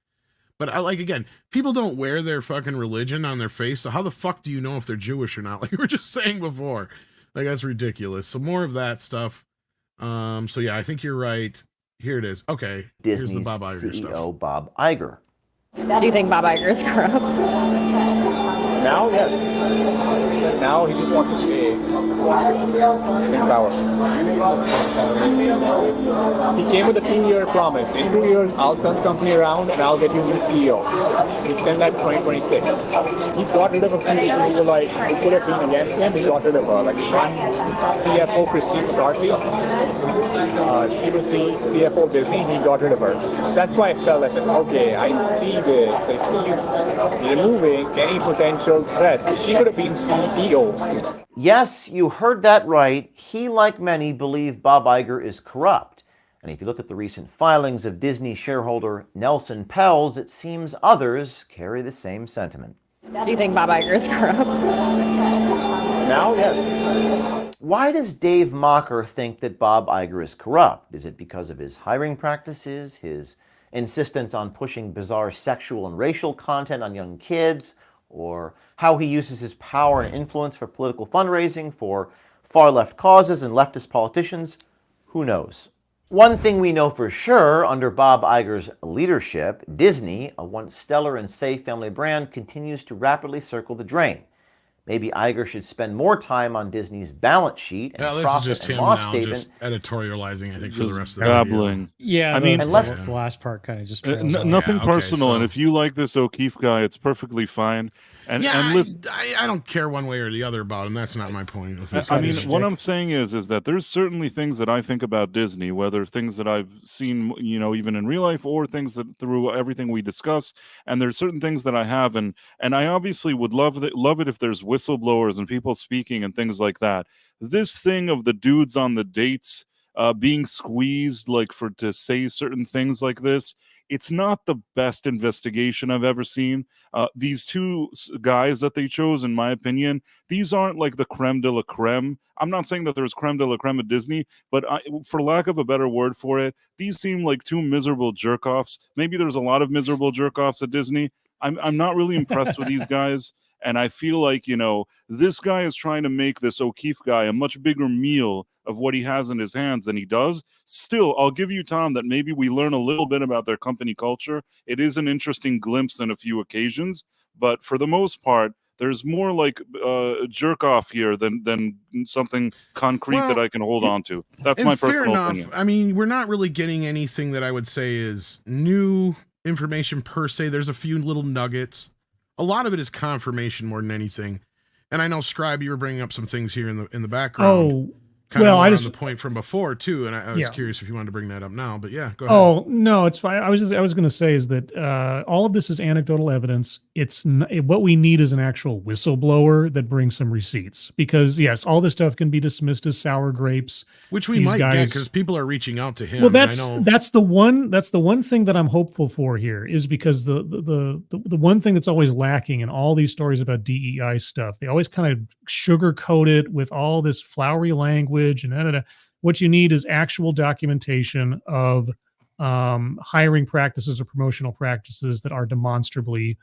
But I like, again, people don't wear their fucking religion on their face, so how the fuck do you know if they're Jewish or not? Like we were just saying before, like that's ridiculous. So more of that stuff. So yeah, I think you're right. Here it is. Okay, here's the Disney's Bob Iger CEO stuff. Bob Iger. Do you think Bob Iger is corrupt? Now, yes. Now he just wants to stay in power. He came with a 2-year promise. In 2 years, I'll turn the company around and I'll get you a new CEO. He said that 2026. He got rid of a few people who were like, who could have been against him. He got rid of her. Like one CFO, Christine McCarthy. She was CFO of Disney. He got rid of her. That's why I felt like, okay, I see this. Like he's removing any potential threat. She could have been CEO. Yes, you heard that right. He, like many, believe Bob Iger is corrupt. And if you look at the recent filings of Disney shareholder Nelson Peltz, it seems others carry the same sentiment. Do you think Bob Iger is corrupt? Now, yes. Why does Dave Mocker think that Bob Iger is corrupt? Is it because of his hiring practices, his insistence on pushing bizarre sexual and racial content on young kids, or how he uses his power and influence for political fundraising for far-left causes and leftist politicians? Who knows? One thing we know for sure, under Bob Iger's leadership, Disney, a once stellar and safe family brand, continues to rapidly circle the drain. Maybe Iger should spend more time on Disney's balance sheet and Yeah, this is just him loss now, statement. just editorializing, I think, for Just the rest of the babbling. Yeah, I mean, the last part kind of just trails off. nothing Yeah, okay, personal. so- And if you like this O'Keefe guy, it's perfectly fine. And yeah, listen, I don't care one way or the other about him. That's not my point. I mean, what I'm saying is that there's certainly things that I think about Disney, whether things that I've seen, even in real life, or things that through everything we discuss. And there's certain things that I have, and I obviously would love it if there's whistleblowers and people speaking and things like that. This thing of the dudes on the dates being squeezed, like to say certain things like this, it's not the best investigation I've ever seen. These two guys that they chose, in my opinion, these aren't like the creme de la creme. I'm not saying that there's creme de la creme at Disney, but for lack of a better word for it, these seem like two miserable jerk-offs. Maybe there's a lot of miserable jerk-offs at Disney. I'm not really impressed with these guys. And I feel like, this guy is trying to make this O'Keefe guy a much bigger meal of what he has in his hands than he does. Still, I'll give you, Tom, that maybe we learn a little bit about their company culture. It is an interesting glimpse on a few occasions. But for the most part, there's more like jerk off here than something concrete that I can hold on to. That's my personal opinion. I mean, we're not really getting anything that I would say is new information per se. There's a few little nuggets. A lot of it is confirmation more than anything. And I know, Scribe, you were bringing up some things here in the background. Oh, kind well, of I on just the point from before too, and I was Yeah. curious if you wanted to bring that up now. But yeah, go ahead. Oh no, it's fine. I was going to say is that all of this is anecdotal evidence. What we need is an actual whistleblower that brings some receipts, because yes, all this stuff can be dismissed as sour grapes, Which we These might get guys- because people are reaching out to him. Well, and I that's know- that's the one thing that I'm hopeful for here, is because the one thing that's always lacking in all these stories about DEI stuff, they always kind of sugarcoat it with all this flowery language and da. What you need is actual documentation of hiring practices or promotional practices that are demonstrably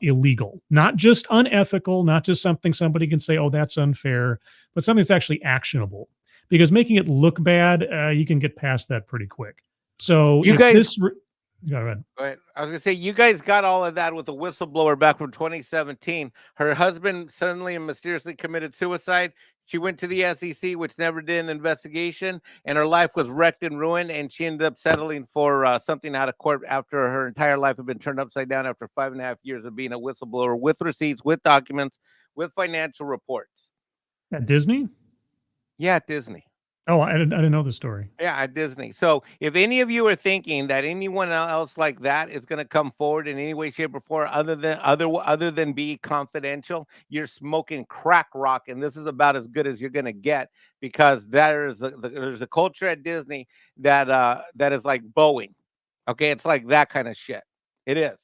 illegal, not just unethical, not just something somebody can say, oh, that's unfair, but something that's actually actionable. Because making it look bad, you can get past that pretty quick. So You if guys- this, go ahead. Right. I was gonna say, you guys got all of that with a whistleblower back from 2017. Her husband suddenly and mysteriously committed suicide. She went to the SEC, which never did an investigation, and her life was wrecked and ruined. And she ended up settling for something out of court after her entire life had been turned upside down after 5.5 years of being a whistleblower, with receipts, with documents, with financial reports. At Disney? Yeah, at Disney. Oh, I didn't know the story. Yeah, at Disney. So if any of you are thinking that anyone else like that is going to come forward in any way, shape, or form, other than be confidential, you're smoking crack rock, and this is about as good as you're going to get, because there's a culture at Disney that is like Boeing. Okay, it's like that kind of shit. It is.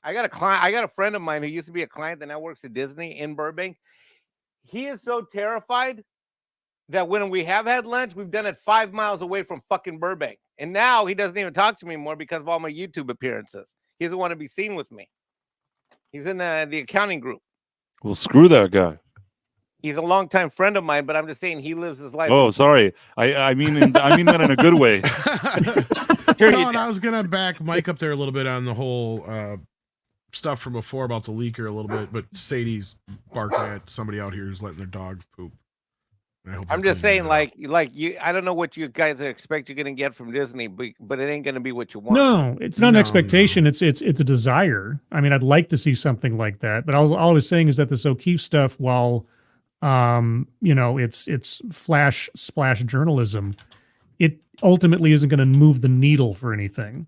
I got a client. I got a friend of mine who used to be a client that now works at Disney in Burbank. He is so terrified that when we have had lunch, we've done it 5 miles away from fucking Burbank. And now he doesn't even talk to me anymore because of all my YouTube appearances. He doesn't want to be seen with me. He's in the accounting group. Well, screw that guy. He's a longtime friend of mine, but I'm just saying he lives his life. Oh, sorry. I mean that in a good way. No, and I was gonna back Mike up there a little bit on the whole stuff from before about the leaker a little bit, but Sadie's barking at somebody out here who's letting their dog poop. I'm just saying, like you. I don't know what you guys expect you're gonna get from Disney, but it ain't gonna be what you want. No, it's not an expectation. It's a desire. I mean, I'd like to see something like that. But all I was saying is that this O'Keefe stuff, while it's flash splash journalism, it ultimately isn't going to move the needle for anything.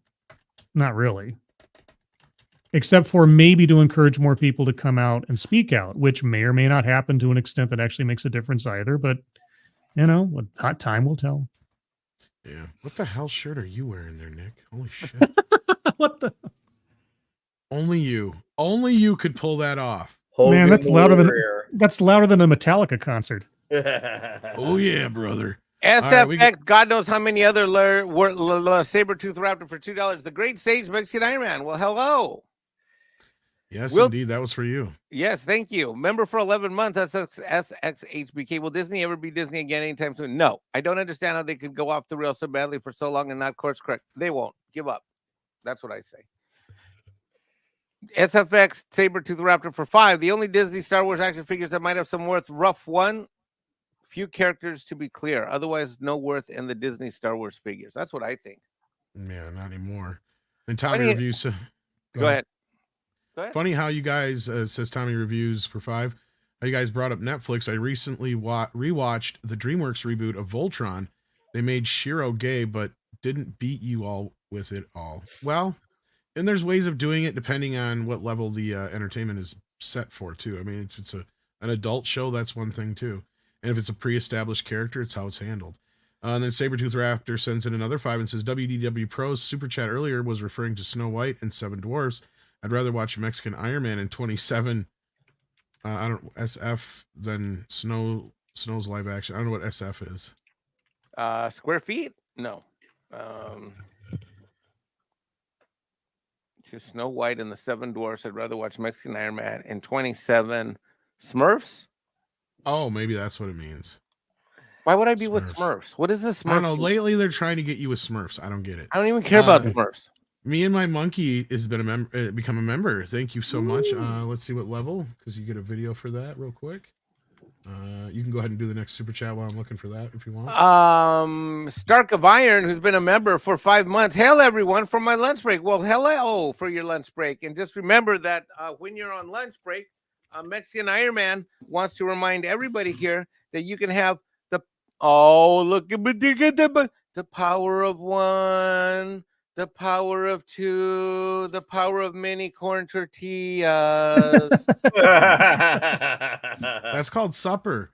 Not really. Except for maybe to encourage more people to come out and speak out, which may or may not happen to an extent that actually makes a difference either. But, hot time will tell. Yeah. What the hell shirt are you wearing there, Nick? Holy shit. What the? Only you could pull that off. Man, that's louder than a Metallica concert. Oh, yeah, brother. SFX, God knows how many other saber-tooth raptor for $2. The Great Sage Mexican Iron Man. Well, hello. Yes, indeed. That was for you. Yes, thank you. Member for 11 months, SXHBK. Will Disney ever be Disney again anytime soon? No. I don't understand how they could go off the rails so badly for so long and not course correct. They won't. Give up. That's what I say. SFX Saber-Tooth Raptor for $5. The only Disney Star Wars action figures that might have some worth. Rough one. Few characters to be clear. Otherwise, no worth in the Disney Star Wars figures. That's what I think. Yeah, not anymore. And Tommy Reviews. Go ahead. Funny how you guys, says Tommy Reviews for $5, how you guys brought up Netflix. I recently rewatched the DreamWorks reboot of Voltron. They made Shiro gay, but didn't beat you all with it all. Well, and there's ways of doing it depending on what level the entertainment is set for, too. I mean, if it's an adult show, that's one thing, too. And if it's a pre-established character, it's how it's handled. And then Sabertooth Raptor sends in another 5 and says, WDW Pro's super chat earlier was referring to Snow White and Seven Dwarfs. I'd rather watch Mexican Iron Man in 27 SF than Snow's live action. I don't know what SF is. Square feet? No. To Snow White and the Seven Dwarfs. I'd rather watch Mexican Iron Man in 27 Smurfs. Oh, maybe that's what it means. Why would I be with Smurfs? What is this Smurf? I don't know. Lately, they're trying to get you with Smurfs. I don't get it. I don't even care about Smurfs. Me and my monkey has been become a member. Thank you so much. Let's see what level, because you get a video for that real quick. You can go ahead and do the next super chat while I'm looking for that if you want. Stark of Iron, who's been a member for 5 months. Hail everyone from my lunch break. Well, hello for your lunch break. And just remember that when you're on lunch break, Mexican Iron Man wants to remind everybody here that you can have the power of one, the power of two, the power of many corn tortillas. That's called supper.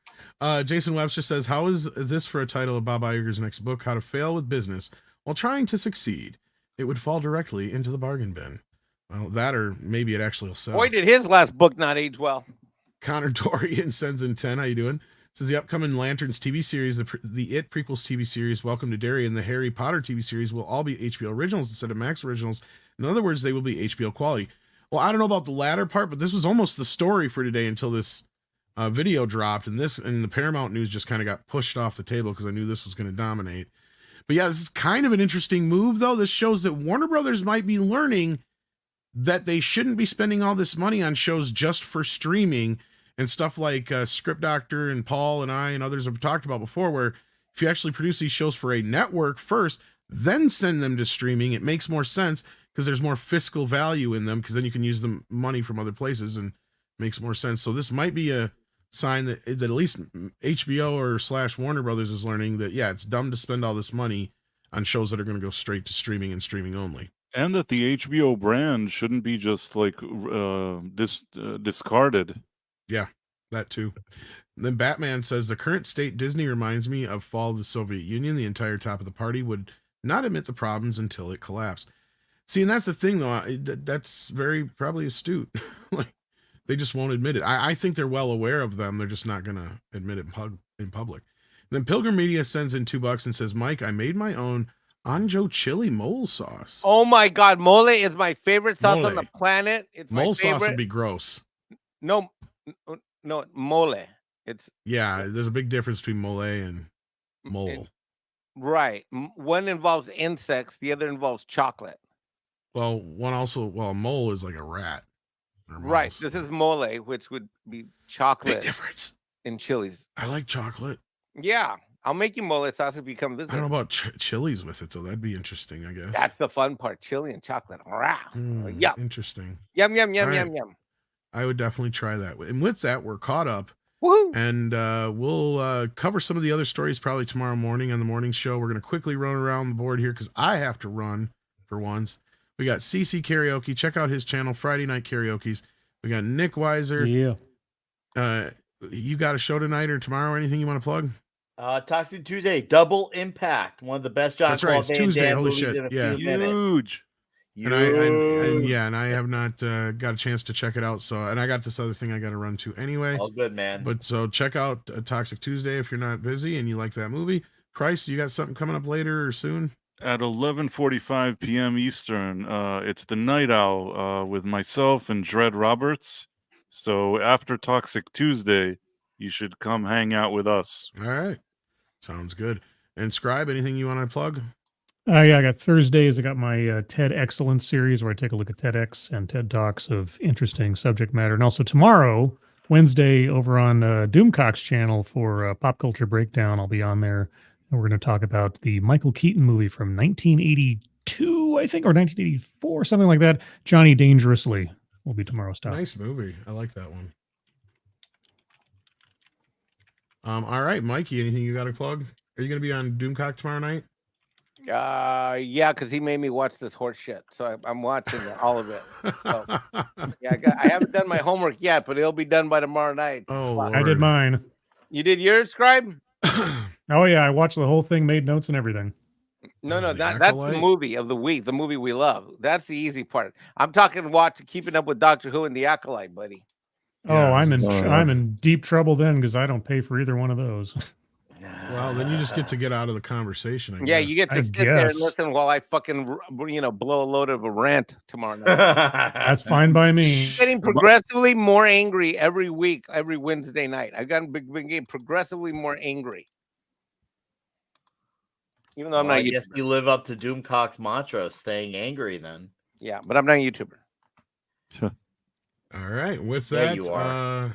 Jason Webster says, how is this for a title of Bob Iger's next book? How to fail with business while trying to succeed. It would fall directly into the bargain bin. Well, that or maybe it actually will sell. Boy, did his last book not age well. Connor Dorian sends in 10. How you doing? Says the upcoming Lanterns TV series, the It prequels TV series, Welcome to Derry, and the Harry Potter TV series will all be HBO originals instead of Max originals. In other words, they will be HBO quality. Well, I don't know about the latter part, but this was almost the story for today until this video dropped, and the Paramount news just kind of got pushed off the table because I knew this was going to dominate. But yeah, this is kind of an interesting move, though. This shows that Warner Brothers might be learning that they shouldn't be spending all this money on shows just for streaming and stuff like Script Doctor and Paul and I and others have talked about before, where if you actually produce these shows for a network first, then send them to streaming, it makes more sense because there's more fiscal value in them, because then you can use the money from other places and makes more sense. So this might be a sign that at least HBO or / Warner Brothers is learning that, yeah, it's dumb to spend all this money on shows that are going to go straight to streaming and streaming only. And that the HBO brand shouldn't be just like discarded. Yeah, that too. Then Batman says the current state Disney reminds me of fall of the Soviet Union. The entire top of the party would not admit the problems until it collapsed. See, and that's the thing, though. That's very probably astute. Like, they just won't admit it. I think they're well aware of them. They're just not going to admit it in public. Then Pilgrim Media sends in $2 and says, Mike, I made my own Anjo chili mole sauce. Oh my God, mole is my favorite sauce on Mole. the planet. It's Mole my sauce favorite. would be gross. No, mole. It's Yeah, there's a big difference between mole and mole. right. One involves insects, the other involves chocolate. Well, mole is like a rat. Right. This is mole, which would be chocolate. Big difference. In chilies. I like chocolate. Yeah. I'll make you mole sauce if you come visit. I don't know about chilies with it, though. That'd be interesting, I guess. That's the fun part. Chili and chocolate. Yum. Interesting. Yum, yum, yum, All yum, right. yum. I would definitely try that. And with that, we're caught up. Woohoo! And we'll cover some of the other stories probably tomorrow morning on the morning show. We're going to quickly run around the board here because I have to run for once. We got CC Karaoke. Check out his channel, Friday Night Karaoke's. We got Nick Weiser. Yeah. You got a show tonight or tomorrow? Anything you want to plug? Toxic Tuesday, Double Impact, one of the best John That's right. It's Tuesday. Holy shit. Yeah. Huge. And I have not got a chance to check it out. So, and I got this other thing I got to run to anyway. All good, man. But so check out Toxic Tuesday if you're not busy and you like that movie. Price, you got something coming up later or soon? At 11:45 p.m. Eastern, it's the Night Owl with myself and Dred Roberts. So after Toxic Tuesday, you should come hang out with us. All right. Sounds good. And Scribe, anything you want to plug? Yeah, I got Thursdays. I got my TED Excellence series where I take a look at TEDx and TED Talks of interesting subject matter. And also tomorrow, Wednesday, over on Doomcock's channel for Pop Culture Breakdown, I'll be on there. And we're going to talk about the Michael Keaton movie from 1982, I think, or 1984, something like that. Johnny Dangerously will be tomorrow's topic. Nice movie. I like that one. All right, Mikey, anything you got to plug? Are you going to be on Doomcock tomorrow night? Yeah, because he made me watch this horse shit. So I'm watching all of it. So, yeah, I haven't done my homework yet, but it'll be done by tomorrow night. Oh, I did mine. You did yours, Scribe? Oh, yeah, I watched the whole thing, made notes and everything. No, that's the movie of the week, the movie we love. That's the easy part. I'm talking Keeping Up with Doctor Who and The Acolyte, buddy. Oh, I'm in deep trouble then because I don't pay for either one of those. Well, then you just get to get out of the conversation. I Yeah, guess. you get to sit there and listen while I fucking blow a load of a rant tomorrow night. That's fine by me. Getting progressively more angry every week, every Wednesday night. I've gotten getting progressively more angry. Even though I'm not. I guess you live up to Doomcock's mantra of staying angry. Then. Yeah, but I'm not a YouTuber. All right. With Yeah, that, you are.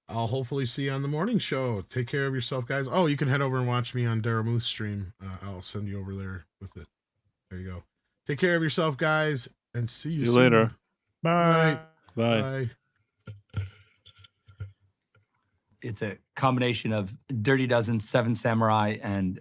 I'll hopefully see you on the morning show. Take care of yourself, guys. Oh, you can head over and watch me on Daramuth stream. I'll send you over there with it. There you go. Take care of yourself, guys, and see you soon. Later. Bye. Bye. It's a combination of Dirty Dozen, Seven Samurai, and